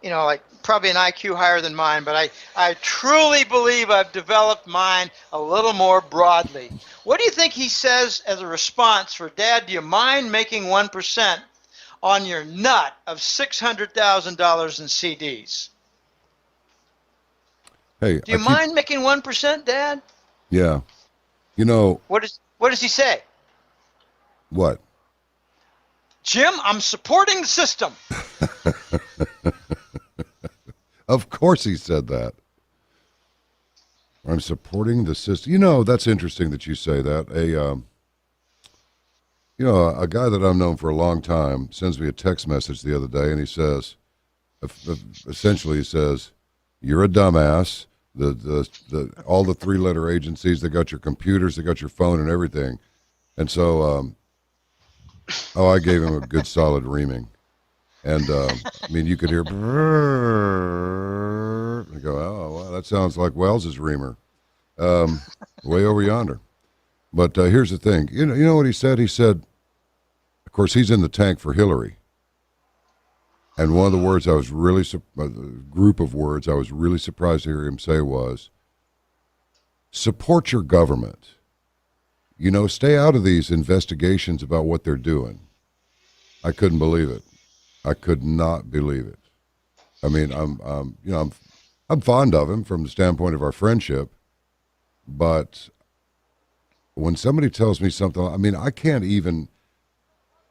like probably an IQ higher than mine, but I truly believe I've developed mine a little more broadly. What do you think he says as a response for, Dad, do you mind making 1% on your nut of $600,000 in CDs? Hey, do you mind making 1%, Dad? Yeah. What does he say? What? Jim, I'm supporting the system. Of course he said that. I'm supporting the system. That's interesting that you say that. A guy that I've known for a long time sends me a text message the other day, and he says, essentially he says, you're a dumbass. All the three-letter agencies, they got your computers, they got your phone and everything. And so, I gave him a good solid reaming. And, you could hear, I go, oh, well, that sounds like Wells's reamer, way over yonder. But here's the thing. You know what he said? He said, of course, he's in the tank for Hillary. And one of the words group of words I was really surprised to hear him say was, support your government. Stay out of these investigations about what they're doing. I couldn't believe it. I could not believe it. I'm fond of him from the standpoint of our friendship, but when somebody tells me something, I can't even.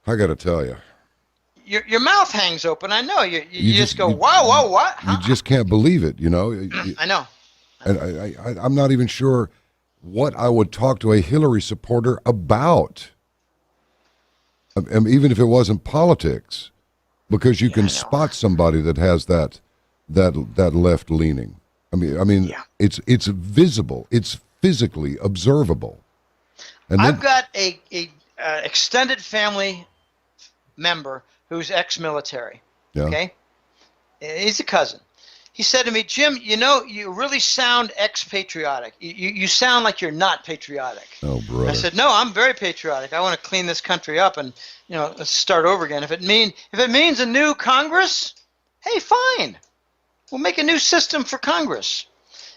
I got to tell you. Your mouth hangs open. I know. You just go, wow, what? Huh? You just can't believe it. I know. And I'm not even sure what I would talk to a Hillary supporter about, even if it wasn't politics, because you can spot somebody that has that left leaning. It's visible. It's physically observable. And I've got a extended family member who's ex-military. Yeah. Okay, he's a cousin. He said to me, Jim, you really sound ex-patriotic. You sound like you're not patriotic. Oh, brother. I said, no, I'm very patriotic. I want to clean this country up and, let's start over again. If it means a new Congress, hey, fine. We'll make a new system for Congress.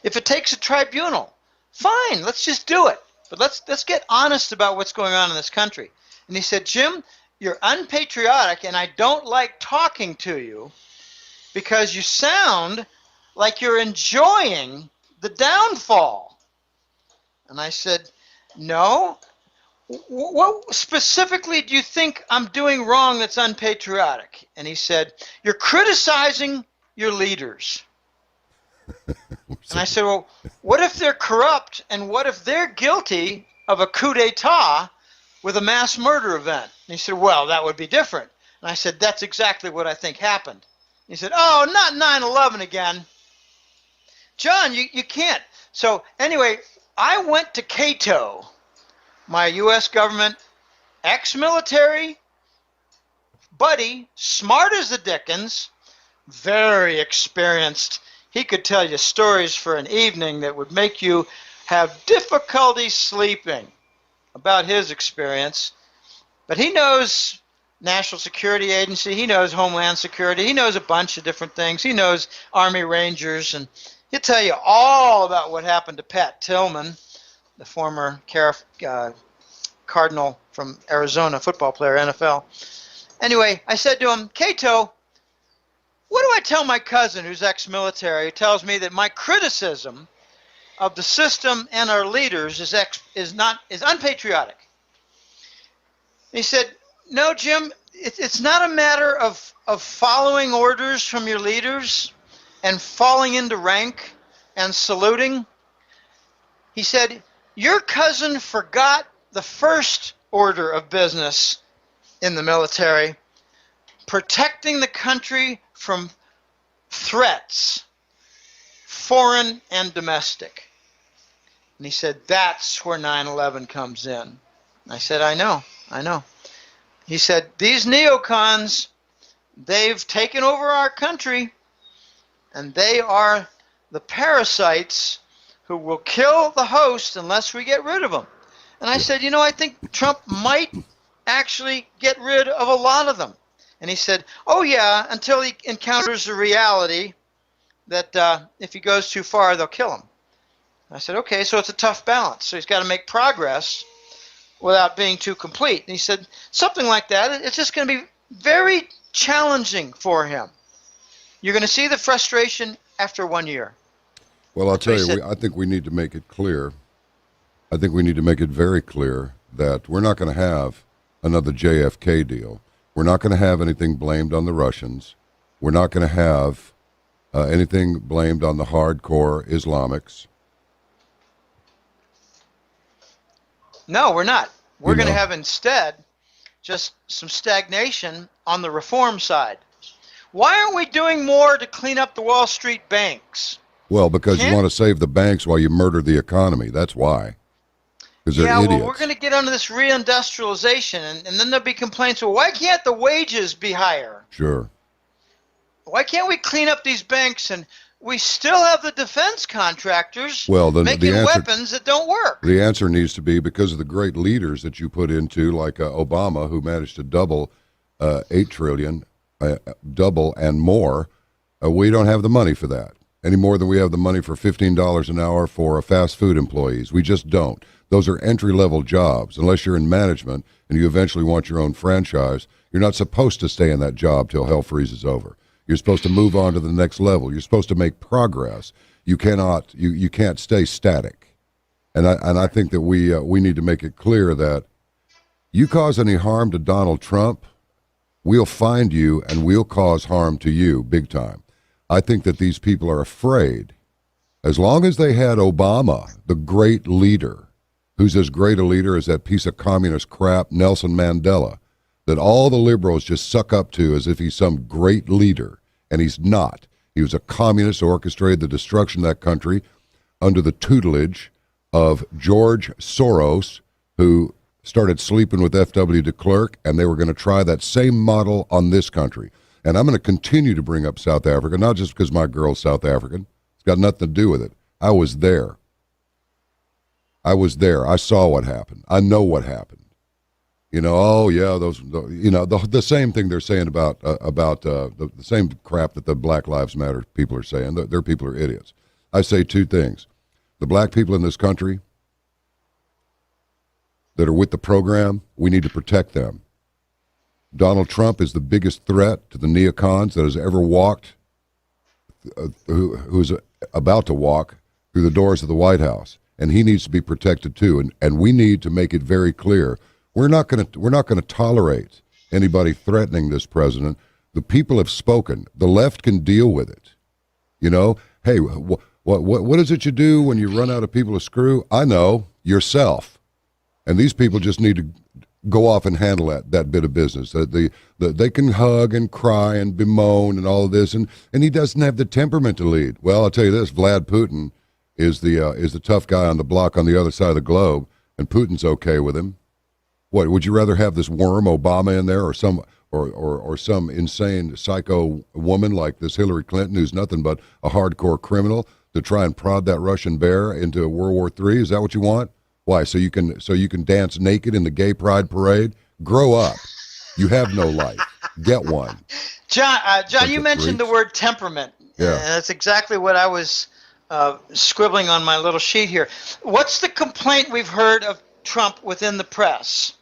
If it takes a tribunal, fine. Let's just do it. But let's get honest about what's going on in this country. And he said, Jim, you're unpatriotic, and I don't like talking to you, because you sound like you're enjoying the downfall. And I said, no. What specifically do you think I'm doing wrong that's unpatriotic? And he said, you're criticizing your leaders. And I said, well, what if they're corrupt, and what if they're guilty of a coup d'etat with a mass murder event? And he said, well, that would be different. And I said, that's exactly what I think happened. He said, oh, not 9/11 again. John, you can't. So anyway, I went to Cato, my U.S. government ex-military buddy, smart as the dickens, very experienced. He could tell you stories for an evening that would make you have difficulty sleeping about his experience. But he knows National Security Agency, he knows Homeland Security, he knows a bunch of different things, he knows Army Rangers, and he'll tell you all about what happened to Pat Tillman, the former Cardinal from Arizona, football player, NFL. Anyway, I said to him, Cato, what do I tell my cousin who's ex-military, who tells me that my criticism of the system and our leaders is unpatriotic? And he said, no, Jim, it's not a matter of following orders from your leaders and falling into rank and saluting. He said, your cousin forgot the first order of business in the military, protecting the country from threats, foreign and domestic. And he said, that's where 9/11 comes in. I said, I know. He said, these neocons They've taken over our country, and they are the parasites who will kill the host unless we get rid of them. And I said, I think Trump might actually get rid of a lot of them. And he said, oh, yeah, until he encounters the reality that if he goes too far, they'll kill him. I said, okay, so it's a tough balance. So he's got to make progress without being too complete. And he said, something like that. It's just going to be very challenging for him. You're going to see the frustration after 1 year. Well, I'll tell you, I think we need to make it clear. I think we need to make it very clear that we're not going to have another JFK deal. We're not going to have anything blamed on the Russians. We're not going to have anything blamed on the hardcore Islamics. No, we're not. We're going to have instead just some stagnation on the reform side. Why aren't we doing more to clean up the Wall Street banks? Well, because you want to save the banks while you murder the economy. That's why. Because they're idiots. Well, we're going to get under this reindustrialization, and then there'll be complaints. Well, why can't the wages be higher? Sure. Why can't we clean up these banks? And we still have the defense contractors making weapons that don't work. The answer needs to be because of the great leaders that you put into, like Obama, who managed to double $8 trillion, double and more. We don't have the money for that any more than we have the money for $15 an hour for fast food employees. We just don't. Those are entry-level jobs. Unless you're in management and you eventually want your own franchise, you're not supposed to stay in that job till hell freezes over. You're supposed to move on to the next level. You're supposed to make progress. You cannot. You can't stay static. And I think that we need to make it clear that you cause any harm to Donald Trump, we'll find you and we'll cause harm to you big time. I think that these people are afraid. As long as they had Obama, the great leader, who's as great a leader as that piece of communist crap, Nelson Mandela, that all the liberals just suck up to as if he's some great leader, and he's not. He was a communist who orchestrated the destruction of that country under the tutelage of George Soros, who started sleeping with F.W. de Klerk, and they were going to try that same model on this country. And I'm going to continue to bring up South Africa, not just because my girl's South African. It's got nothing to do with it. I was there. I saw what happened. I know what happened. The same thing they're saying about the same crap that the Black Lives Matter people are saying. Their people are idiots. I say two things. The black people in this country that are with the program, we need to protect them. Donald Trump is the biggest threat to the neocons that has ever walked, who's about to walk through the doors of the White House, and he needs to be protected too. And we need to make it very clear. We're not going to tolerate anybody threatening this president. The people have spoken. The left can deal with it. Hey, what is it you do when you run out of people to screw? I know, yourself. And these people just need to go off and handle that bit of business. They can hug and cry and bemoan and all of this, and he doesn't have the temperament to lead. Well, I'll tell you this: Vlad Putin is the tough guy on the block on the other side of the globe, and Putin's okay with him. What would you rather have, this worm Obama in there, or some insane psycho woman like this Hillary Clinton, who's nothing but a hardcore criminal, to try and prod that Russian bear into World War III? Is that what you want? Why? So you can dance naked in the gay pride parade? Grow up. You have no life. Get one. John, you mentioned the word temperament. Yeah. And that's exactly what I was scribbling on my little sheet here. What's the complaint we've heard of Trump within the press?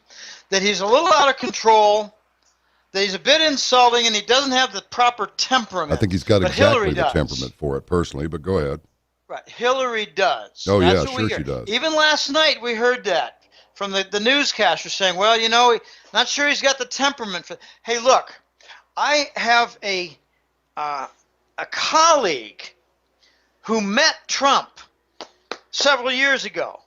That he's a little out of control, that he's a bit insulting, and he doesn't have the proper temperament. I think he's got exactly the temperament for it personally, but go ahead. Right, Hillary does. Oh, That's yeah, sure she does. Even last night we heard that from the newscaster saying, well, not sure he's got the temperament for. Hey, look, I have a colleague who met Trump several years ago.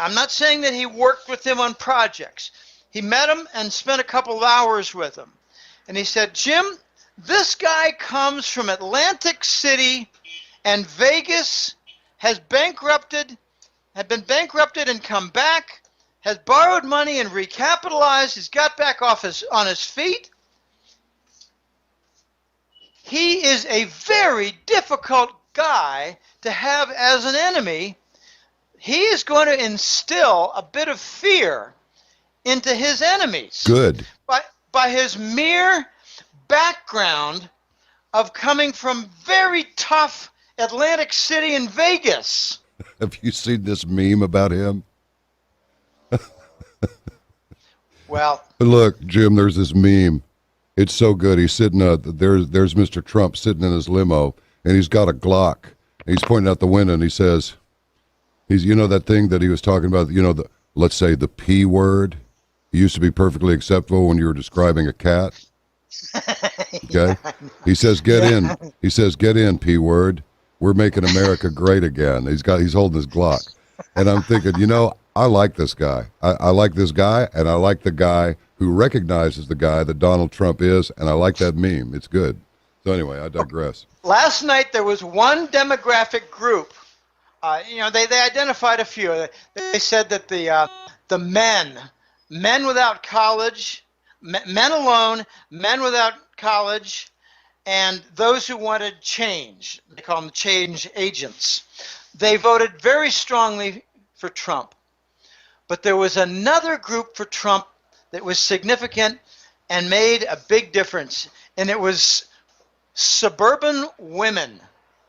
I'm not saying that he worked with him on projects. He met him and spent a couple of hours with him. And he said, Jim, this guy comes from Atlantic City, and Vegas, had been bankrupted and come back, has borrowed money and recapitalized. He's got back on his feet. he is a very difficult guy to have as an enemy. He is going to instill a bit of fear into his enemies. Good. By his mere background of coming from very tough Atlantic City and Vegas. Have you seen this meme about him? Well, look, Jim, there's this meme. It's so good. He's sitting, there's Mr. Trump sitting in his limo, and he's got a Glock. And he's pointing out the window, and he says, you know that thing that he was talking about, let's say the P word? It used to be perfectly acceptable when you were describing a cat. Okay? He says, get in. He says, get in, P word. We're making America great again. He's holding his Glock. And I'm thinking, I like this guy. I like this guy, and I like the guy who recognizes the guy that Donald Trump is, and I like that meme. It's good. So anyway, I digress. Last night there was one demographic group. They identified a few. They said that the men without college, men alone, men without college, and those who wanted change, they call them change agents, they voted very strongly for Trump. But there was another group for Trump that was significant and made a big difference, and it was suburban women.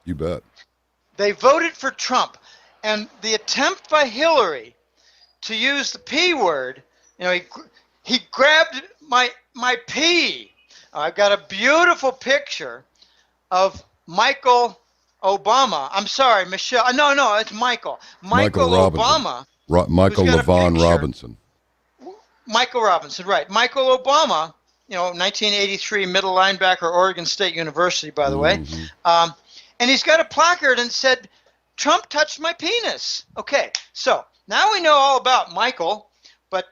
You bet. They voted for Trump, and the attempt by Hillary to use the P word, he grabbed my P. I've got a beautiful picture of Michael Obama. I'm sorry, Michelle. No, it's Michael. Michael Obama. Michael LaVaughn Robinson. Michael Robinson, right. Michael Obama, 1983 middle linebacker, Oregon State University, by the way. And he's got a placard and said, Trump touched my penis. Okay, so now we know all about Michael, but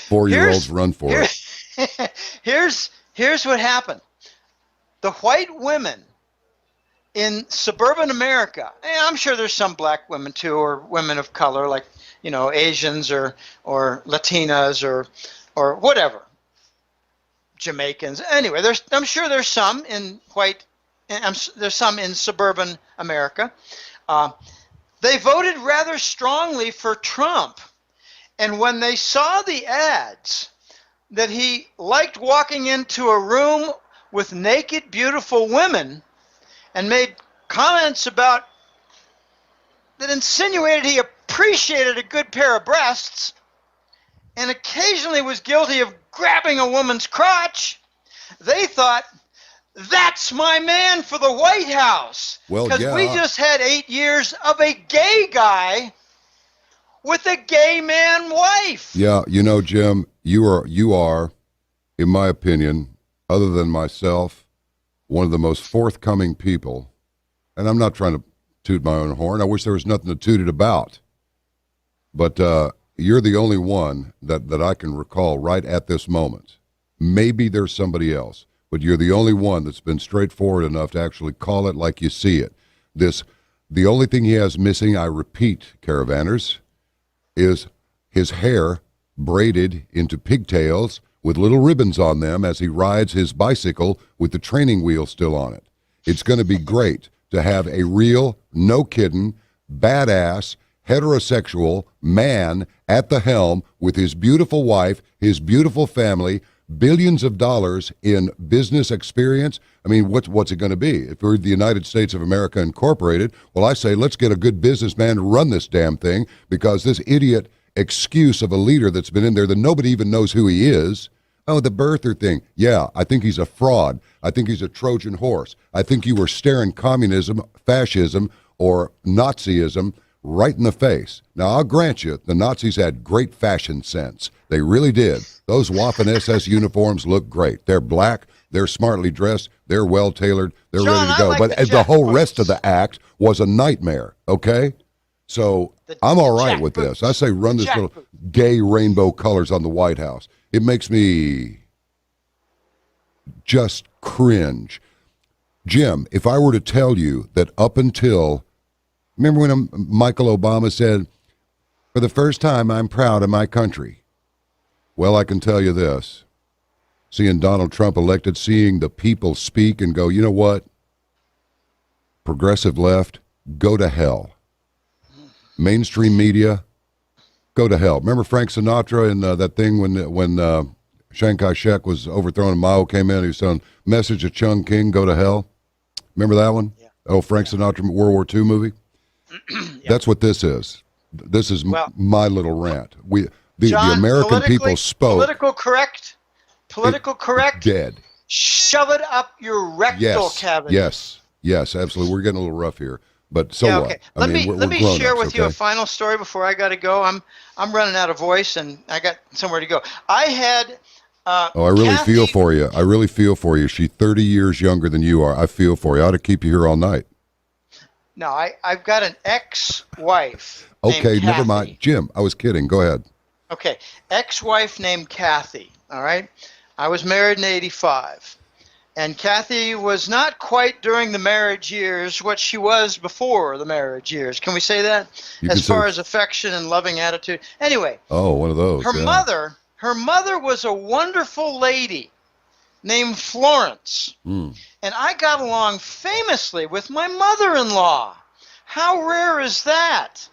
4-year-olds run for it. Here's what happened. The white women in suburban America, and I'm sure there's some black women too, or women of color, like Asians or Latinas or whatever, Jamaicans. Anyway, I'm sure there's some in there's some in suburban America. They voted rather strongly for Trump, and when they saw the ads that he liked walking into a room with naked, beautiful women, and made comments about that insinuated he appreciated a good pair of breasts and occasionally was guilty of grabbing a woman's crotch, they thought, that's my man for the White House. Well, because yeah. we just had 8 years of a gay guy with a gay man wife. Yeah, Jim, you are, in my opinion, other than myself, one of the most forthcoming people, and I'm not trying to toot my own horn. I wish there was nothing to toot it about. But you're the only one that I can recall right at this moment. Maybe there's somebody else, but you're the only one that's been straightforward enough to actually call it like you see it. The only thing he has missing, I repeat, caravanners, is his hair braided into pigtails with little ribbons on them as he rides his bicycle with the training wheel still on it. It's going to be great to have a real, no kidding, badass, heterosexual man at the helm with his beautiful wife, his beautiful family, billions of dollars in business experience. I mean, what's it going to be? If we're the United States of America Incorporated, well, I say let's get a good businessman to run this damn thing, because this idiot excuse of a leader that's been in there that nobody even knows who he is. Oh, the birther thing. Yeah, I think he's a fraud. I think he's a Trojan horse. I think you were staring communism, fascism, or Nazism right in the face. Now, I'll grant you, the Nazis had great fashion sense. They really did. Those Waffen-SS uniforms look great. They're black, they're smartly dressed, they're well-tailored, they're ready to go. Like but the whole rest of the act was a nightmare, okay? So I'm all right with this. I say run this little gay rainbow colors on the White House. It makes me just cringe. Jim, if I were to tell you that up until, remember when Michael Obama said, for the first time, I'm proud of my country. Well, I can tell you this. seeing Donald Trump elected, seeing the people speak and go, you know what? Progressive left, go to hell. Mainstream media, go to hell. Remember Frank Sinatra and that thing when Chiang Kai-shek was overthrown and Mao came in, he was saying, message to Chung King, go to hell. Remember that one? Yeah. Oh, Frank Sinatra World War II movie? Yeah. That's what this is. This is my little rant. The American people spoke. Political correct. Dead. Shove it up your rectal cavity. Yes, absolutely. We're getting a little rough here, but so okay. what? Let me share with you a final story before I got to go. I'm running out of voice and I got somewhere to go. I had. I really feel for you. I really feel for you. She's 30 years younger than you are. I feel for you. I ought to keep you here all night. No, I've got an ex-wife. Okay, never mind. Jim, I was kidding. Go ahead. Okay, ex-wife named Kathy, all right? I was married in 85. And Kathy was not quite during the marriage years what she was before the marriage years. Can we say that? As far as affection and loving attitude. Anyway. Oh, one of those. Her mother was a wonderful lady named Florence. And I got along famously with my mother-in-law. How rare is that?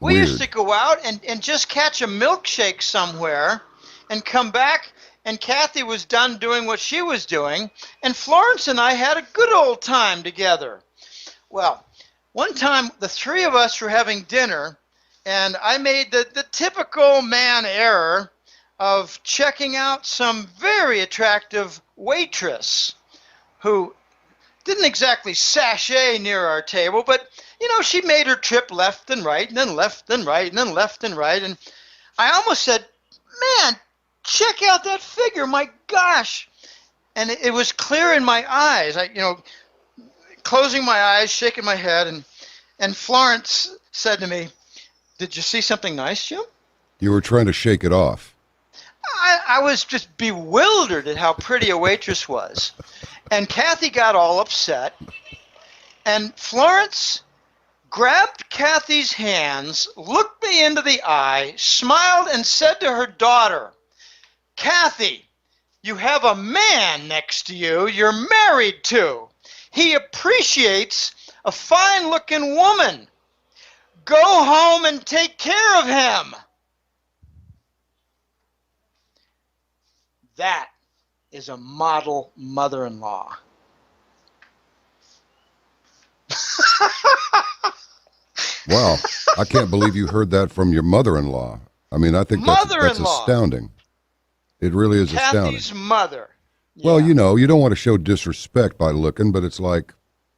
We used to go out and just catch a milkshake somewhere and come back, and Kathy was done doing what she was doing, and Florence and I had a good old time together. Well, one time the three of us were having dinner, and I made the typical man error of checking out some very attractive waitress who didn't exactly sashay near our table, but, you know, she made her trip left and right, and then left and right, and then left and right, and I almost said, man, check out that figure, my gosh. And it was clear in my eyes. Closing my eyes, shaking my head, and Florence said to me, did you see something nice, Jim? You were trying to shake it off. I was just bewildered at how pretty a waitress was. And Kathy got all upset. And Florence grabbed Kathy's hands, looked me into the eye, smiled, and said to her daughter, Kathy, you have a man next to you you're married to. He appreciates a fine-looking woman. Go home and take care of him. That is a model mother-in-law. Wow. I can't believe you heard that from your mother-in-law. I mean, I think that's astounding. It really is astounding. Kathy's mother. Yeah. Well, you know, you don't want to show disrespect by looking, but it's like,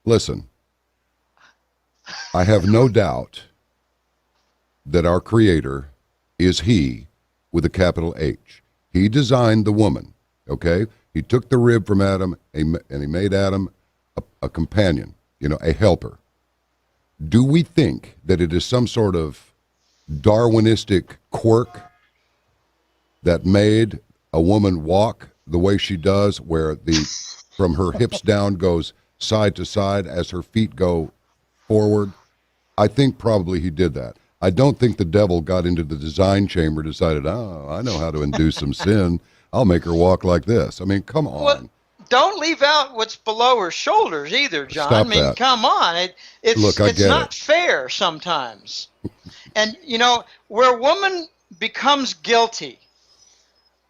listen, I have no doubt that our Creator is He with a capital H. He designed the woman, okay? He took the rib from Adam and he made Adam a companion, a helper. Do we think that it is some sort of Darwinistic quirk that made a woman walk the way she does, where from her hips down goes side to side as her feet go forward? I think probably he did that. I don't think the devil got into the design chamber, decided, I know how to induce some sin. I'll make her walk like this. I mean, come on. Well, don't leave out what's below her shoulders either, John. Stop that. Come on. It's not fair sometimes. And, where a woman becomes guilty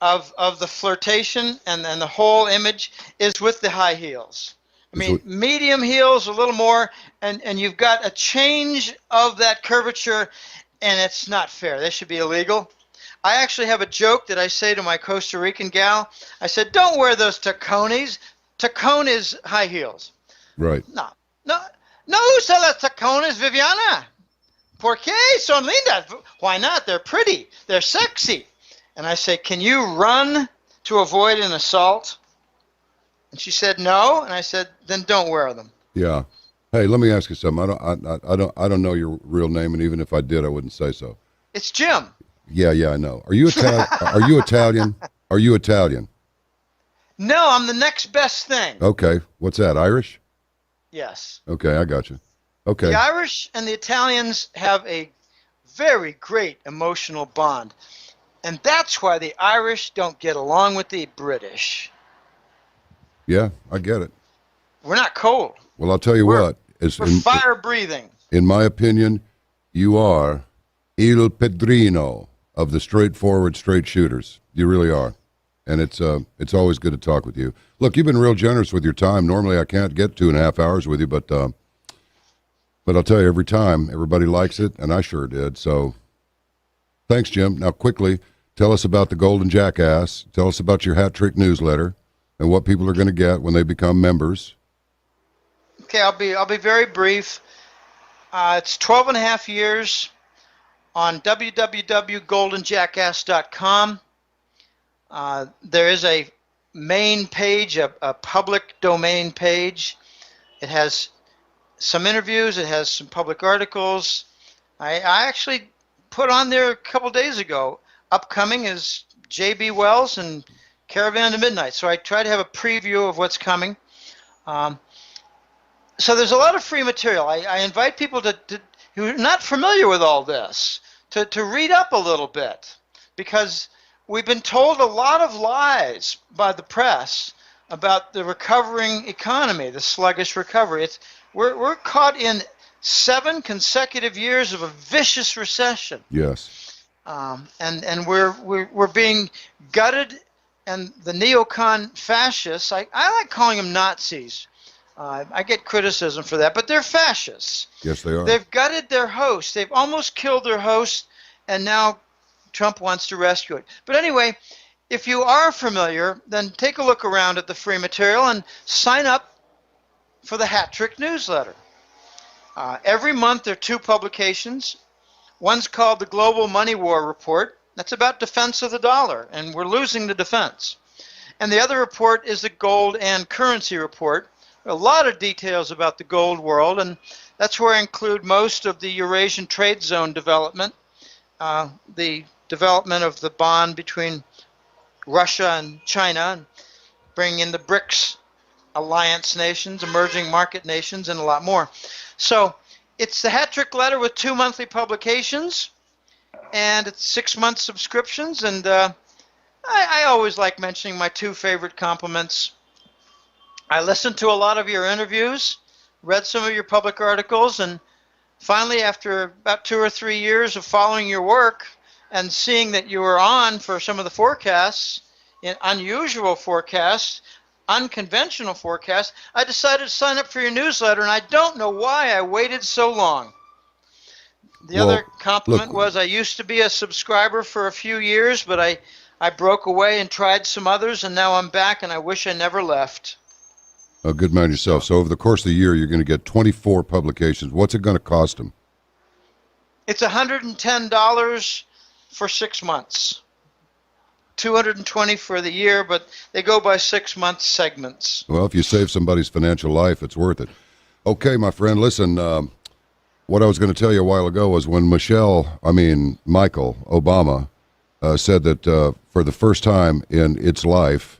of the flirtation and the whole image is with the high heels. I mean, medium heels, a little more, and you've got a change of that curvature, and it's not fair. They should be illegal. I actually have a joke that I say to my Costa Rican gal. I said, don't wear those tacones. Tacone is high heels. Right. No usa las tacones, Viviana. ¿Por qué son lindas? Why not? They're pretty. They're sexy. And I say, can you run to avoid an assault? And she said no, and I said, then don't wear them. Yeah. Hey, let me ask you something. I don't know your real name, and even if I did, I wouldn't say so. It's Jim. Yeah, I know. Are you Italian? Are you Italian? No, I'm the next best thing. Okay. What's that? Irish? Yes. Okay, I got you. Okay. The Irish and the Italians have a very great emotional bond. And that's why the Irish don't get along with the British. Yeah, I get it. We're not cold. Well, I'll tell you what. We're fire-breathing. In my opinion, you are Il Pedrino of the straightforward straight shooters. You really are. And it's always good to talk with you. Look, you've been real generous with your time. Normally I can't get 2.5 hours with you, but I'll tell you, every time, everybody likes it, and I sure did. So thanks, Jim. Now, quickly, tell us about the Golden Jackass. Tell us about your Hat Trick newsletter and what people are going to get when they become members. Okay, I'll be very brief. It's 12 and a half years on www.goldenjackass.com. There is a main page, a public domain page. It has some interviews. It has some public articles. I actually put on there a couple days ago. Upcoming is J.B. Wells and Caravan to Midnight. So I try to have a preview of what's coming. So there's a lot of free material. I invite people who are not familiar with all this to read up a little bit, because we've been told a lot of lies by the press about the recovering economy, the sluggish recovery. We're caught in 7 consecutive years of a vicious recession. Yes. And we're being gutted, and the neocon fascists, I like calling them Nazis. I get criticism for that, but they're fascists. Yes, they are. They've gutted their host. They've almost killed their host, and now Trump wants to rescue it. But anyway, if you are familiar, then take a look around at the free material and sign up for the Hat Trick newsletter. Every month there are 2 publications. One's called the Global Money War Report. That's about defense of the dollar, and we're losing the defense. And the other report is the Gold and Currency Report. A lot of details about the gold world, and that's where I include most of the Eurasian trade zone development, the development of the bond between Russia and China, and bringing in the BRICS alliance nations, emerging market nations, and a lot more. So it's the Hat Trick letter with 2 monthly publications, and it's 6-month subscriptions. And I always like mentioning my 2 favorite compliments. I listened to a lot of your interviews, read some of your public articles, and finally, after about 2 or 3 years of following your work and seeing that you were on for some of the forecasts, in unusual forecasts, unconventional forecasts, I decided to sign up for your newsletter, and I don't know why I waited so long. The other compliment was I used to be a subscriber for a few years, but I broke away and tried some others, and now I'm back, and I wish I never left. Oh, good man yourself. So over the course of the year, you're going to get 24 publications. What's it going to cost them? It's $110 for 6 months. $220 for the year, but they go by 6-month segments. Well, if you save somebody's financial life, it's worth it. Okay, my friend, listen, what I was going to tell you a while ago was when Michael Obama said that for the first time in its life,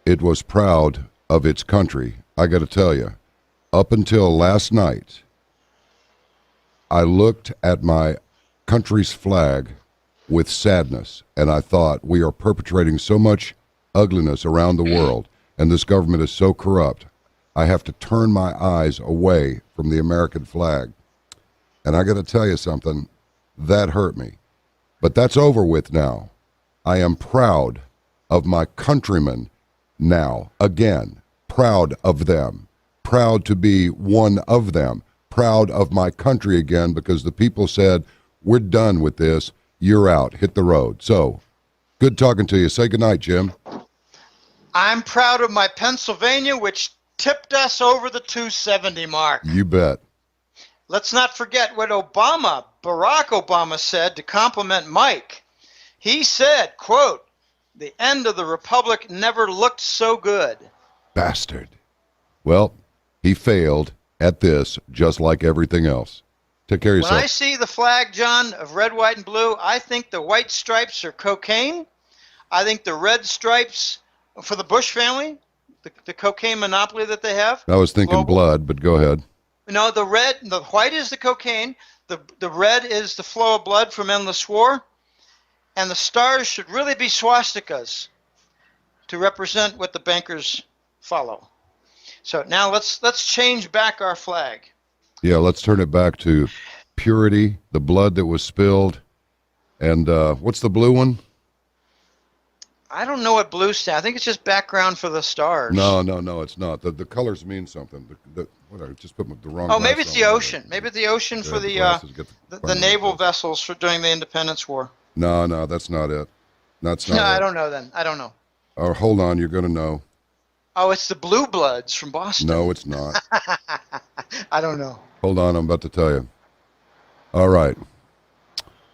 it was proud of its country. I got to tell you, up until last night, I looked at my country's flag with sadness, and I thought, we are perpetrating so much ugliness around the world, and this government is so corrupt, I have to turn my eyes away from the American flag. And I got to tell you something, that hurt me. But that's over with now. I am proud of my countrymen now, again, proud of them, proud to be one of them, proud of my country again, because the people said, we're done with this, you're out, hit the road. So, good talking to you. Say goodnight, Jim. I'm proud of my Pennsylvania, which tipped us over the 270 mark. You bet. Let's not forget what Barack Obama said to compliment Mike. He said, quote, "The end of the republic never looked so good." Bastard. Well, he failed at this, just like everything else. Take care of yourself. When I see the flag, John, of red, white, and blue, I think the white stripes are cocaine. I think the red stripes for the Bush family, the cocaine monopoly that they have. I was thinking global. blood, but go ahead. No, the white is the cocaine. The red is the flow of blood from endless war. And the stars should really be swastikas to represent what the bankers follow. So now let's change back our flag. Yeah, let's turn it back to purity, the blood that was spilled. And what's the blue one? I don't know what blue stands. I think it's just background for the stars. No, it's not. The colors mean something. What, I just put the wrong. Oh, maybe it's glasses the on. ocean. Maybe the ocean for the glasses, naval vessels for during the Independence War. No, that's not it. That's not No, it. I don't know then. I don't know. Oh, hold on, you're going to know. Oh, it's the Blue Bloods from Boston. No, it's not. I don't know. Hold on, I'm about to tell you. All right,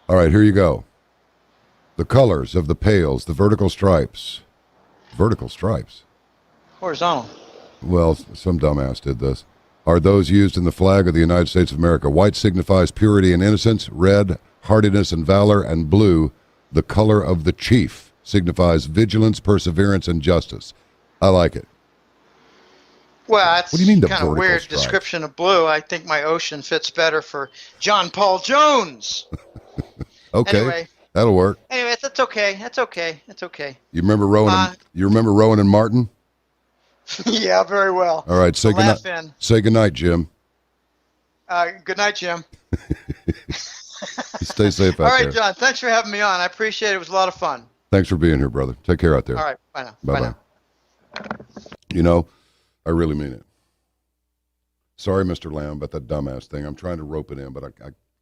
here you go. The colors of the pails, the vertical stripes. Vertical stripes? Horizontal. Well, some dumbass did this. Are those used in the flag of the United States of America? White signifies purity and innocence. Red, hardiness and valor. And blue, the color of the chief, signifies vigilance, perseverance, and justice. I like it. Well, that's what do you mean, the kind of weird stripes? Description of blue. I think my ocean fits better for John Paul Jones. Okay, anyway, that'll work. Anyway, that's okay. That's okay. That's okay. You remember Rowan and Martin? Yeah, very well. All right, say goodnight. Say goodnight, Jim. Good night, Jim. Stay safe out there. All right, John. Thanks for having me on. I appreciate it. It was a lot of fun. Thanks for being here, brother. Take care out there. All right. Bye now. Bye now. You know, I really mean it. Sorry, Mr. Lamb, about that dumbass thing. I'm trying to rope it in, but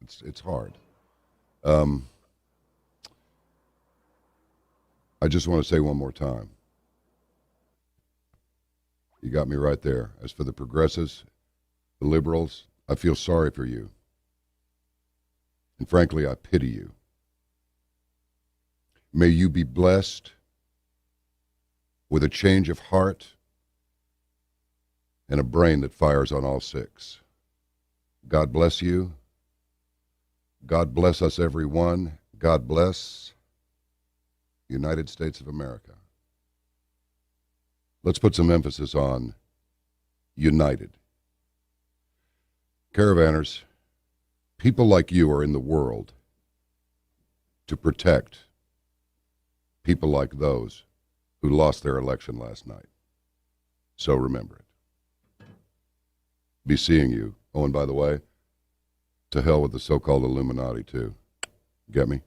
it's hard. I just want to say one more time. You got me right there. As for the progressives, the liberals, I feel sorry for you. And frankly, I pity you. May you be blessed with a change of heart and a brain that fires on all six. God bless you. God bless us, everyone. God bless the United States of America. Let's put some emphasis on united. Caravanners, people like you are in the world to protect people like those who lost their election last night. So remember it. Be seeing you. Oh, and by the way, to hell with the so-called Illuminati, too. Get me?